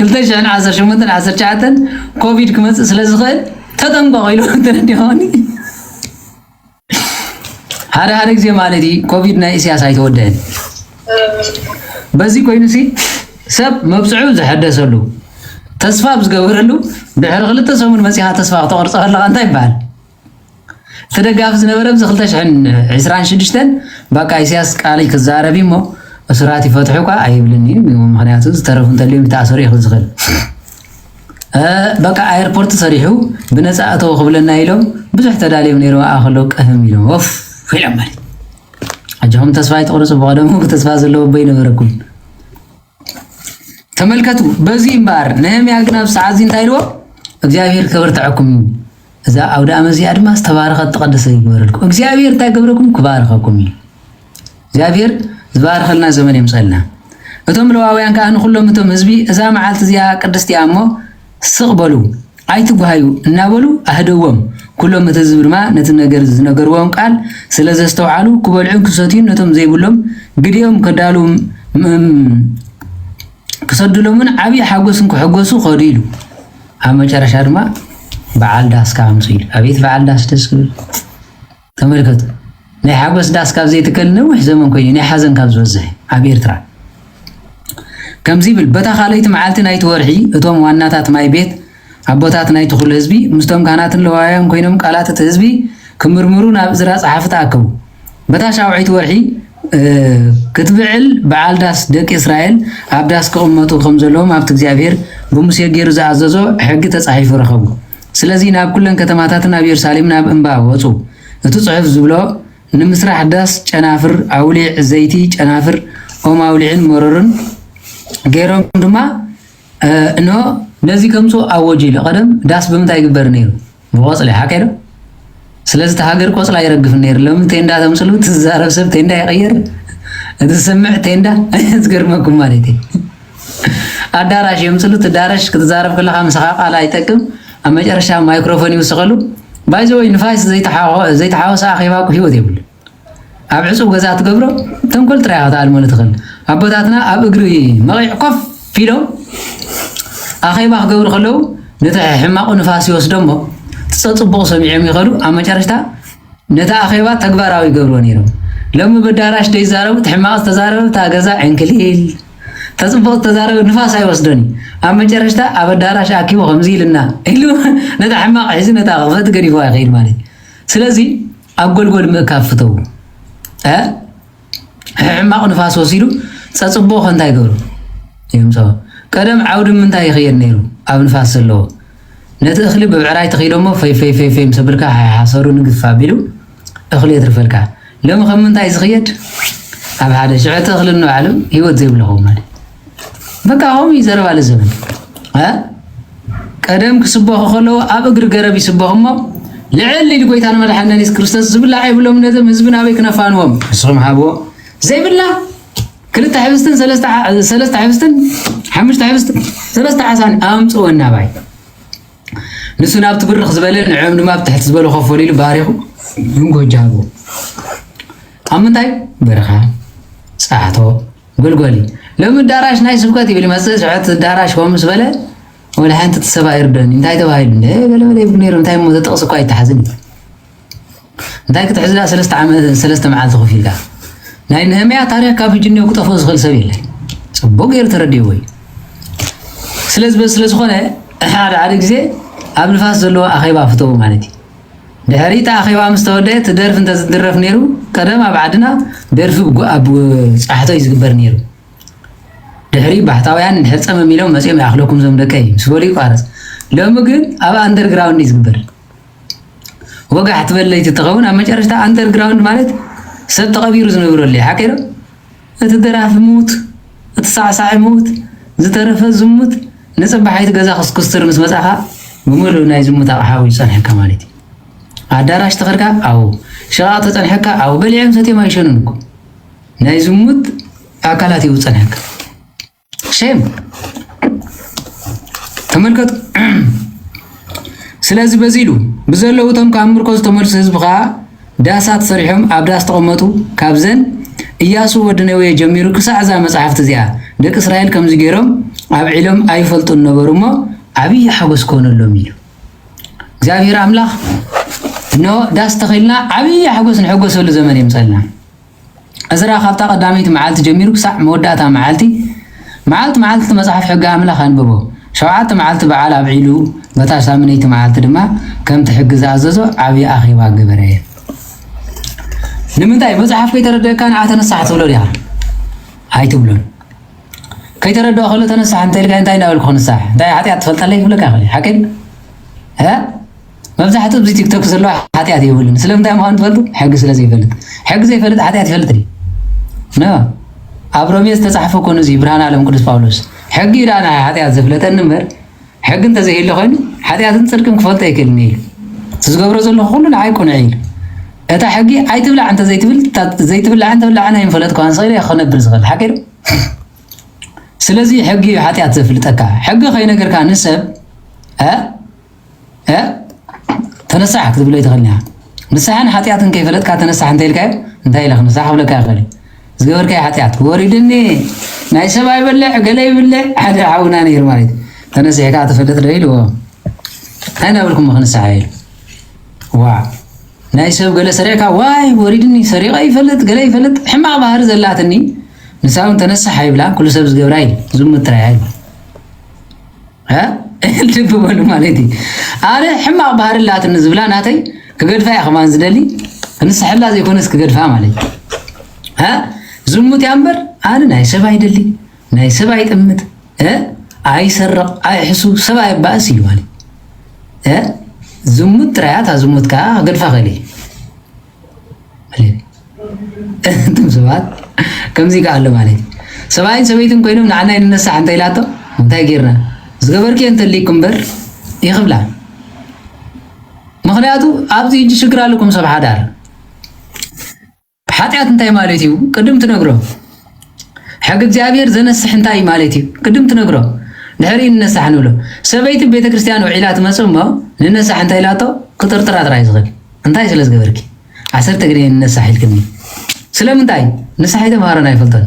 2018 19 ኮቪድ ክመጽእ ስለዝኽእል ተጠንቀቁ ኢሉ ተረዲያውኒ هذا ጊዜ ማለት ኮቪድ ናይ ኢሳያስ አይተወደን በዚህ ኮይኑሲ ሰብ መብጽዑ ዝሐደሰሉ ተስፋ ዝገበረሉ ድሕሪ 2 ሰሙን መጽሓ ተስፋ ተቆርጸላ እንታይ ይባል ተደጋፍ ዝነበረም 2026 በቃ ኢሳያስ ቃል ክዛረቢሞ እስራት ይፈትሑካ አይብልኒ ምክንያቱ ዝተረፉን ተለም ተኣሰሩ ይኽእል ዝኽእል በቃ ኤርፖርት ሰሪሑ ብነፃ ኣተው ክብለና ኢሎም ብዙሕ ተዳልዮም ነይሩ ኣኸለው ቀህም ኢሎም ወፍ فيلم اجهم تسفا يتقرص بقدمو تسفا زلو بينبركم تملكتوا بزي امبار نهميا غناب سعازين تايلو እግዚአብሔር ከበርታعكم እዛ አውዳ አመዚ አድማስ ተባረከ ተቀደሰ ይበረልኩ እግዚአብሔር ታገብረኩም ክባረከኩም እግዚአብሔር ዝባረከልና ዘመን ይምጸልና እቶም ለዋውያን ካህን ሁሉም እቶም ህዝቢ እዛ መዓልት እዚያ ቅድስት ያሞ ስቅበሉ አይትጓዩ እናበሉ አህደዎም ኩሎም ተዝብርማ ነቲ ነገር ዝነገርዎም ቃል ስለዘስተውዓሉ ኩበልዑን ክሰትዩን ነቶም ዘይብሎም ግዲዮም ከዳሉ ክሰድሎምን ዓቢ ሓጎስን ክሕጎሱ ኸዱ ኢሉ ኣብ መጨረሻ ድማ በዓል ዳስ ካምጽኢሉ አቤት በዓል ዳስ ደስ ክብል ተመልከቱ ናይ ሓጎስ ዳስ ካብ ዘይትከል ነውሕ ዘመን ኮይኑ ናይ ሓዘን ካብ ዝበዝሕ ኣብ ኤርትራ ከምዚ ብል በታ ካልይቲ መዓልቲ ናይቲ ወርሒ እቶም ዋናታት ማይ ቤት አቦታት ናይ ተኹል ህዝቢ ምስቶም ካህናትን ለዋውያን ኮይኖም ቃላት ህዝቢ ክምርምሩ ናብ ዝራ ጸሓፍ ተኣከቡ በታ ሻውዒት ወርሒ ክትብዕል በዓል ዳስ ደቂ እስራኤል ኣብ ዳስ ክቕመጡ ከም ዘለዎም ኣብቲ እግዚአብሔር ብሙሴ ገይሩ ዝኣዘዞ ሕጊ ተጻሒፉ ረኸቡ ስለዚ ናብ ኩለን ከተማታትን ኣብ ኢየሩሳሌም ናብ እምባ ወጹ እቲ ጽሑፍ ዝብሎ ንምስራሕ ዳስ ጨናፍር ኣውሊዕ ዘይቲ ጨናፍር ኦም ኣውሊዕን መረርን ገይሮም ድማ እንሆ ነዚ ከምጾ ኣወጅ ኢሉ ቀደም ዳስ ብምንታይ ይግበር ነይሩ ብቆጽሊ ሓቀይዶ ስለዚህ ተሃገር ቆጽላ ይረግፍ ነይሩ ለምን ቴንዳ ተምጽሉ ትዛረብ ሰብ ቴንዳ ይቀየር እትሰምዕ ቴንዳ ዝገርመኩም ማለት አዳራሽ የምጽሉ ተዳራሽ ክትዛረብ ከለኻ መስኻ ቃል አይጠቅም ኣብ መጨረሻ ማይክሮፎን ይውስኸሉ ባይዘወይ ንፋስ ዘይተሓወሰ ኣኼባ ህይወት ይብል ኣብ ዕጹብ ገዛ ትገብሮ ተንኮል ጥራይ ክትኣልሞ ትኽእል ኣቦታትና ኣብ እግሪ መቂዕ ኮፍ ኢሎም ኣኼባ ክገብሩ ከለው ነቲ ሕማቁ ንፋስ ይወስዶሞ ጽጽቡቕ ሰሚዖም ይኸዱ ኣብ መጨረሻ ነቲ ኣኼባ ተግባራዊ ይገብርዎ ነይሮም ሎሚ በዳራሽ ደይዛረቡ ሕማቅ ተዛረቡ ታገዛ ዕንክሊል ተጽቡቕ ተዛረቡ ንፋስ አይወስዶኒ ኣብ መጨረሻ ኣብ አዳራሽ ኣኪቦ ከምዚ ኢልና ኢሉ ነቲ ሕማቅ ሒዙ ነታ ክፈት ገዲፉ ይኸይድ ማለት ስለዚ ኣብ ጎልጎል ምእካብ ፍተው ሕማቅ ንፋስ ወሲዱ ጽጽቡቕ እንታይ ይገብሩ ይምጽኦ ቀደም ዓውድ ምንታይ ይኸይድ ነይሩ ኣብ ንፋስ ዘለዎ ነቲ እኽሊ ብብዕራይ ተኺዶሞ ፈይ ፈይ ፈይ ፈይ ምሰብልካ ሓሰሩ ንግፋ ቢሉ እኽሊ የትርፈልካ ሎሚ ከም ምንታይ ዝኽየድ ኣብ ሓደ ሽዕቲ እኽሊ ንባዕሉ ህይወት ዘይብለኹ ማለት በቃ ሆም ይዘረባለ ዘመን ቀደም ክስበኹ ከለዉ ኣብ እግሪ ገረብ ይስበኹሞ لعل لقيتان مدحنا نيس كريستوس زبلا عيبلهم ندم حزبنا بي كنفانهم اسهم حبو زي بالله كلتا حبستن ثلاثه حبستن حمشت حبستن ثلاثه عسان امصونا باي نسنا بتبرخ زبلن نعم ما بتحت زبلو خفولي باريخو ينغو جابو امنتاي برخا صحتو غلغلي لما داراش ناي سبكات يبلي مسعت داراش هو مسبله ولا انت تسبا يردن انتي تبايد بلا بنير انتي مو تقص كاي تحزن انتي كتحزلا ثلاثه معالت خفيلك ناي نهميا تاريخ كافي جنيو قطفوس خل سبيله صبو غير تردي وي سلز خونه حد على غزي ابن فاس زلو اخيبا فتو مالتي دهريتا اخيبا مستودت درف انت تدرف نيرو قدما بعدنا درف اب صحته يزغبر نيرو دهري بحثاوያን ህጸም የሚለው መጽም ያخلكم ዘምደከይ ስቦሊ ቋረስ ለምግን አባ አንደርግራውንድ ይዝግበር ወጋት በለይ ተተቀውን አመጨረሽታ አንደርግራውንድ ማለት ሰብ ተቀቢሩ ዝነብረልይ ሐቂራ እትደራፍ ሙት እትሳሳዕ ሙት ዝተረፈ ዝሙት ንጽባሐይት ገዛ ክስክስተር ምስ መጻኻ ብሙሉ ናይ ዝሙት አሓው ይጸንሐካ ማለት አዳራሽ ተኸርካ አው ሸቃ ተጸንሐካ አው በልዕም ሰቴ ማይሸኑንኩ ናይ ዝሙት አካላት ይውጸንሐካ شيم تملكت سلازي بزيلو بزلوتهم كامركوز تملس حزبها داسات صريحهم ابداس تقمطو كابزن اياسو ودنوي يجميرو كساعزا مصحفت زيا دك اسرائيل كمز غيرهم ابعلم ايفلطو نبرمو ابي حبس كونلو ميلو እግዚአብሔር አምላክ نو داس تخيلنا ابي حبس نحغسو لزمن يمصلنا ازرا خابتا قداميت معالت جميرو كساع موداتا معالتي معالت مصحف حق املاح انببو شوعات معالت بعال ابعيلو متى سامنيت معالت دما كم تحجز عززو عبي اخي واغبره نمنتاي مصحف كيتردد كان اتنصحت بلو يا هاي تبلون كيتردد خلو تنصح انت لك انت ناول كون صح داي حتى تفلطلي بلك اخلي حكين ها مبزحته بزي تيك توك زلو حتى يقولن سلامتا ما انت فلط حق سلازي يفلط حق زي يفلط حتى يفلطني نا አብሮሚስ ተጻፈ ኮኑ ዚ ብርሃን ዓለም ቅዱስ ጳውሎስ ሕጊ ዳና ኃጢአት ዘፍለተን ነበር ሕግ እንተ ዘይለ ኮይኑ ኃጢአትን ጽድቅን ክፈልጥ አይከልኒ ዝገብሮ ዘሎ ሁሉ አይኮነ አይል እታ ሕጊ አይትብላ አንተ ዘይትብል አንተ ብላ አና ይንፈለጥ ኳን ሰይለ ይخنብር ዝኸል ሓቂር ስለዚህ ሕጊ ኃጢአት ዘፍልጠካ ሕጊ ኸይ ነገር ካ ንሰብ ተነሳሕ ክትብለ ይተኸልኛ ንሳሕን ኃጢአትን ከይፈለጥካ ተነሳሕ እንተ ኢልካ እንታይ ኢልካ ንሳሕ ብለካ ይኸል زغورك يا حتيات وريدني ناي سبا يبلع قلي يبلع حدا عاونا نير مالت انا سيكا تفلت ديلو انا بلكم مخنس عايل وا ناي سب قال سريكا واي وريدني سريقا يفلت قلي يفلت حما بحر زلاتني نساون تنسى حيبلا كل سب زغورايل زوم ترايل ها الدب بولو مالتي انا حما بحر لاتن زبلا ناتي كغدفا يا خمان زدلي نسحلا زي كونس كغدفا مالتي ها زموت يامبر انا ناي سبا يدلي ناي سبا يطمت اي سرق اي حسو سبا يباسي مالي زموت تريات زموت كا غدفا خلي انتم سبات كمزي قال مالي سباين سبيتن كوينو نعنا ينسى انت يلاتو انتي غيرنا زغبركي انت اللي كمبر يخبلا مخنياتو ابزي يجي شكرا لكم سبحا دار ኃጢአት እንታይ ማለት እዩ ቅድም ትነግሮ ሕግ እግዚአብሔር ዘነስሕ እንታይ ማለት እዩ ቅድም ትነግሮ ድሕሪ ንነሳሕ ንብሎ ሰበይቲ ቤተክርስቲያን ውዒላት መጽሞ ንነሳሕ እንታይ ኢላቶ ቅጥርጥራ ጥራይ ዝኽእል እንታይ ስለ ዝገበርኪ 10 ግዜ ንነሳሕ ኢልክኒ ስለምንታይ ንሳሕ የተማሃረን አይፈልጠን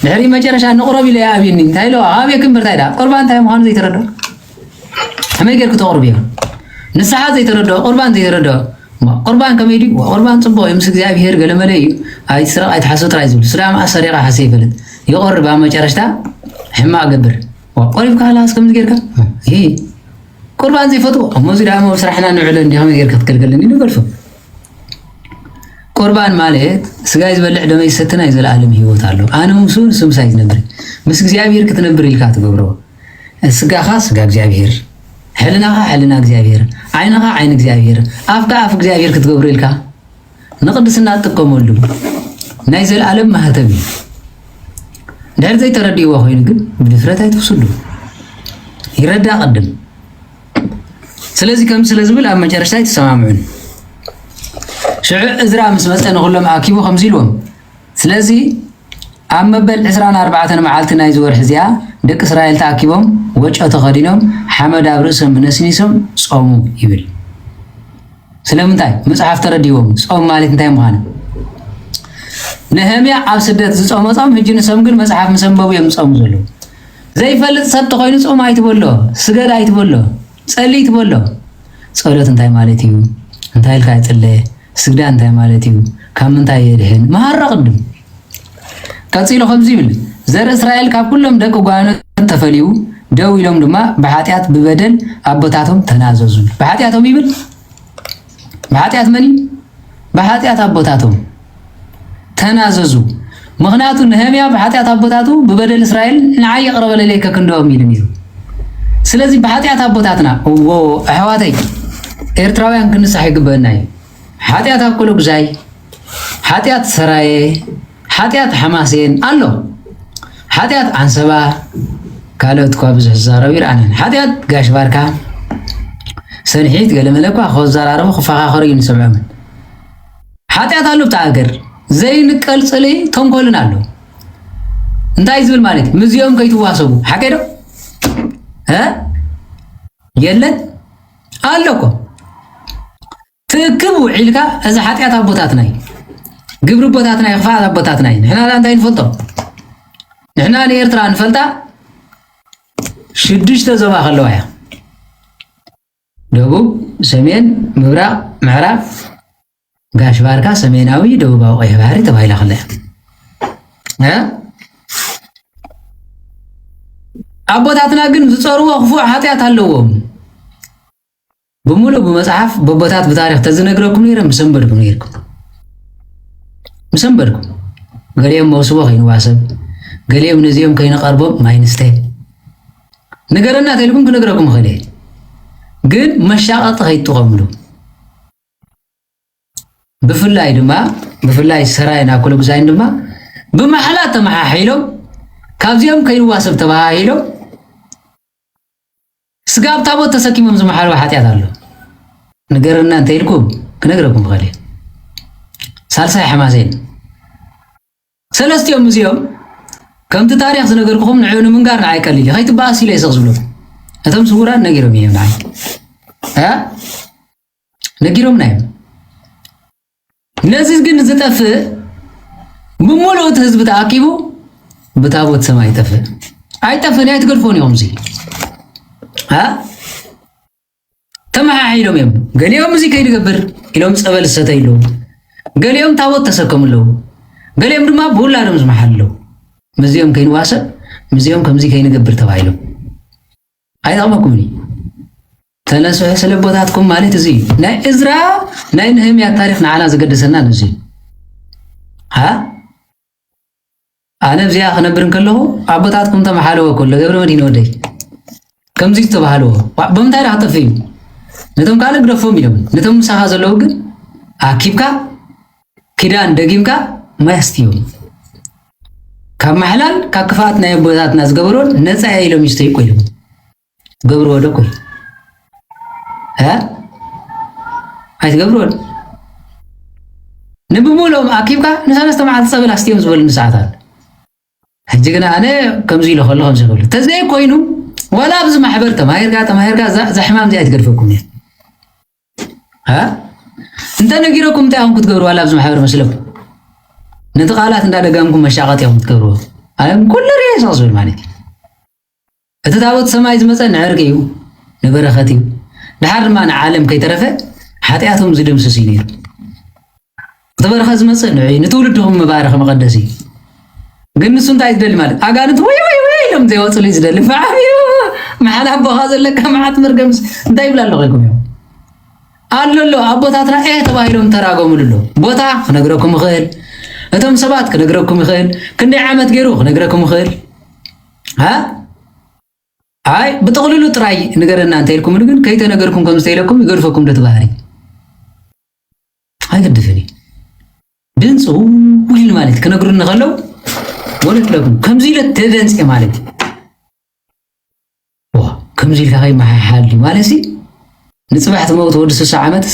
ድሕሪ መጨረሻ ንቕረብ ኢለ ኣብኒ እንታይ ኢሎ ኣብ የክምበር ታይዳ ቁርባን እንታይ ምዃኑ ዘይተረድኦ ከመይ ጌርኩ ተቕርብ እዮ ንሳሓ ዘይተረድኦ ቁርባን ዘይተረድኦ قربان كميدي وقربان صبو يمس እግዚአብሔር ገለመለ እዩ አይ ስራ አይ ተሐሰት ራይዙ ስላም አሰሪራ ሐሰይፈለት ይቆርባ መጨረሽታ ሕማ ገበር ወቆሪብ ካላስ ከም ዝገርካ ይሄ ቁርባን ዘይፈቱ ሞዚ ዳሞ ስራሕና ንዕለ እንዲهم ይገርካ ትከልከለኒ ንበርፉ ቁርባን ማለት ስጋ ይዝበልዕ ደመ ይሰተና ይዘላለም ህይወት አለው አነ ሙሱን ስም ሳይዝ ነበር ምስ እግዚአብሔር ክትነብር ይልካ ትገብሮ ስጋኻ ስጋ እግዚአብሔር حلنا እግዚአብሔር عينها عين እግዚአብሔር አፍካ አፍ እግዚአብሔር ክትገብሩ ኢልካ ንቅድስና ተቀመሉ ናይ ዘላለም ማህተብ ዳር ዘይ ተረዲው ኮይኑ ግን ብድፍረት አይተውስሉ ይረዳ ቀደም ስለዚህ ከም ስለዝብል ኣብ መጨረሻ ይተሰማምዑን ሽዑ እዝራ ምስ መፀን ኩሎም ኣኪቡ ከምዚ ኢልዎም ስለዚህ ኣብ መበል 24 መዓልቲ ናይ ዝወርሕ እዚኣ ደቂ እስራኤል ተኣኪቦም ወጮ ተኸዲኖም ሓመድ ኣብ ርእሶም ነስኒሶም ጾሙ ይብል ስለምንታይ መጽሓፍ ተረዲዎም ጾም ማለት እንታይ ምዃኑ ነህምያ ኣብ ስደት ዝጾመጾም ሕጂ ንሶም ግን መጽሓፍ መሰንበቡ እዮም ጾሙ ዘለዉ ዘይፈልጥ ሰብ ተኮይኑ ጾም ኣይትበሎ ስገድ ኣይትበሎ ጸሊ ይትበሎ ጸሎት እንታይ ማለት እዩ እንታይ ኢልካ ይጽለ ስግዳ እንታይ ማለት እዩ ካብ ምንታይ የድህን መሃረቅድም ቀፂሉ ከምዚ ይብል ዘር እስራኤል ካብ ኩሎም ደቂ ጓኖት ተፈልዩ ደው ኢሎም ድማ ብኃጢአት ብበደል ኣቦታቶም ተናዘዙ ብኃጢአቶም ይብል ብኃጢአት መኒ ብኃጢአት ኣቦታቶም ተናዘዙ ምኽንያቱ ነህምያ ብኃጢአት ኣቦታቱ ብበደል እስራኤል ንዓይ ቅረበለ ለይከ ክንደዎም ኢልን እዩ ስለዚህ ብኃጢአት ኣቦታትና እዎ ኣሕዋተይ ኤርትራውያን ክንሳሕ ይግበአና እዩ ኃጢአት ኣብ ኩሉ ግዛይ ኃጢአት ሰራየ ኃጢአት ሓማሴን ኣሎ ኃጢአት አንሰባ ካልኦት ኳ ብዙሕ ዝዛረቡ ይርአናን ኃጢአት ጋሽ ባርካ ሰንሒት ገለመለኳ ከዘራረቡ ክፈኻኸሩ እዩ ንሰምዖምን ኃጢአት ኣሎ ብታ ሃገር ዘይንቀል ጽልይ ተንኮልን ኣሎ እንታይ ዝብል ማለት ምዚኦም ከይትዋሰቡ ሓቀዶ የለን ኣለኮ ትክብ ውዒልካ እዚ ኃጢአት ኣቦታትና እዩ ግብሪ ቦታትና ይኽፋት ኣቦታትና እዩ ንሕና እንታይ ንፈልጦ ንሕና ንኤርትራ ንፈልጣ 6 ዞባ ከለዋ እያ ደቡብ ሰሜን ምብራቅ ምዕራብ ጋሽ ባርካ ሰሜናዊ ደቡባዊ ቀይሕ ባህሪ ተባሂላ ከለያ ኣቦታትና ግን ዝፀርዎ ክፉዕ ኃጢአት ኣለዎም ብሙሉእ ብመጽሓፍ በቦታት ብታሪክ ተዝነግረኩም ነይረ ምሰንበድኩም ነይርኩም ምሰንበድኩም ገሊኦም መውስቦ ከይንዋሰብ ገሊኦም ነዚኦም ከይነቐርቦም ማይንስተ ነገረና ተልኩም ክነግረኩም ኸለ ግን መሻቀጥ ከይትጥቀምሉ ብፍላይ ሰራይና ኩሉ ግዛይን ድማ ብማሕላ ተመሓሒሎም ካብዚኦም ከይንዋሰብ ተባሂሎም ስጋብ ታቦት ተሰኪሞም ዝመሓልዋ ኃጢአት ኣሎ ነገረና እንተይልኩም ክነግረኩም ኸለ ሳልሳይ ሓማሴን ሰለስቲኦም እዚኦም ከምቲ ታሪክ ዝነገርኩኹም ንዕኡ ንምንጋር ንዓይ ቀሊል ከይትበኣስ ኢለ ይስቕ ዝብሎም እቶም ስውራን ነጊሮም እዮም ንዓይ ነጊሮም ናዮም ነዚ ግን ዝጠፍእ ብሙሉእ እቲ ህዝቢ ተኣኪቡ ብታቦት ሰማይ ይጠፍእ ኣይጠፍእን ኣይትገድፎን ኢኹም እዚ ተመሓሒሎም እዮም ገሊኦም እዚ ከይድገብር ኢሎም ፀበል ዝሰተይሉ ገሊኦም ታቦት ተሰከሙ ኣለዉ ገሊኦም ድማ ብውላዶም ዝመሓል ኣለዉ ምዚኦም ከይንዋሰብ ምዚኦም ከምዚ ከይንገብር ተባሂሎም ኣይጠቕመኩምኒ ተነስሑ ስለ ቦታትኩም ማለት እዚ ናይ እዝራ ናይ ነህምያ ታሪክ ንዓና ዝገደሰና ነዚ ኣነ ብዚኣ ክነብር ከለኹ ኣቦታትኩም ተመሓለዎ ከሎ ገብረ መድሂን ወደይ ከምዚ ዝተባሃለዎ ብምንታይ ዳ ክጠፍ እዩ ነቶም ካልእ ግደፎም ኢሎም ነቶም ምሳኻ ዘለዉ ግን ኣኪብካ ኪዳን ደጊምካ ማያስትዮም ካብ ማሕላል ካብ ክፋት ናይ ኣቦታትና ዝገበሮን ነፃ ኢሎም ይስተይ ቆይሎም ገብርዎ ዶ ቆይ ኣይትገብሮን ንብሙሎም ኣኪብካ ንሰለስተ መዓልቲ ፀበል ኣስትዮም ዝበሉ ንሰዓታት ሕጂ ግና ኣነ ከምዚ ኢሎ ከሎ ከምዚ ይኽብሉ ተዘይ ኮይኑ ወላ ኣብዚ ማሕበር ተማሂርካ ዘሕማም እዚኣ ኣይትገድፈኩም እያ እንተነጊረኩም እንታይ ኢኹም ክትገብሩ ዋላ ኣብዚ ማሕበር መስለኩም ነቲ ቃላት እንዳደጋምኩም መሻቐጥ ኢኹም ትገብርዎ ኣለም ኩሉ ርያ ይስቕ ዝብል ማለት እዩ እቲ ታቦት ሰማይ ዝመፀ ንዕርቂ እዩ ንበረኸት እዩ ድሓር ድማ ንዓለም ከይተረፈ ሓጢአቶም ዝድምስስ እዩ ነይሩ እቲ በረኸት ዝመፅእ ንዑ ንትውልድኹም መባረኺ መቐደስ እዩ ግን ንሱ እንታይ ዝደሊ ማለት ኣጋንንት ወይ ኢሎም ዘይወፅሉ እዩ ዝደሊ ፈዓብዩ መሓላ ኣቦኻ ዘለካ መዓት መርገምስ እንታይ ይብላ ኣለኹ ኢልኩም እዮም ኣሎ ኣቦታትና ተባሂሎም ተራገሙሉ ኣሎ ቦታ ክነግረኩም ይኽእል እቶም ሰባት ክነግረኩም ይኽእል ክንደይ ዓመት ገይሩ ክነግረኩም ይኽእል ኣይ ብጥቕልሉ ጥራይ ንገረና እንተይልኩም ግን ከይተነገርኩም ከም ዝተይለኩም ይገድፈኩም ዶ ትባህሪ ኣይገድፍኒ ድምፂ ውል ማለት ክነግሩኒ ከለው ወለት ለኩም ከምዚ ኢለ ተደንጽ ማለት ከምዚ ኢልካ ከይመሓሓል ማለት ንጽባሕት ሞት ወዲ 60 ዓመት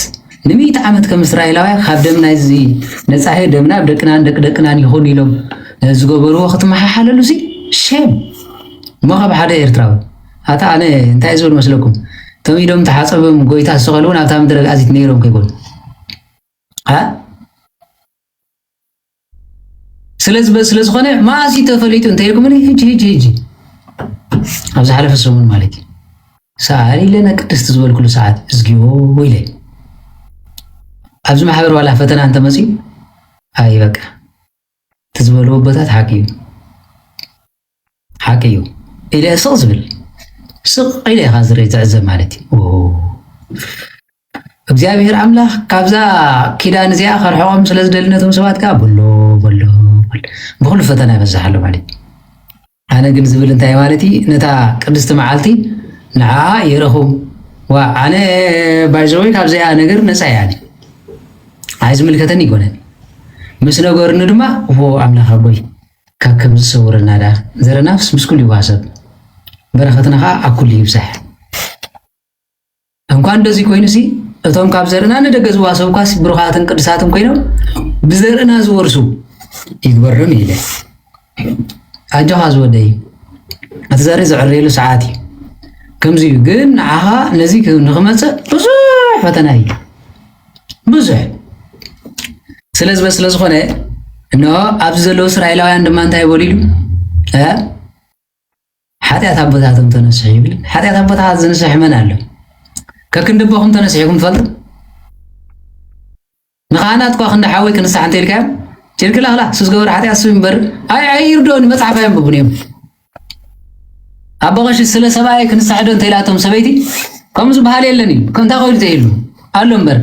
ን100 ዓመት ከም እስራኤላውያ ካብ ደምና እዚ ነፃሄ ደምና ደቅናን ይኹን ኢሎም ዝገበርዎ ክትመሓሓለሉ ሲ ሸም መኸብ ሓደ ኤርትራዊ ኣታ ኣነ እንታይ ዝብል መስለኩም ቶም ኢዶም ተሓፀቦም ጎይታ ዝሰቐሉን ኣብታ ምድረ ጋዚት ነይሮም ከይኮኑ ስለዝኾነ ማእሲ ተፈሊጡ እንታይ ኢልኩም ሂጂ ኣብዚ ሓለፈ ሰሙን ማለት እዩ ሰዓሊ ለና ቅድስቲ ዝበልኩሉ ሰዓት እዝጊዮ ወይለ ኣብዚ ማሕበር ዋላ ፈተና እንተ መፅኡ ኣይ በቃ ትዝበልዎ ቦታት ሓቂ እዩ ኢለ ስቕ ዝብል ስቕ ኢለ ኢኻ ዝርኢ ዝዕዘብ ማለት እዩ እግዚአብሔር አምላክ ካብዛ ኪዳን እዚኣ ከርሖም ስለዝደልነቶም ሰባት ካ በሎ ብኩሉ ፈተና ይበዛሓሉ ማለት ኣነ ግን ዝብል እንታይ ማለት እዩ ነታ ቅድስቲ መዓልቲ ንዓ ይረኹም ኣነ ባይዘወይ ካብዚኣ ነገር ነፃ ያኒ ኣይ ዝምልከተኒ ይኮነን ምስ ነገርኒ ድማ ኣምላኽ ኣቦይ ካብ ከምዚ ዝሰውረና ዳ ዘረናፍስ ምስ ኩሉ ይዋሰብ በረኸትና ኸ ኣብ ኩሉ ይብዛሕ እንኳን እንደዚ ኮይኑ ሲ እቶም ካብ ዘርና ንደገ ዝዋሰብኳስ ብሩኻትን ቅዱሳትን ኮይኖም ብዘርና ዝወርሱ ይግበርም ኢለ ኣጆኻ ዝወደይ እቲ ዘርኢ ዝዕረየሉ ሰዓት እዩ ከምዚ እዩ ግን ንዓኻ ነዚ ንኽመፅእ ብዙሕ ፈተና እዩ ብዙሕ ስለዝኾነ እንሆ ኣብዚ ዘለዉ እስራኤላውያን ድማ እንታይ ይበሉ ኢሉ ሓጢኣት ኣቦታቶም ተነስሑ ይብል ሓጢኣት ኣቦታት ዝንስሕ መን ኣሎ ከክንድቦኹም ተነስሒኩም ትፈልጡ ንኻህናት ኳ ክንዲ ሓወይ ክንሳሕ እንተ ኢልካዮም ጭርክላኽላ ስዝገበሩ ሓጢኣት ስብ እምበር ኣይ ይርድኦኒ መፅሓፍ ኣየንብቡን እዮም ኣቦቐሺ ስለ ሰብኣየ ክንሳሕ ዶ እንተኢላቶም ሰበይቲ ከምዚ ባህል የለን እዩ ከምንታይ ኮይሉ ተይሉ ኣሎ እምበር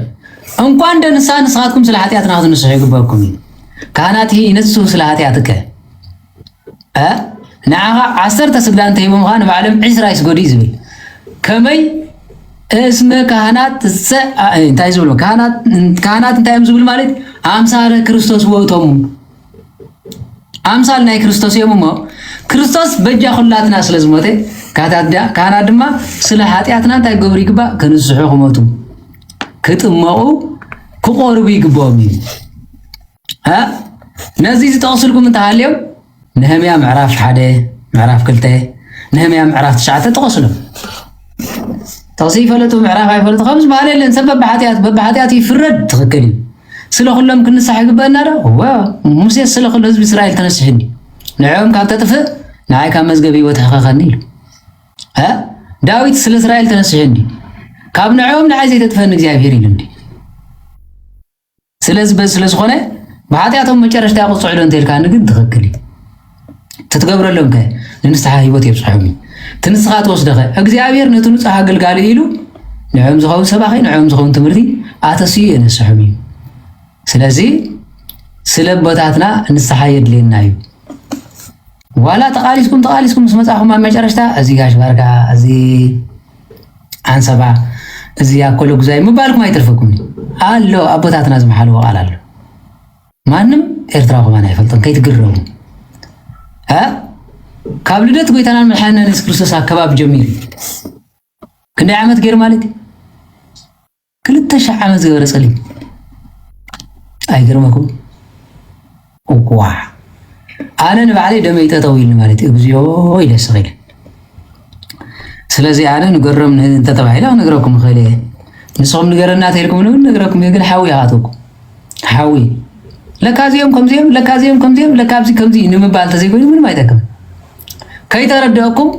እንኳን ደ ንስሓ ንስኻትኩም ስለ ሓጢኣትና ክትንስሑ ይግበአኩም እዩ ካህናት ይነስሑ ስለ ሓጢኣትከ ንዓኻ 10 ስግዳን እንተሂቦምኻ ንባዕሎም 20 ይስገዱ እዩ ዝብል ከመይ እስመ ካህናት እንታይ ዝብሉ ካህናት እንታይ እዮም ዝብል ማለት ኣምሳለ ክርስቶስ ውእቶሙ ኣምሳል ናይ ክርስቶስ እዮም እሞ ክርስቶስ በጃ ኩላትና ስለ ዝሞተ ካህናት ድማ ስለ ሓጢኣትና እንታይ ገብሩ ይግባእ ከንስሑ ክሞቱ ክጥመቑ ክቆርቡ ይግብኦም እዩ ነዚ ዝጠቕስልኩም እንተሃልዮም ነህምያ ምዕራፍ 1 ምዕራፍ 2 ነህምያ ምዕራፍ 9 ተቐስሎም ተቕሲ ይፈለጡ ምዕራፍ ኣይፈለጡ ከምዚ ባህል የለን ሰብ በብሓጢኣት ይፍረድ ትኽክል እዩ ስለ ኩሎም ክንሳሕ ይግበአና ዶ ሙሴ ስለ ኩሉ ህዝቢ እስራኤል ተነስሕኒ ንዕኦም ካብ ተጥፍእ ንዓይ ካብ መዝገብ ህይወት ሕኸኸኒ ኢሉ ዳዊት ስለ እስራኤል ተነስሕኒ ካብ ንዕኦም ንዓይ ዘይተጥፈኒ እግዚኣብሔር ኢሉ እንዲ ስለዝኾነ ብሓጢኣቶም መጨረሽታ ያቁፅዑ ዶ እንተኢልካኒ ግን ትኽክል እዩ ትትገብረሎም ከ ንንስሓ ህይወት የብፅሖም እዩ ትንስኻ ተወስደኸ እግዚኣብሔር ነቲ ንጹሕ ኣገልጋሊ ኢሉ ንዕኦም ዝኸውን ሰባኺ ንዕኦም ዝኸውን ትምህርቲ ኣተስዩ የነስሖም እዩ ስለዚ ስለ ቦታትና ንስሓ የድልየና እዩ ዋላ ተቃሊስኩም ምስ መጻኹም ኣብ መጨረሽታ እዚ ጋሽ ባርካ እዚ ኣንሰባ እዚ ኣኮሎ ጉዛይ ምባልኩም ኣይተርፈኩም ኣሎ ኣቦታትና ዝመሓልዎ ቃል ኣሎ ማንም ኤርትራ ኹማን ኣይፈልጥን ከይትግረሙ ካብ ልደት ጎይታናን መድሓኒትና ኢየሱስ ክርስቶስ ኣከባቢ ጀሚሩ ክንደይ ዓመት ገይሩ ማለት እዩ 2000 ዓመት ዝገበረ ፀሊም ኣይገርመኩም እኳ ኣነ ንባዕለይ ደመይ ጠጠው ኢልኒ ማለት እዩ እግዚኦ ይደስኽ ኢለ ስለዚ ኣነ ንገረም እንተተባሂለ ክነግረኩም ንኽእል እየ ንስኹም ንገረና ተኢልኩም ንነግረኩም እየ ግን ሓዊ ኣኻትኩም ሓዊ ለካዚኦም ከምዚኦም ለካብዚ ከምዚ ንምባል ተዘይኮይኑ ምንም ኣይጠቅም ከይተረድአኩም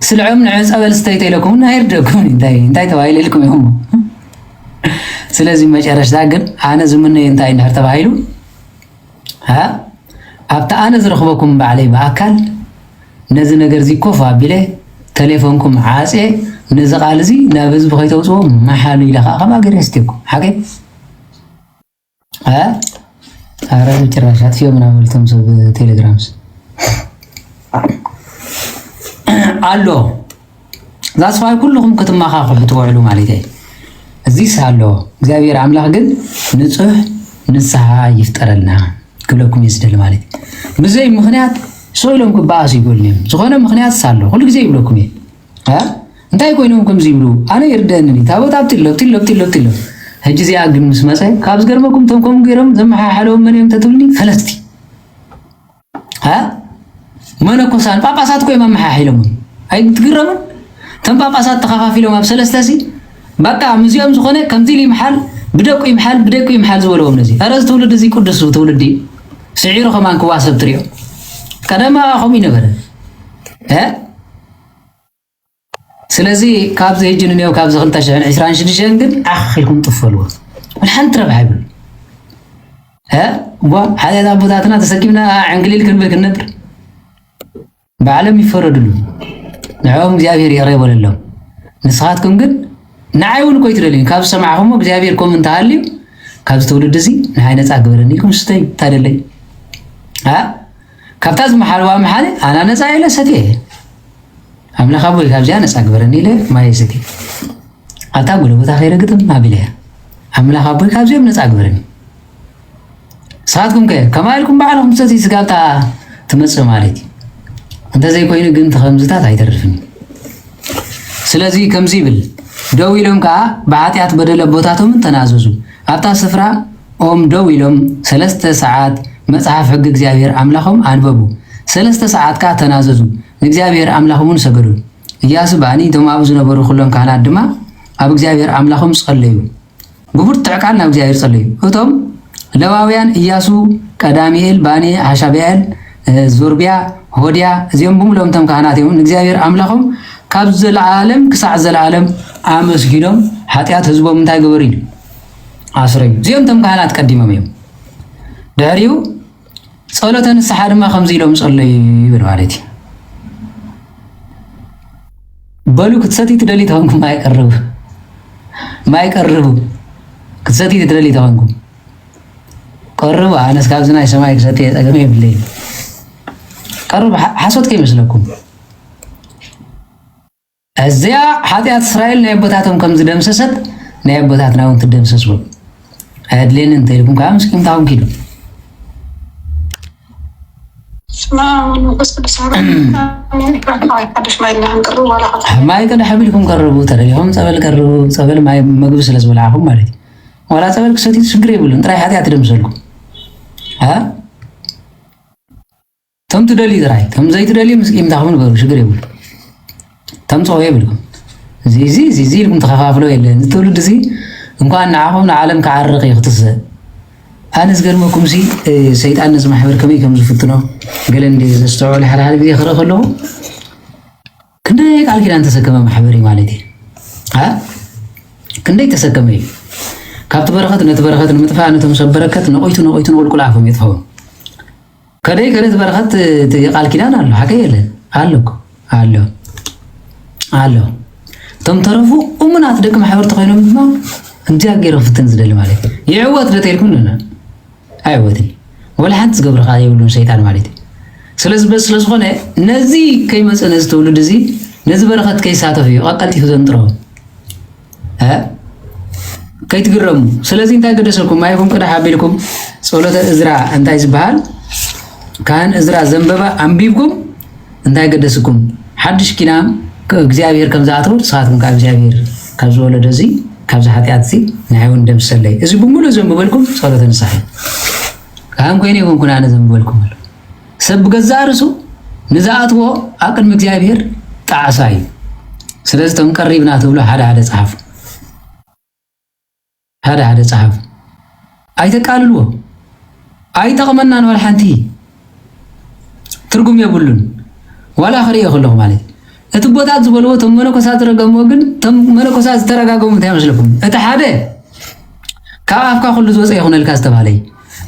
ስልዖም ንዕ ፀበል ስተይተ ኢለኩም ኣይርድአኩም እንታይ ተባሂለ ኢልኩም እዮም ስለዚ መጨረሽታ ግን ኣነ ዝምነዮ እንታይ እንድሕር ተባሂሉ ኣብታ ኣነ ዝረኽበኩም ባዕለይ ብኣካል ነዚ ነገር እዚ ኮፍ ኣቢለ ቴሌፎንኩም ዓፄ ነዚ ቃል እዚ ናብ ህዝቢ ከይተውፅዎ መሓሉ ኢለ ከዓ ከምኣ ገይረ ስትኩም ሓቂ ኣረ ጭራሽ ኣጥፊኦም ናበልቶም ሰብ ቴሌግራምስ ኣሎ ዛስ ፋይ ኩልኩም ክትማኻኽሑ ትውዕሉ ማለት እዩ እዚስ ኣሎ እግዚአብሔር ኣምላኽ ግን ንጹህ ንስሓ ይፍጠረልና ክብለኩም ይስደል ማለት እዩ ብዘይ ምክንያት ሶይሎም ክበኣሱ ይጎልኒ እዮም ዝኾነ ምክንያት ሳሎ ኩሉ ግዜ ይብለኩም እየ እንታይ ኮይኖም ከምዚ ይብሉ ኣነ ይርደአኒ ታቦት ኣብቲ ሎ ሕጂ እዚኣ ግን ምስ መፀ ካብ ዝገርመኩም ቶም ከምኡ ገይሮም ዘመሓሓለዎም መን እዮም ተትብልኒ ፈለስቲ መነኮሳን ጳጳሳት ኮይኖም ኣመሓሒሎም ኣይትግረምን ተም ጳጳሳት ተኸፋፊሎም ኣብ ሰለስተ ሲ በቃ ምዚኦም ዝኾነ ከምዚ ይምሓል ብደቁ ይምሓል ዝበለዎም ነዚ ኣረዝ ትውልድ እዚ ቅዱስ ትውልድ ስዒሩ ከማን ክዋሰብ ትሪኦ ቀደማ ኸም ይነበረ ስለዚ ካብዚ ሕጂ ንኔው ካብዚ 2026 ግን ኣኺልኩም ጥፈልዎ ሓንቲ ረብሓ ይብል ሓያት ኣቦታትና ተሰኪምና ዕንግሊል ክንብል ክንነብር بعلم يفردلو نعوم እግዚአብሔር يقربلهم ንስኻትኩም ግን ንዓይውን ኮይትደልኝ ካብ ሰማዕኹም እግዚአብሔር ኮመንት አለዩ ካብ ተውልድ እዚ ንሃይ ነፃ ግበረኒ ኢልኩም ስተይ ታደለይ ካብታ ዝመሓልዋ መሓለ ኣና ነፃ ኢለ ሰትየ ኣምላኽ ኣቦይ ካብዚያ ነፃ ግበረኒ ኢለ ማይ ሰትየ ኣታ ጉልበታ ኸይረግጥም ኣቢለያ ኣምላኽ ኣቦይ ካብዚኦም ነፃ ግበረኒ ንስኻትኩም ከ ከማኢልኩም ባዕልኹም ሰትይ ስጋብታ ትመፅእ ማለት እዩ እንተ ዘይኮይኑ ግን ተኸምዝታት ኣይተርፍኒ ስለዚ ከምዚ ይብል ደው ኢሎም ከዓ ብኃጢአት በደለ ቦታቶም ተናዘዙ ኣብታ ስፍራ ኦም ደው ኢሎም 3 ሰዓት መጽሐፍ ሕግ እግዚአብሔር አምላኾም አንበቡ 3 ሰዓት ከዓ ተናዘዙ እግዚአብሔር አምላኾምን ሰገዱ ኢያሱ ባኒ ቶም ኣብ ዝነበሩ ኩሎም ካህናት ድማ ኣብ እግዚአብሔር አምላኾም ጸለዩ ግቡር ተዕቃል ናብ እግዚአብሔር ጸለዩ እቶም ለዋውያን ኢያሱ ቀዳሚኤል ባኒ ሓሻብኤል ዙርቢያ ሆዲያ እዚኦም ብምሎም ተም ካህናት እዮም እግዚአብሔር አምላኾም ካብ ዘለዓለም ክሳዕ ዘለዓለም አመስጊኖም ኃጢአት ህዝቦም እንታይ ገበሩ ኢሉ አስረዩ እዚኦም ተም ካህናት ቀዲሞም እዮም ድሕሪኡ ጸሎተ ንስሓ ድማ ከምዚ ኢሎም ጸለዩ ይብል ማለት እዩ በሉ ክትሰቲ ትደሊ ተኾንኩም ማይቀርቡ ክትሰቲ ትደሊ ተኾንኩም ቀርቡ ኣነስ ካብዚ ናይ ሰማይ ክሰቲ የፀገመ የብለይ ቀርቡ ሓሶት ከይመስለኩም እዚያ ኃጢአት እስራኤል ናይ ኣቦታቶም ከም ዝደምሰሰት ናይ ኣቦታትና እውን ትደምሰስዎ ኣድሌን እንተይልኩም ከዓ ምስኪምታኹም ኪዱ ማይ ቀዳሕ ቢልኩም ቀርቡ ተደሊኹም ፀበል ቀርቡ ፀበል ማይ ምግቢ ስለ ዝበልዓኹም ማለት እዩ ዋላ ፀበል ክሰትዩ ሽግር የብሉን ጥራይ ኃጢአት ይደምሰልኩም ቶም ትደሊ ጥራይ ቶም ዘይትደሊ ምስኪምታኹም ንበሩ ሽግር የብሉ ተምጽኦ የብልኩም እዚ ኢልኩም ተኸፋፍሎ የለን ትውልድ እዚ እንኳን ንዓኹም ንዓለም ክዓርቕ ይኽትሰ ኣነ ዝገርመኩም ሲ ሰይጣን ነዚ ማሕበር ከመይ ከም ዝፍትኖ ገለ እንደ ዘስተውዕሉ ሓደ ግዜ ክርኢ ከለኹ ክንደይ ቃል ኪዳን ተሰከመ ማሕበር እዩ ማለት እዩ ክንደይ ተሰከመ እዩ ካብቲ በረኸት ነቲ በረኸት ንምጥፋእ ነቶም ሰብ በረከት ነቆይቱ ንቁልቁል ኣፎም የጥፍኦም ከደይ ከደት በረኸት ቃል ኪዳን ኣሎ ሓቀ የለን ኣሎ ቶም ተረፉ እሙናት ደቂ ማሕበርቲ ኮይኖም ድማ እንዲያ ገይሮም ፍትን ዝደሊ ማለት እዩ ይዕወት ደተይልኩም ንና ኣይወትን ወላ ሓንቲ ዝገብርካ የብሉን ሰይጣን ማለት እዩ ስለዚ በስ ስለዝኾነ ነዚ ከይመፀ ነዚ ትውልድ እዚ ነዚ በረኸት ከይሳተፍ እዩ ቀልጢፉ ዘንጥሮ ከይትግረሙ ስለዚ እንታይ ገደሰልኩም ማይኩም ቅዳሕ ኣቢልኩም ጸሎተ እዝራ እንታይ ዝበሃል ካህን እዝራ ዘንበባ አንቢብኩም እንታይ ገደስኩም ሓድሽ ኪዳን እግዚአብሔር ከም ዝኣተው ንስኻትኩም ካብ እግዚአብሔር ካብ ዝወለደ እዚ ካብ ኃጢአት እዚ ንዓይውን ደምሰለይ እዚ ብምሉእ ዘንብበልኩም ጸሎተ ንስሓ ካህን ኮይነ ይኹንኩን ኣነ ዘንብበልኩም ኣሎ ሰብ ገዛ ርእሱ ንዝኣትዎ ኣብ ቅድሚ እግዚአብሔር ጣዕሳ እዩ ስለዚ ቶም ቀሪብና ትብሎ ሓደ ፀሓፉ ሓደ ፀሓፉ ኣይተቃልልዎ ኣይጠቕመናን ወላ ሓንቲ ትርጉም የብሉን ዋላ ክሪኦ ከለኹ ማለት እቲ ቦታት ዝበልዎ ቶም መነኮሳት ረገምዎ ግን ቶም መነኮሳት ዝተረጋገሙ እንታይ መስለኩም እቲ ሓደ ካብ ኣፍካ ኩሉ ዝወፀ ይኹነልካ ዝተባሃለ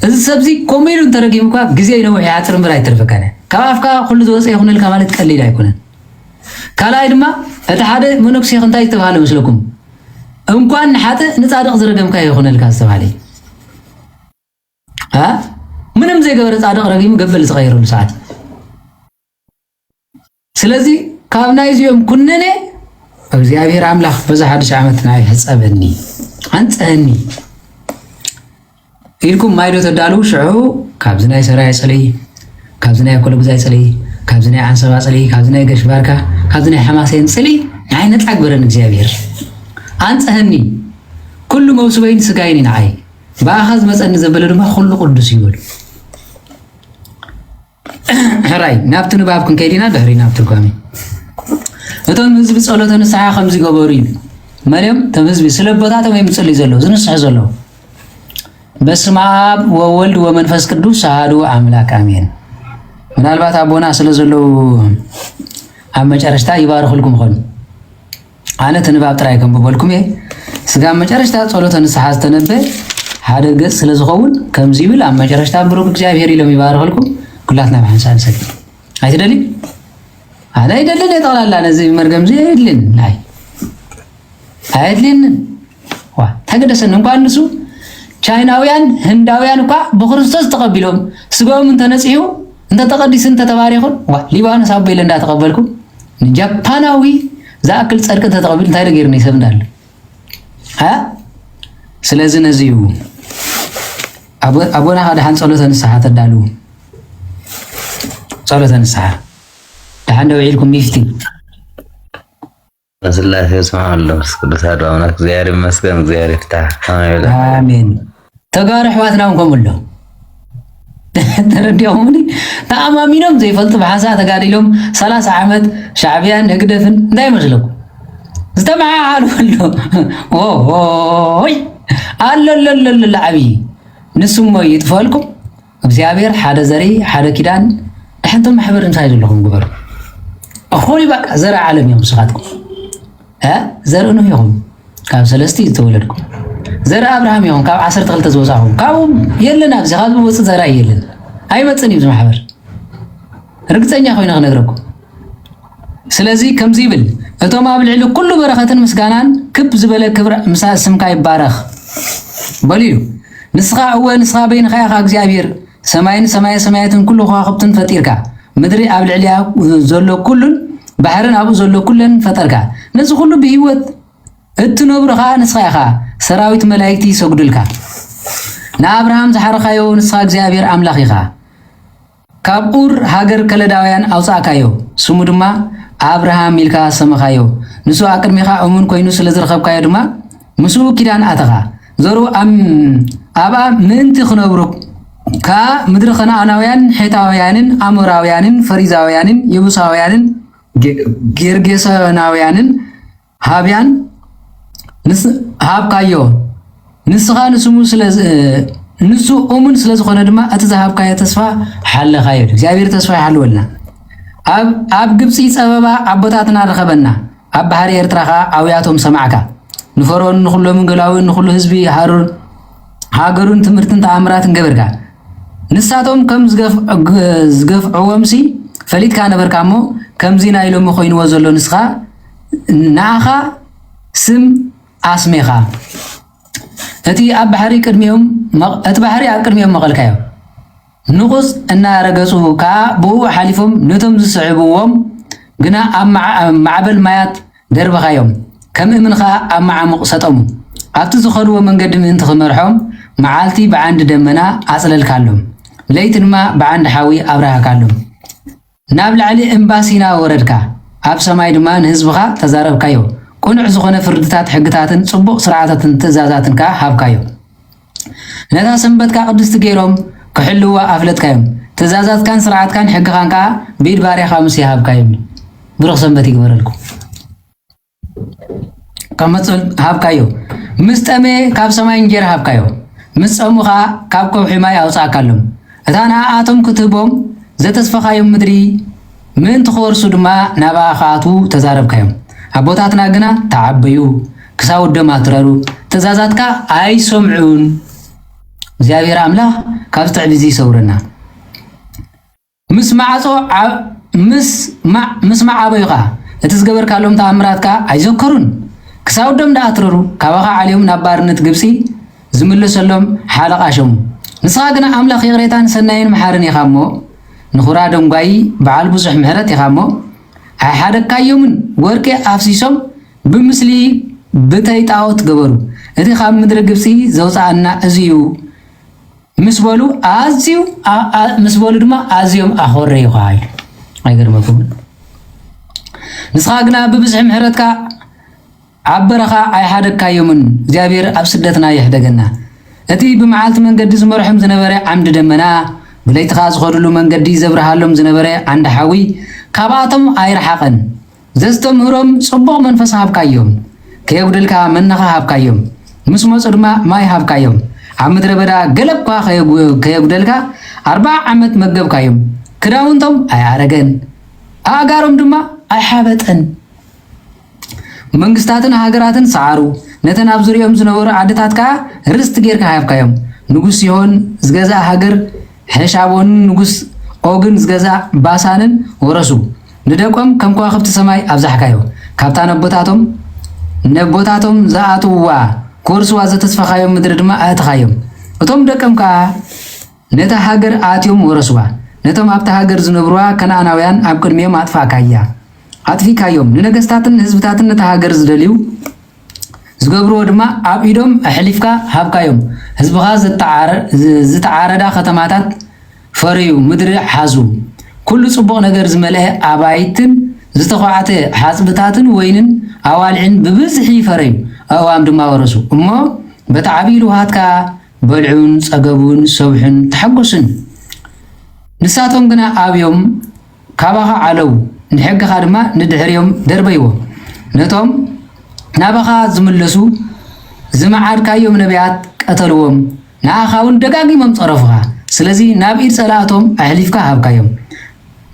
እዚ ሰብዚ ከምኡ ኢሉ እንተረጊምካ ግዜ ይነውሕ ይዓፅር እምበር ኣይተርፈካነ ካብ ኣፍካ ኩሉ ዝወፀ ይኹነልካ ማለት ቀሊል ኣይኮነን ካልኣይ ድማ እቲ ሓደ መነኩሴ እንታይ ዝተባሃለ መስለኩም እንኳን ንሓተ ንፃድቕ ዝረገምካ ይኹነልካ ዝተባሃለ ምንም ዘይገበረ ፃድቕ ረጊሙ ገበል ዝቀይረሉ ሰዓት ስለዚ ካብ ናይ እዚኦም ኩነኔ እግዚአብሔር አምላኽ በዛ 1 ዓመት ናይ ሕፀበኒ አንፀኒ ኢልኩም ማይዶ ተዳሉ ሽዑ ካብዚ ናይ ሰራይ ጸለይ ካብዚ ናይ ኮለብዛይ ጸለይ ካብዚ ናይ አንሰባ ጸለይ ካብዚ ናይ ገሽባርካ ካብዚ ናይ ሐማሴን ጸለይ عين تعبرن እግዚአብሔር አንጸህኒ كل موسوين سغاين نعي باخذ مسن زبل دما كل قدس يقول هراي نابتن بابكن كيدينا دهري نابتن قامي እቶም ህዝቢ ጸሎተ ንስሓ ከምዚ ገበሩ እዩ مريم تمزبي سلبتا تم يمصلي زلو زنصح زلو بسم آب وولد ومنفس قدوس أحد أملاك آمين ምናልባት አቦና ስለዘለው አመጨረሽታ ይባርኹልኩም ሆነ አነ ተንባብ ጥራይ ከም በልኩም ስጋ አመጨረሽታ ጸሎተ ንስሓ ዝተነበ ሓደ ገጽ ስለዝኸውን ከምዚ ብል አመጨረሽታ ብሩክ እግዚአብሔር ኢሎም ይባርኹልኩም ኩላትና በሐንሳን ሰግድ አይደል አላ አይደል የጠላላ ነዚህ መርገም ዘይልን ናይ አይድልን ዋ ተገደሰን እንኳን እሱ ቻይናውያን ህንዳውያን እንኳን በክርስቶስ ተቀበሉም ስጋውም ተነጽዩ እንተ ተቀዲስ እንተ ተባረኹን ዋ ሊባኖስ አበይለ እንዳተቀበልኩ ጃፓናዊ ዛክል ጸድቅ ተተቀበል እንታይ ነገር ነው ይሰምዳል ስለዚህ ነዚሁ አቦና ሀደ ሀን ጸሎተ ንስሓ ተዳሉ ጸሎተ ንስሓ ዳንደው ይልኩም ይፍቲ ስላሴ ስብሐናሁ ወተዓላ አምላክ እግዚአብሔር ይመስገን እግዚአብሔር ይፍታህ አሜን ተጋር ህዋትና እንቆምሎ ተረዲያውኒ ተአማሚኖም ዘይፈልጥ በሐሳ ተጋዲሎም 30 ዓመት ሻዕቢያን ህግደፍን እንዳይመስለው ዝተማዓሉ ኦይ አለለለለ አቢ ንስሞ ይጥፈልኩም እግዚአብሔር ሓደ ዘሪ ሓደ ኪዳን ድሕንቶም ማሕበር እንሳይደለኩም ግበሩ አኹሪ በቃ ዘራ ዓለም ይሁን ስኻትኩም ዘርኡ ነው ይሁን ካብ ሰለስቲ ተወለድኩም ዘራ አብርሃም ይሁን ካብ 12 ዝወሳኹም ካብ የለና ኣብዚ ካብ ወጽ ዘራ የለን አይመጽን ይብዝ ማሕበር ርግጠኛ ኮይና ነግረኩም ስለዚህ ከምዚ ይብል እቶም ኣብ ልዕሊ ኩሉ በረኸትን ምስጋናን ክብ ዝበለ ክብር ምሳ ስምካ ይባረኽ በልዩ ንስኻ እወ ንስኻ በይንኻ ኢኻ እግዚአብሔር ሰማይን ሰማይ ሰማያትን ኩሉ ኸዋኽብትን ፈጢርካ ምድሪ ኣብ ልዕሊያ ዘሎ ኩሉን ባሕርን ኣብኡ ዘሎ ኩለን ፈጠርካ ነዚ ኩሉ ብህይወት እትነብሩኻ ንስኻ ኢኻ ሰራዊት መላእክቲ ይሰግዱልካ ንአብርሃም ዝሓረኻዮ ንስኻ እግዚአብሔር ኣምላኽ ኢኻ ካብ ኡር ሃገር ከለዳውያን ኣውፃእካዮ ስሙ ድማ አብርሃም ኢልካ ሰመኻዮ ንሱ አቅድሚኻ እሙን ኮይኑ ስለዝረኸብካዮ ድማ ምስኡ ኪዳን ኣተኻ ዘሩ አባ ምንቲ ክነብሩ ካ ምድሪ ከነዓናውያን ሄታውያንን አሞራውያንን ፈሪዛውያንን የቡሳውያንን ጌርጌሳውያንን ሃብያን ሃብካዮ ንስኻ ንስሙ ንሱ እሙን ስለዝኾነ ድማ እቲ ዝሃብካዮ ተስፋ ሓለኻዮ እግዚአብሔር ተስፋ ይሓልወልና ኣብ ግብፂ ጸበባ አቦታትና ረኸበና ኣብ ባህሪ ኤርትራኻ ኣውያቶም ሰማዕካ ንፈርዖን ንኹሎም ገላውን ንኹሉ ህዝቢ ሃገሩን ትምህርትን ተኣምራትን ገበርካ ንሳቶም ከም ዝገፍዕዎምሲ ፈሊጥካ ነበርካሞ ከምዚ ናይ ሎሚ ኮይንዎ ዘሎ ንስኻ ንኣኻ ስም ኣስሜኻ እቲ ኣብ ባህሪ ቅድሚኦም መቐልካዮ ንቁስ እናረገጹ ካ ብኡ ሓሊፎም ነቶም ዝስዕብዎም ግና ኣብ ማዕበል ማያት ደርበኻዮም ከም እምንኻ ኣብ ማዓሙቕ ሰጠሙ ኣብቲ ዝኸድዎ መንገዲ ምእንቲ ክመርሖም መዓልቲ ብዓንዲ ደመና ኣጽለልካሎም ለይቲ ድማ ብዓንዲ ሓዊ ኣብራህካሎም ናብ ላዕሊ እምባሲና ወረድካ ኣብ ሰማይ ድማ ንህዝብኻ ተዛረብካዮ ቁኑዕ ዝኾነ ፍርድታት ሕግታትን ጽቡቕ ስርዓታትን ትእዛዛትን ካ ሃብካዮ ነታ ሰንበትካ ቅድስቲ ገይሮም ክሕልዋ ኣፍለጥካዮም ትእዛዛትካን ስርዓትካን ሕግኻን ካ ብኢድ ባርያኻ ምስ ይሃብካዮም ብሩኽ ሰንበት ይግበረልኩም ከመጽል ሃብካዮ ምስ ጠሜ ካብ ሰማይ እንጀራ ሃብካዮ ምስ ጸሙኻ ካብ ከውሒ ማይ ኣውፃእካሎም እታ ንኣቶም ክትህቦም ዘተስፋኻዮም ምድሪ ምእንቲ ክወርሱ ድማ ናባኻቱ ተዛረብካዮም ኣቦታትና ግና ተዓበዩ ክሳብ ደማ ትረሩ ትእዛዛትካ ኣይሰምዑን እግዚአብሔር አምላክ ካብ ትዕቢዚ ይሰውረና ምስ ማዓበዩኻ እቲ ዝገበርካሎም ተኣምራትካ ኣይዘከሩን ክሳብ ደም ዳኣትረሩ ካባኻ ዓልዮም ናብ ባርነት ግብፂ ዝምለሰሎም ሓለቃሾም ንስኻ ግና ኣምላኽ ይቕሬታን ሰናይን መሓርን ኢኻ እሞ ንኹራ ደንጓይ በዓል ብዙሕ ምሕረት ኢኻ እሞ ኣይሓደካዮምን ወርቂ ኣፍሲሶም ብምስሊ ብተይ ጣዖት ገበሩ እቲ ካብ ምድሪ ግብፂ ዘውፃእና እዚዩ ምስበሉ ድማ ኣዝዮም ኣኾረይኻ ኣይገርመኩም ንስኻግና ብብዝሕ ምሕረትካ ዓበረኻ ኣይሓደግካዮምን እግዚአብሔር ኣብ ስደትና ይሕደገና እቲ ብመዓልቲ መንገዲ ዝመርሖም ዝነበረ ዓምዲ ደመና ብለይትኻ ዝኸድሉ መንገዲ ዘብርሃሎም ዝነበረ ዓንዲ ሓዊ ካብኣቶም ኣይረሓቐን ዘስተምህሮም ጽቡቕ መንፈስ ሃብካዮም ከየጉደልካ መናኻ ሃብካዮም ምስ መፁ ድማ ማይ ሃብካዮም ኣብ ምድረ በዳ ገለኳ ከየጉደልካ 40 ዓመት መገብካዮም ክዳውንቶም ኣይዓረገን ኣጋሮም ድማ ኣይሓበጠን መንግስታትን ሃገራትን ሰዓሩ ነተን ኣብ ዙርዮም ዝነበሩ ዓድታትካ ርስት ጌርካ ሃብካዮም ንጉስ ይሆን ዝገዛ ሃገር ሕሻቦን ንጉስ ኦግን ዝገዛ ባሳንን ወረሱ ንደቆም ከም ከዋኽብቲ ሰማይ ኣብዛሕካዮ ካብታ ነቦታቶም ዝኣትውዋ ኮርስዋ ዘተስፋኻዮም ምድሪ ድማ ኣእትኻዮም እቶም ደቀም ከዓ ነታ ሃገር ኣትዮም ወረስዋ ነቶም ኣብታ ሃገር ዝነብሩዋ ከነኣናውያን ኣብ ቅድሚኦም ኣጥፊካዮም ንነገስታትን ህዝብታትን ነታ ሃገር ዝደልዩ ዝገብርዎ ድማ ኣብ ኢዶም ኣሕሊፍካ ሃብካዮም ህዝብኻ ዝተዓረዳ ከተማታት ፈረዩ ምድሪ ሓዙ ኩሉ ጽቡቕ ነገር ዝመልአ ኣባይትን ዝተኳዓተ ሓጽብታትን ወይንን ኣዋልዕን ብብዝሒ ፈረዩ ኣእዋም ድማ ወረሱ እሞ በታ ዓብዪ ልውሃትካ በልዑን ጸገቡን ሰውሕን ተሐጎስን ንሳቶም ግና ኣብዮም ካባኻ ዓለው ንሕግኻ ድማ ንድሕርዮም ደርበይዎ ነቶም ናባኻ ዝምለሱ ዝመዓድካዮም ነቢያት ቀተልዎም ንኣኻ እውን ደጋጊሞም ጸረፉኻ ስለዚ ናብ ኢድ ጸላእቶም ኣሕሊፍካ ሃብካዮም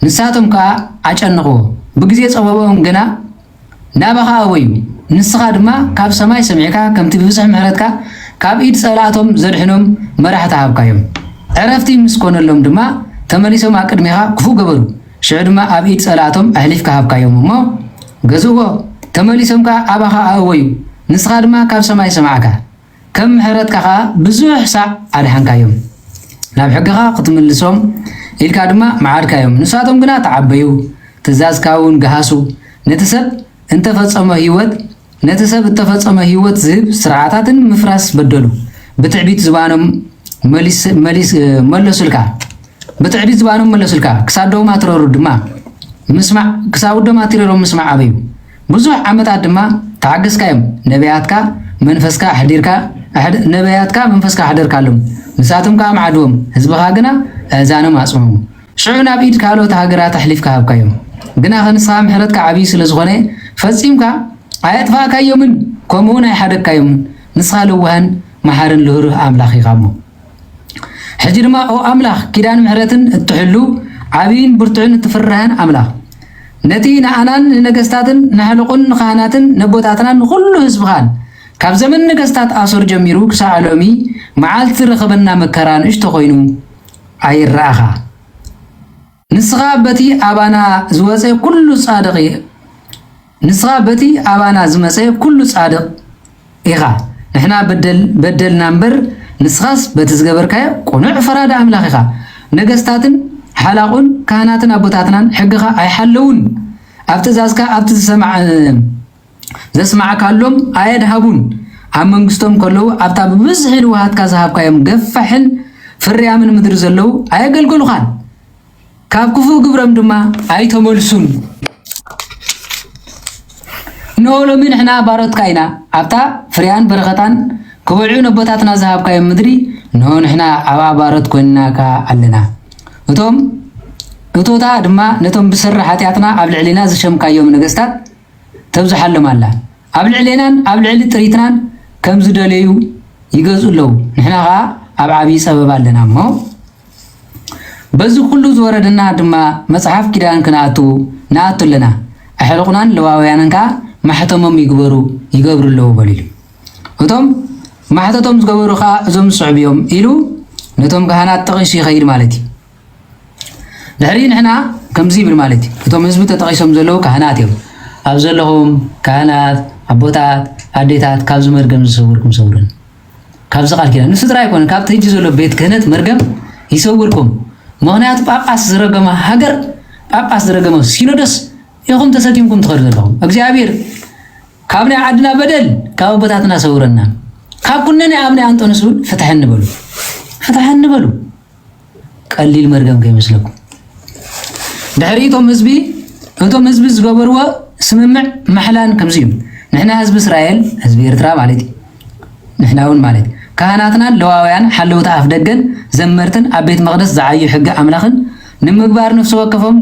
ንሳቶም ከዓ ኣጨንቕዎ ብግዜ ጸበቦም ግና ናባኻ ኣወዩ ንስኻ ድማ ካብ ሰማይ ሰሚዕካ ከምቲ ብብዝሕ ምሕረትካ ካብ ኢድ ጸላእቶም ዘድሕኖም መራሕቲ ሃብካዮም ዕረፍቲ ምስ ኮነሎም ድማ ተመሊሶም ኣብ ቅድሚኻ ክፉእ ገበሩ ሽዑ ድማ ኣብ ኢድ ጸላእቶም ኣሕሊፍካ ሃብካዮም እሞ ገዝእዎ ተመሊሶም ከዓ ኣባኻ ኣወዩ ንስኻ ድማ ካብ ሰማይ ሰማዕካ ከም ምሕረትካ ከዓ ብዙሕ ሳዕ ኣድሓንካዮም ናብ ሕግኻ ክትምልሶም ኢልካ ድማ መዓድካዮም ንሳቶም ግና ተዓበዩ ትእዛዝካ እውን ገሃሱ ነቲ ሰብ እተፈጸመ ህይወት ዝህብ ስርዓታትን ምፍራስ በደሉ ብትዕቢት ዝባኖም መለሱልካ ክሳዶም ኣትረሩ ድማ ክሳውዶም ኣትረሮም ምስማዕ ኣበዩ ብዙሕ ዓመታት ድማ ተዓገስካዮም ነቢያትካ መንፈስካ ኣሕደርካሎም ንሳቶም ከዓ መዓድዎም ህዝብኻ ግና ኣእዛኖም ኣጽመሙ ሽዑ ናብ ኢድ ካልኦት ሃገራት ኣሕሊፍካ ሃብካዮም ግና ከንስኻ ምሕረትካ ዓብዪ ስለ ዝኾነ ፈጺምካ ኣየጥፋእካዮምን ከምኡውን ኣይሓደግካዮምን ንስኻ ልውሃን መሓርን ልህሩህ ኣምላኽ ኢኻ እሞ ሕጂ ድማ ኦ ኣምላኽ ኪዳን ምሕረትን እትሕሉ ዓብይን ብርቱዕን እትፍርህን ኣምላኽ ነቲ ንኣናን ንነገስታትን ንሕልቁን ንኻህናትን ነቦታትናን ንኩሉ ህዝብኻን ካብ ዘመን ነገስታት ኣሶር ጀሚሩ ክሳዕ ሎሚ መዓልቲ ረኸበና መከራ ንእሽቶ ኮይኑ ኣይረኣኻ ንስኻ በቲ ኣባና ዝመፀ ኩሉ ጻድቕ ኢኻ ንሕና በደልና እምበር ንስኻስ በቲ ዝገበርካዮ ቁኑዕ ፈራዳ ኣምላኽ ኢኻ ነገስታትን ሓላቁን ካህናትን ኣቦታትናን ሕግኻ ኣይሓለውን ኣብ ትእዛዝካ ኣብቲ ዘስማዕካሎም ኣየድሃቡን ኣብ መንግስቶም ከለዉ ኣብታ ብብዝሒ ልውሃትካ ዝሃብካዮም ገፋሕን ፍርያምን ምድሪ ዘለዉ ኣየገልገሉኻን ካብ ክፉእ ግብሮም ድማ ኣይተመልሱን ንኦ ሎሚ ንሕና ባሮትካ ኢና ኣብታ ፍርያን በረኸታን ክበልዑ ነቦታትና ዝሃብካዮም ምድሪ ንኦ ንሕና ኣብኣ ባሮት ኮይንናካ ኣለና እቶታ ድማ ነቶም ብስሪ ሓጢኣትና ኣብ ልዕሊና ዝሸምካዮም ነገስታት ተብዝሓሎም ኣላ ኣብ ልዕሊናን ኣብ ልዕሊ ጥሪትናን ከም ዝደለዩ ይገዝኡ ኣለዉ ንሕና ከዓ ኣብ ዓብዪ ፀበብ ኣለና እሞ በዚ ኩሉ ዝወረደና ድማ መጽሓፍ ኪዳን ክንኣቱ ኣለና ኣሕልቁናን ለዋውያንን ከዓ ማሕተሞም ይገብሩ ኣለዉ በሊሉ እቶም ማሕተቶም ዝገበሩ ከዓ እዞም ዝስዕብዮም ኢሉ ነቶም ካህናት ጠቒሱ ይኸይድ ማለት እዩ ድሕሪ ንሕና ከምዚ ይብል ማለት እዩ እቶም ህዝቢ ተጠቒሶም ዘለዉ ካህናት እዮም ኣብ ዘለኹም ካህናት ኣቦታት ኣዴታት ካብዚ መርገም ዝሰውርኩም ሰውርን ካብዚ ቃል ኪዳን ንሱ ጥራይ ኣይኮነን ካብቲ ሕጂ ዘሎ ቤት ክህነት መርገም ይሰውርኩም ምክንያቱ ጳጳስ ዝረገመ ሃገር ጳጳስ ዝረገመ ሲኖዶስ ኢኹም ተሰኪምኩም ትኸዱ ዘለኹም እግዚኣብሔር ካብ ናይ ዓድና በደል ካብ ኣቦታትና ሰውረና ካብ ኩነኔ ኣብ ናይ ኣንጦንስ እውን ፍትሐን በሉ ቀሊል መርገም ከይመስለኩም ድሕሪ እቶም ህዝቢ ዝገበርዎ ስምምዕ محلان كمزيم نحن حزب إسرائيل حزب إرترا مالتي نحن ون مالتي كهناتنا لواويان حلو تعرف دقن زمرتن أبيت مقدس زعي حق أملاخن نمقبار نفسه وكفهم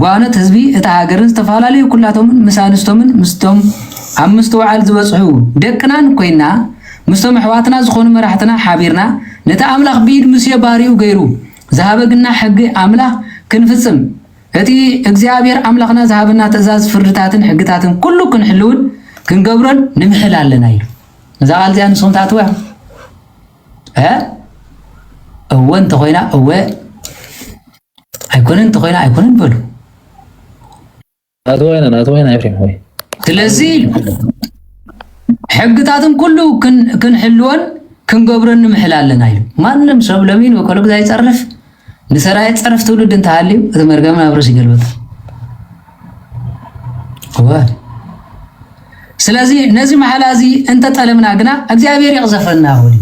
قوانت حزبي اتهاجرن استفعلالي وكلاتهم مسانستهم مستهم عمستو عال زوصحو دقنان كوينا مستهم حواتنا زخون مراحتنا حابيرنا نتا أملاخ بيد مسيا باريو غيرو ذهبنا حق أملاخ كنفصم هتي እግዚአብሔር አምላኽና ዛሃብና ተዛዝ ፍርታትን ሕግታትን ኩሉ ክንሕልውን ክንገብሮን ንምሕል ኣለና እዩ ዛቃል ዚያን ሶምታትዋ እወን ተኾይና እወ ኣይኮነን ተኾይና ኣይኮነን በሉ አትወይና ኤፍሬም ሆይ ስለዚ ሕግታትን ኩሉ ክንሕልውን ክንገብሮን ንምሕል ኣለና እዩ ማንም ሰብ ለሚን ወከለግ ዘይጸርፍ ንሰራይ ጸርፍ ትውልድ እንታሃልዩ እተመርገም አብረስ ይገልበጥ ስለዚህ እነዚህ መሐላዚ እንተ ጠለምና ግና እግዚአብሔር ይቅዘፈና ሆይ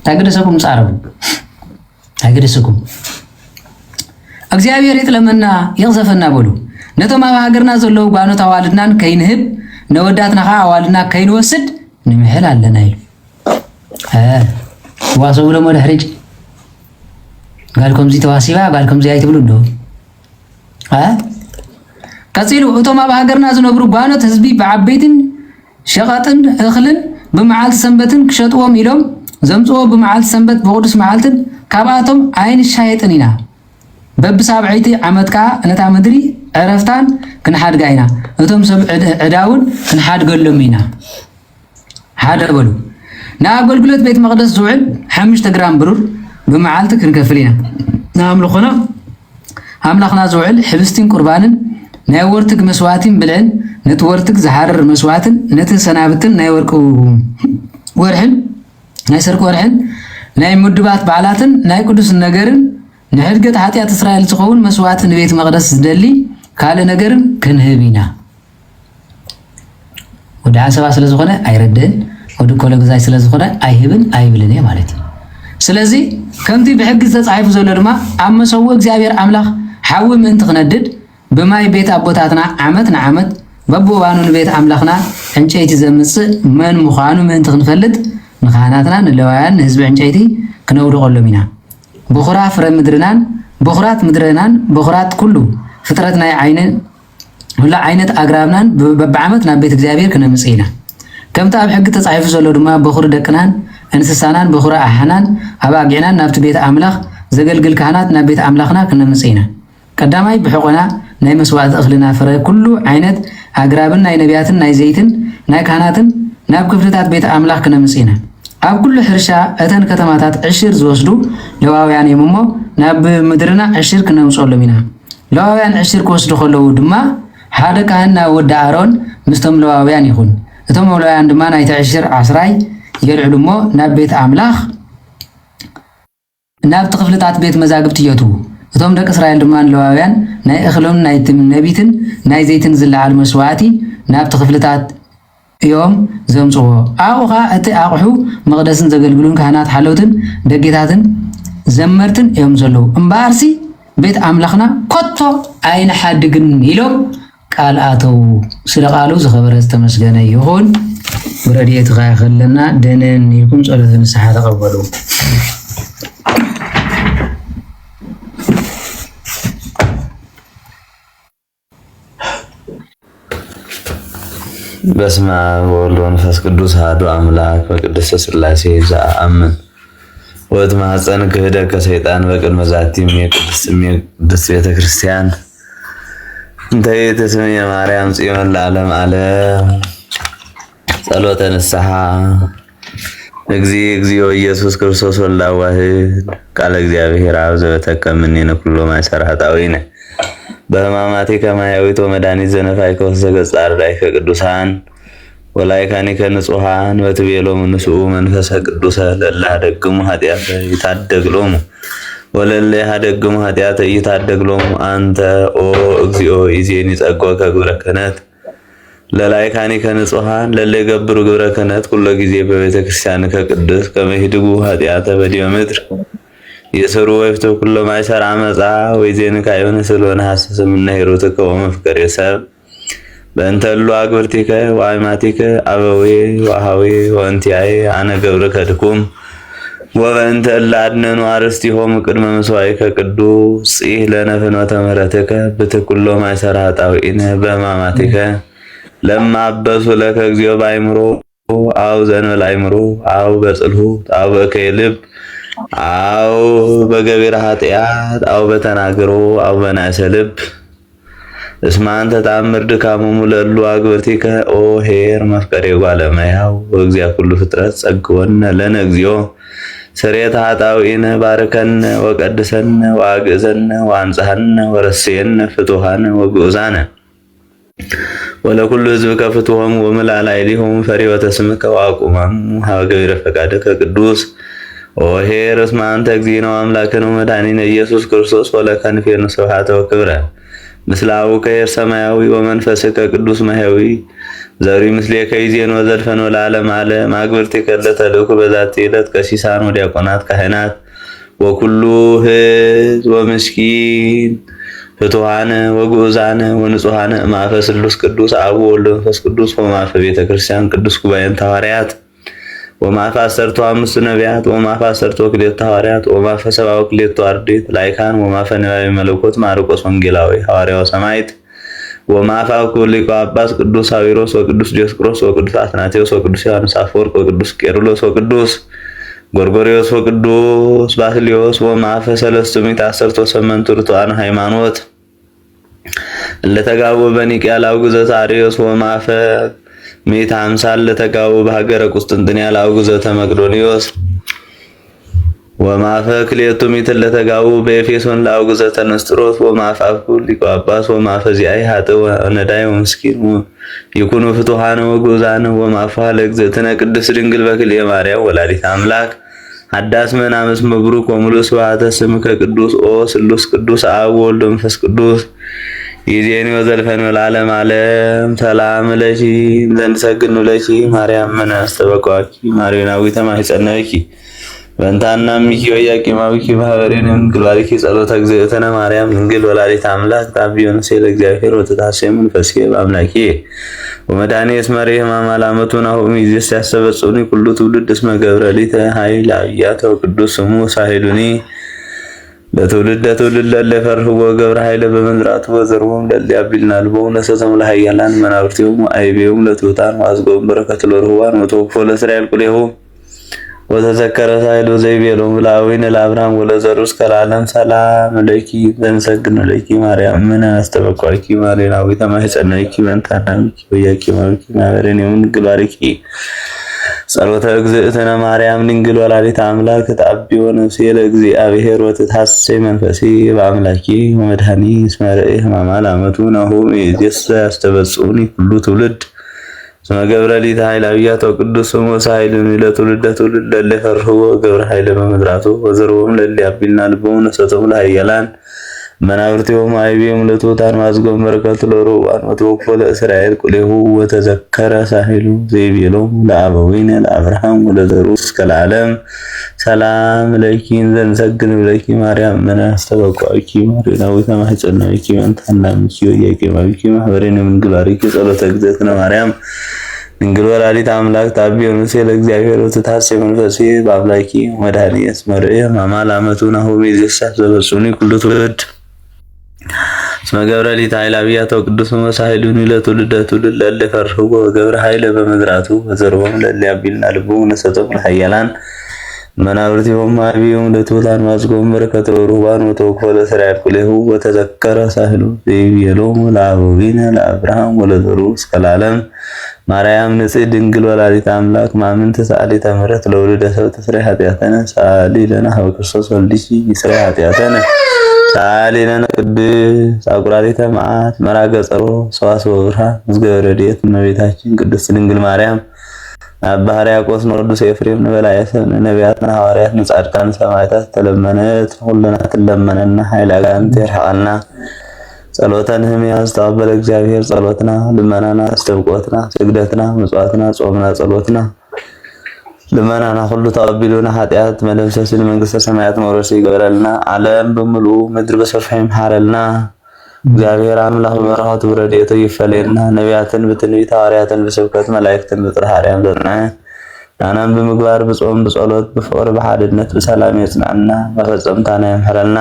ታግደሰኩም ጻረቡ ታግደሰኩም እግዚአብሔር ይጥለመና ይቅዘፈና በሉ ነተማ በሀገርና ዘለው ጓኖት አዋልድናን ከይንህብ ነወዳትና አዋልና ከይንወስድ ንምሕል ኣለና ይሉ ዋሰው ደሞ ለሕርጅ قالكم زي تواسيبا قالكم زي ايتبلو ندو كصيلو اتوما بهاجرنا زنبرو غانوت حزبي بعبيتن شقاطن اخلن بمعال سنبتن كشطوم يلوم زمصو بمعال سنبت بقدس معالتن كاباتهم عين الشيطانينا ببسابعيتي عمدكا نتا مدري عرفتان كنحاد غاينا اتوم سب عداون كنحاد قلومينا حاضر بلو نا اغلغلت بيت مقدس زوعل 5 جرام برور بمعالتك نكفلينا نعمل خنا أملاخنا زوعل حبستين قربانن ناورتك مسواتين بلعن نتورتك زحرر مسواتن نتسنابتن ناورك ورحن نايسرك ورحن ناي مدبات بعلاتن ناي قدس النجرن نحرقت حاتيات إسرائيل تقول مسواتن بيت مقدس دلي قال نجرن كنهبينا ودعا سبا سلازخنا أيردن ودو كولك زي سلازخنا أيهبن أيبلني مالتي ስለዚህ ከምቲ ብሕጊ ተጻሒፉ ዘሎ ድማ ኣመሰው እግዚአብሔር አምላኽ ሓዊ ምን ትኽነድድ በማይ ቤት አቦታትና ዓመት ንዓመት በቦባኑ ቤት አምላኽና እንጨይቲ ዘምጽእ መን ምዃኑ ምን ትኽንፈልጥ ንኻናትና ንለዋያን ህዝብ እንጨይቲ ክነውድቆሎም ኢና በኹራ ፍረ ምድርናን በኹራት ምድርናን በኹራት ኩሉ ፍጥረት ናይ ዓይነን ሁሉ ዓይነት አግራብናን በዓመት ናብ ቤት እግዚአብሔር ክነምጽእ ኢና ከምቲ ኣብ ሕጊ ተጻሒፉ ዘሎ ድማ በኹር ደቅናን እንስሳናን በኹራ አሐናን አባጊዕናን ናብቲ ቤት አምላኽ ዘገልግል ካህናት ናብ ቤት አምላኽና ክነምጽኢና ቀዳማይ ብሕቆና ናይ መስዋዕት እኽልና ፍረ ኩሉ ዓይነት አግራብን ናይ ነቢያትን ናይ ዘይትን ናይ ካህናትን ናብ ክፍልታት ቤት አምላኽ ክነምጽኢና ኣብ ኩሉ ሕርሻ እተን ከተማታት ዕሽር ዝወስዱ ለዋውያን እሞ ናብ ምድርና ዕሽር ክነምጽሎም ኢና ለዋውያን ዕሽር ክወስዱ ከለዉ ድማ ሓደ ካህን ናብ ወዲ ኣሮን ምስቶም ለዋውያን ይኹን እቶም ለዋውያን ድማ ናይቲ ዕሽር ዓስራይ يلعلو مو ناب بيت أملاخ ناب تقفلتات بيت مزاقب تيوتو ثم دك إسرائيل دمان لواويان ناي إخلون ناي تم نبيتن ناي زيتن زل على المسواتي ناب تقفلتات يوم زمصو أوخا أتي أقحو مقدسن زقلقلون كهنات حلوتن دقيتاتن زمرتن يوم زلو امبارسي بيت أملاخنا كتو أين حدقن يلوم قال آتو سلقالو زخبرز تمسغن يهون براديت غاي خلنا دنن يكون صلاه النسحه تقبلوا በስመ አብ ወወልድ ወመንፈስ ቅዱስ አሐዱ አምላክ በቅድስት ሥላሴ ዘአምን ወትማፀን ክህደ ከሰይጣን በቅድመ ዛቲ ቅድስት ቤተ ክርስቲያን እንተ ተስመየ ማርያም ጽዮን ለዓለም ዓለም ጸሎተ ንስሐ እግዚኦ ኢየሱስ ክርስቶስ ወልደ ዋሕድ ቃለ እግዚአብሔር አብ ዘበተከምኔነ ኩሎ ማይሰራ ኃጣውኢነ በሕማማቴ ከማያዊት ወመድኃኒት ዘነፋይከ ወዘገጸ አርዳኢከ ቅዱሳን ወላይካኒከ ንጹሐን በትቤሎሙ ንስኡ መንፈሰ ቅዱሰ ለእለ ኀደግሙ ኃጢአተ ይታደግሎሙ ወለእለ ኀደግሙ ኃጢአተ ይታደግሎሙ አንተ ኦ እግዚኦ ይእዜኒ ጸግወከ ግብረ ክህነት ለላይካኒከ ንጹሐን ለእለ ይገብሩ ግብረ ክህነት ኩሎ ጊዜ በቤተ ክርስቲያንከ ቅድስት ከመ ይህድጉ ኃጢአተ በዲበ ምድር የሰሩ ወይፍቱ ኩሎ ማይሰራ አመፃ ወይዜንከ አይሆነ ስለሆነ ሐሰስምና ሂሩትከ ወመፍቀሬ ሰብ በእንተሉ አግብርቲከ ወአይማቲከ አበዌ ወአሃዌ ወእንቲአየ አነ ገብርከ ድኩም ወበእንተ እላድነኑ አርስቲሆሙ ቅድመ መስዋዕከ ቅዱስ ጽሕ ለነ ፍኖተ ምሕረትከ ብትኩሎ ማእሰረ ኃጣውኢነ በሕማማቲከ ለማበሱ ለከ እግዚኦ በአእምሮ አው ዘእንበለ አእምሮ አው በጽልሁ አው በከይልብ አው በገቢረ ኃጢአት አው በተናግሮ አው በናእሰ ልብ እስመ አንተ ተአምር ድካሞሙ ለእሉ አግብርቲከ ኦ ኄር መፍቀሬ እጓለ እመሕያው ወእግዚአ ኩሉ ፍጥረት ጸግወነ ለነ እግዚኦ ስርየተ ኃጣውኢነ ባርከነ ወቀድሰነ ወአግእዘነ ወአንጽሐነ ወረስየነ ፍቱሐነ ወግዑዛነ ወለኩሉ ሕዝብ ከፍቱሆሙ ወምላእላዕሌሆሙ ፈሪሆተ ስምከ ወአቁሞሙ ሀበ ገቢረ ፈቃድከ ቅዱስ ኦ ኄር እስመ አንተ እግዚእነ ወአምላክነ ወመድኃኒነ ኢየሱስ ክርስቶስ ወለከ ንፌኑ ስብሐተ ወክብረ ምስለ አቡከ ኄር ሰማያዊ ወመንፈስከ ቅዱስ ማሕያዊ ዘሪ ምስሌከ ይእዜን ወዘልፈን ወለዓለመ ዓለም አግብርቲከ ለተልእኩ በዛቲ ዕለት ቀሲሳን ወዲያቆናት ካህናት ወኩሉ ሕዝብ ወምስኪን ፍቱሐነ ወግዑዛነ ወንጹሐነ እምአፈ ስሉስ ቅዱስ አብ ወወልድ ወመንፈስ ቅዱስ ወማፈ ቤተ ክርስቲያን ቅዱስ ጉባኤን ሐዋርያት ወማፈ 15 ነቢያት ወማፈ 12 ሐዋርያት ወማፈ 72 አርድእት ላይካን ወማፈ ነቢያዊ መለኮት ማርቆስ ወንጌላዊ ሐዋርያው ሰማዕት ወማፈ ሊቀ ጳጳስ ቅዱስ ሳዊሮስ ወቅዱስ ዲዮስቆሮስ ወቅዱስ አትናቴዎስ ወቅዱስ ዮሐንስ አፈወርቅ ወቅዱስ ቄርሎስ ወቅዱስ ጎርጎርዮስ ወቅዱስ ባስልዮስ ወማፈ 318 ርቱዓነ ሃይማኖት ለተጋቡ በኒቅያ ላውግዘት አርዮስ ወማፈ 150 ለተጋቡ በሀገረ ቁስጥንጥንያ ላውግዘተ መቅዶንዮስ ወማፈ ክልኤቱ ምዕት ለተጋቡ በኤፌሶን ላውግዘተ ንስጥሮስ ወማፈ ሊቀ ጳጳስ ወማፈ ዚአይ ኃጥእ ወነዳይ ወምስኪን ይኩኑ ፍቱሐነ ወግዑዛነ ወማፈ ለእግዝእትነ ቅድስት ድንግል በክልኤ ማርያም ወላዲተ አምላክ ሀዳስ መናምስ መብሩክ ወሙሉ ስብሐተ ስምከ ቅዱስ ኦ ስሉስ ቅዱስ አብ ወወልድ ወመንፈስ ቅዱስ ይእዜኒ ወዘልፈኒ ወለዓለመ ዓለም ሰላም ለኪ ዘንሰግድ ለኪ ማርያም መናስተበቋኪ ማርያናዊተ ማኅፀነኪ በእንታና ሚኪ ወያቂማዊኪ ማህበሬን እንግልባሪኪ ጸሎተ እግዝእትነ ማርያም ድንግል ወላዲተ አምላክ ታቢዮን ሴለ እግዚአብሔር ወተታሰይ መንፈስኪ በአምላኪ ወመድኃኒ እስመሬ ማማላመቱን አሁን ይዘስ ያሰበጽኒ ኩሉ ትውልድ እስመ ገብረ ሊተ ኃይል አብያተ ወቅዱስ ስሙ ሳሂሉኒ ለትውልድ ለፈርህዎ ገብረ ኃይለ በመዝራቱ ወዘርቦም ለሊያቢልና ልቦም ለሰተም ለኃያላን መናብርቲሆም አይቤም ለትሑታን ወአዝጎም በረከት ለርህዋን ወተወክፎ ለእስራኤል ቁሌሁ ወተዘከረ ሳይሉ ዘይቤሎም ለአዊነ ለአብርሃም ወለዘሩ እስከ ለዓለም ሰላም ለኪ ዘንሰግድ ለኪ ማርያም ምን አስተበቋኪ ማርያናዊተ ማኅፀነኪ በእንታናሚኪ ወያቂማዊኪ ማህበሬን የምንግባሪኪ ጸሎተ እግዝእትነ ማርያም ድንግል ወላዲተ አምላክ ተአቢዮ ነፍሴ ለእግዚአብሔር ወትታሰይ መንፈሴ በአምላኪ ወመድኃኒ እስመ ርእየ ሕማማ ላመቱ ነሆም ይእዜሰ ያስተበጽኡኒ ኩሉ ትውልድ እስመ ገብረ ሊተ ኃይለ አብያተ ወቅዱስ ስሙ ሳሂሉኒ ለትውልደ ትውልድ ለሊፈርህዎ ገብረ ኃይለ በመዝራቱ ወዘርቦም ለሊያቢልና ልቦም ነሰቶም ለኃያላን መናብርቲሆም አይቤም ለትሑታን ወአዝጎም በረከት ለርሁባን ወተወክፎ ለእስራኤል ቁሌሁ ወተዘከረ ሳሂሉ ዘይቤሎም ለአበዊነ ለአብርሃም ወለዘሩ እስከ ለዓለም ሰላም ለኪ ዘንሰግድ ለኪ ማርያም ምን አስተበቋኪ ማርያናዊተ ማኅፀነኪ በእንታናሚኪ ወያቂማዊኪ ማህበሬን የምንግባሪኪ ጸሎተ እግዝእትነ ማርያም ድንግል ወላዲተ አምላክ ታቢዮ ነፍሴ ለእግዚአብሔር ወትታሰይ መንፈሴ በአምላኪ ወመድኃኒ እስመ ርእየ ሕማማ ላመቱ ነሆም ይእዜሰ ያስተበጽኡኒ ኩሉ ትውልድ እስመ ገብረ ሊተ ኃይለ አብያተ ወቅዱስ ስሙ ሳሂሉኒ ለትውልደ ትውልድ ለሊፈርህዎ ገብረ ኃይለ በመዝራቱ ወዘርቦም ለሊያቢልና ልቦም ነሰቶም ለኃያላን መናብርቲሆም አይቤም ለትሑታን ወአዝጎም በረከት ለርሁባን ወተወክፎ ለእስራኤል ቁሌሁ ወተዘከረ ሳሂሉ ዘይቤሎም ለአበዊነ ለአብርሃም ወለዘሩ እስከ ለዓለም ማርያም ንጽሕት ድንግል ወላዲተ አምላክ ማምንት ሰአሊተ ምሕረት ለወልደ ሰብእ ትስረይ ኃጢአተነ ሰአሊ ለነ ሀበ ክርስቶስ ወልድኪ ይስረይ ኃጢአተነ ሰአሊ ለነ ቅድስት አቁራሪተ መዓት መራገ ጸሎት ሰዋስወ ብርሃን መዝገበ ረድኤት እመቤታችን ቅድስት ድንግል ማርያም አባ ሕርያቆስ ቅዱስ ኤፍሬም ነበላየ ሰብእ ነቢያትን ሐዋርያት ጻድቃን ሰማዕታት ተለመነት ሁሉና ትለመነና ኃይለ አጋንንት ይርሐቀልና ጸሎተን ህምያዝ ተቀበለ እግዚአብሔር ጸሎትና ልመናና አስተብቆትና ስግደትና መጽዋዕትና ጾምና ጸሎትና ልመናና ሁሉ ተቀቢሉና ኃጢአት መደምሰስን መንግስተ ሰማያት መውረስ ይገበረልና ዓለም በሙሉ ምድር በሰፊ ይምሐረልና እግዚአብሔር አምላክ በበረሃቱ በረድኤቱ ይፈለየና ነቢያትን በትንቢት ሐዋርያትን በስብከት መላእክትን በጥራ ሐዋርያም ዘጥና ዳናን በምግባር በጾም በጸሎት በፍቅር በሐድነት በሰላም ይጽናና በፈጸምታና ይምሕረልና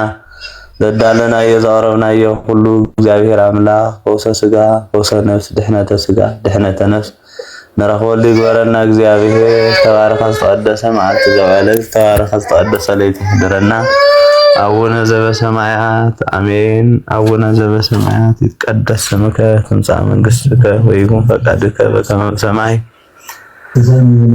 ዘዳለና የዛወረውና የሁሉ እግዚአብሔር አምላክ ፈውሰ ሥጋ ፈውሰ ነፍስ ድሕነተ ሥጋ ድሕነተ ነፍስ ነረኸወሉ ይግበረና እግዚአብሔር ተባረከ ተቀደሰ መዓልት ዘዋዕለት ተባረከ ተቀደሰ ለይቲ ይሕድረና አቡነ ዘበሰማያት አሜን። አቡነ ዘበሰማያት ይትቀደስ ስምከ ትምጻእ መንግሥትከ ወይኩን ፈቃድከ በከመ በሰማይ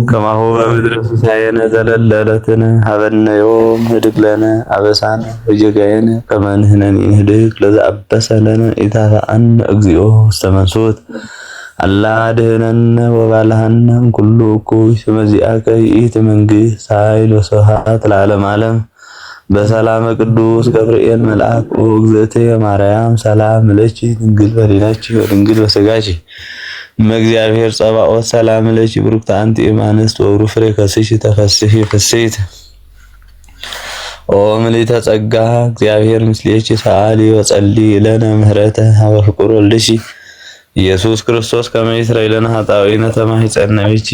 ከማሁ በምድር ሲሳየነ ዘለለዕለትነ ሀበነ ዮም ህድግ ለነ አበሳነ ወጌጋየነ ከመ ንሕነኒ ንህድግ ለዘአበሰ ለነ ኢታብአነ እግዚኦ ውስተ መንሱት አላ አድኅነነ ወባልሐነ እምኩሉ እኩይ እስመ ዚአከ ይእቲ መንግሥት ኃይል ወስብሐት ለዓለመ ዓለም በሰላመ ቅዱስ ገብርኤል መልአክ ወእግዝእትየ ማርያም ሰላም ለኪ ድንግል በሊናኪ ወድንግል በሥጋኪ እመእግዚአብሔር ጸባኦት ሰላም ለኪ ብሩክት አንቲ እምአንስት ወብሩክ ፍሬ ከርሥኪ ተፈሥሒ ፍሥሕት ኦ ምልዕተ ጸጋ እግዚአብሔር ምስሌኪ ሰአሊ ወጸልዪ ለነ ምህረተ ሀበ ፍቁር ወልድኪ ኢየሱስ ክርስቶስ ከመ ይስረይ ለነ ኃጣውኢነ ተማኅፀነ ብኪ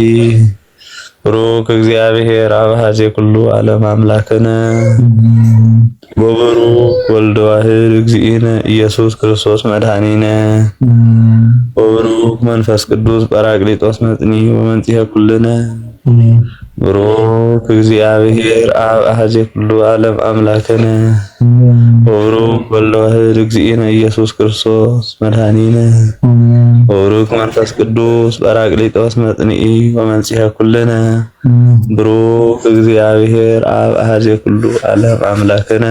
ብሩክ እግዚአብሔር አብ ኀዜ ኩሉ ዓለም አምላክነ ወብሩክ ወልድ ዋሕድ እግዚእነ ኢየሱስ ክርስቶስ መድኃኒነ ወብሩክ መንፈስ ቅዱስ ጰራቅሊጦስ መጽኒ ወመንጽሔ ኩልነ ብሩክ እግዚአብሔር አብ ኀዜ ኩሉ ዓለም አምላክነ ወብሩክ ወልድ ዋሕድ እግዚእነ ኢየሱስ ክርስቶስ መድኃኒነ ወብሩክ መንፈስ ቅዱስ ጰራቅሊጦስ መጽንዒ ወመንጽሔ ኩልነ ብሩክ እግዚአብሔር አብ ኀዜ ኩሉ ዓለም አምላክነ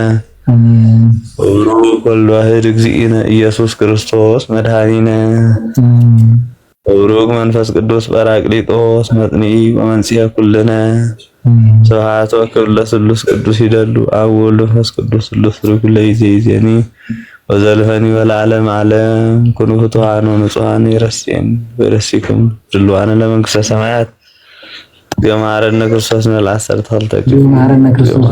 ወብሩክ ወልድ ዋሕድ እግዚእነ ኢየሱስ ክርስቶስ መድኃኒነ ወብሩክ መንፈስ ቅዱስ ጰራቅሊጦስ መጽንዒ ወመንጽሔ ኩልነ ስብሐት ወክብር ለስሉስ ቅዱስ ይደሉ አብ ወወልድ ወመንፈስ ቅዱስ ስሉስ ርጉ ለይእዜኒ ወዘልፈኒ ወለዓለመ ዓለም ኩኑ ፍቱሐን ወንጹሐን ይረስየኒ ወይረሲክሙ ድልዋነ ለመንግሥተ ሰማያት የማረነ ክርስቶስ ነው ለአሰርተ የማረነ ክርስቶስ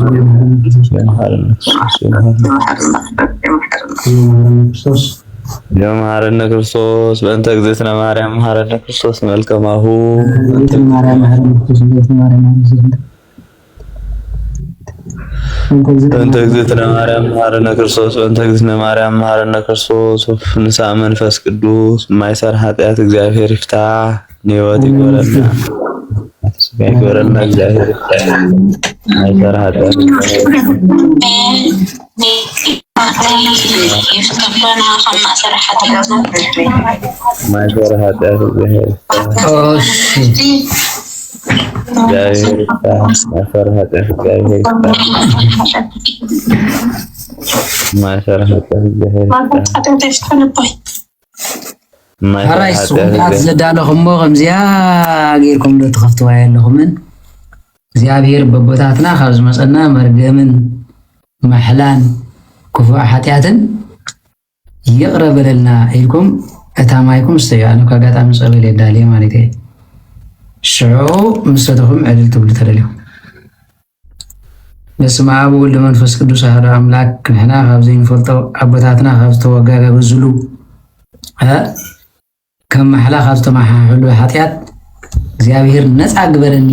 የማረነ ክርስቶስ በእንተ እግዝእትነ ማርያም ማረነ ክርስቶስ መልከማሁ በእንተ ማርያም ማረነ ክርስቶስ በእንተ እግዝእትነ ማርያም ማረነ ክርስቶስ በእንተ እግዝእትነ ማርያም ማረነ ክርስቶስ ንስሐ መንፈስ ቅዱስ የማይሰራ ኃጢአት እግዚአብሔር ይፍታ ሕይወት ይጎረና ይጎረና እግዚአብሔር ይፍታ የማይሰራ ኃጢአት ዘዳለኹሞ ከምዚያ ጌርኩም ዶ ተኸፍትዋ ያለኹምን እግዚአብሔር በቦታትና ካብ ዝመፀና መርገምን መሕላን ክፉእ ሓጢአትን ይቅረበለልና ኢልኩም እታ ማይኩም ስተዩ ኣነ ካጋጣሚ ፀበል የዳልየ ማለት እየ ሽዑ ምሰተኹም ዕድል ትብሉ ተደልዮም በስመ አብ ወወልድ ወመንፈስ ቅዱስ አሐዱ አምላክ ንሕና ካብ ዘይንፈልጦ ኣቦታትና ካብ ዝተወጋገበዝሉ ከም ማሕላ ካብ ዝተማሓሕሉ ሓጢአት እግዚአብሔር ነፃ ግበረኒ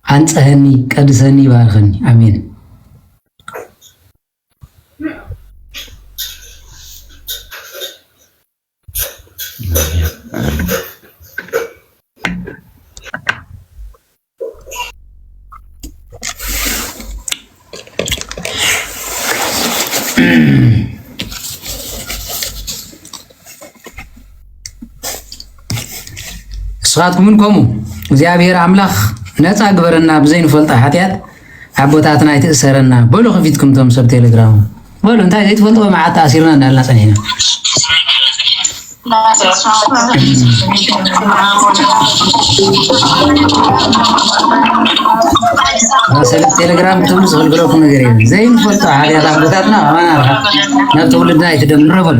አንፀህኒ ቀድሰኒ ባርኸኒ አሜን። ስራትኩምን ኮሙ እግዚአብሔር አምላክ ነፃ ግበረና ብዘይንፈልጣ ሓጢአት አቦታትና ይትእሰረና በሉ ከፊትኩም ቶም ሰብ ቴሌግራም በሉ እንታይ ዘይትፈልጦ መዓት ኣሲርና እንዳልና ፀኒሕና ሰለፍ ቴሌግራም ትብሉ ዝኽልክለኩም ነገር የለን ዘይንፈልጦ ሓጢአት አቦታትና ኣማና ናብ ትውልድና ይትደምሮ በሉ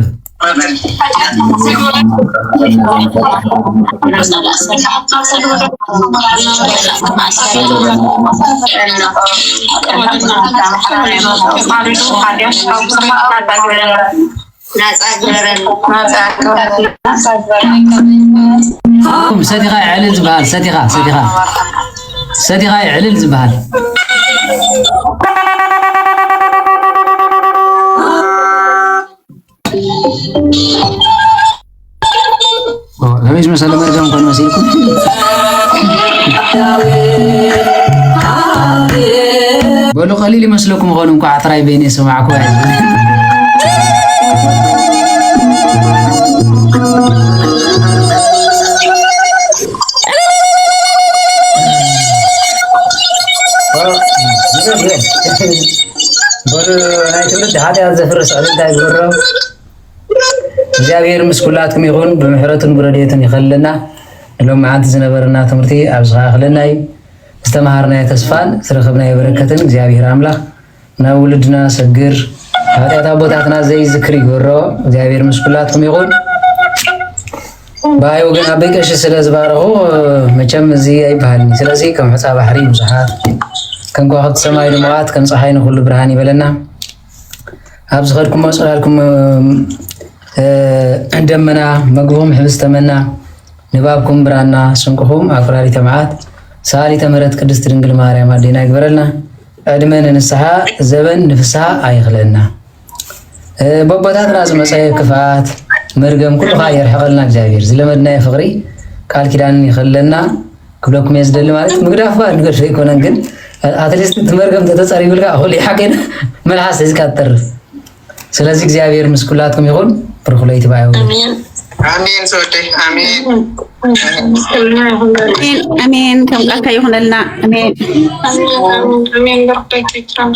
ሰቲኻ ይዕልል ዝበሃል ሰቲኻ ይዕልል ዝበሃል هبيش مثلا مرجم كون مسيركم بقولوا قليل يمسلكم غنم كعطراي بيني سمعكم بقولوا هاي تقول هذا زفر سعود ده يقرب እግዚአብሔር ምስኩላትኩም ይሁን በምህረቱን በረድኤቱን ይኸለና ሎም ማዓንቲ ዝነበረና ትምህርቲ ኣብ ዝኻኽለና ዝተማሃርናዮ ተስፋን ዝረኸብናዮ በረከትን እግዚአብሔር አምላክ ናብ ውልድና ሰግር ኃጢአት አቦታትና ዘይዝክር ይጎሮ እግዚአብሔር ምስኩላትኩም ይሁን ባይ ወገን አበይ ቀሽ ስለዝባረኹ መቸም እዚ አይባልኒ ስለዚ ከም ሕፃ ባሕሪ ብዙሓት ከም ከዋኽብቲ ሰማይ ድሙቓት ከም ፀሓይ ንኹሉ ብርሃን ይበለና ኣብ ዝኸድኩም መፅላልኩም እንደመና መግቦም ህብስተመና ንባብኩም ብራና ስንቁሁም አፍራሪተ መዓት ሳሊተ ምሕረት ቅድስት ድንግል ማርያም አዴና ይግበረልና ዕድመን ንስሓ ዘበን ንፍስሓ አይኽለና በቦታትና ዝመፀ ክፋት መርገም ኩሉኻ የርሕቐልና እግዚአብሔር ዝለመድናዮ ፍቕሪ ቃል ኪዳን ይኸለና ክብለኩም የዝደሊ ማለት ምግዳፍ ባ ንገድፈ ይኮነን ግን አትሊስት ትመርገም ተተፀሪብልካ ሁሉ ሓቂን መልሓስ ሒዝካ ትተርፍ ስለዚህ እግዚአብሔር ምስኩላትኩም ይሁን برخلة يتبعه آمين سوتي آمين آمين كم قالك يهون لنا آمين آمين بركتك تكرم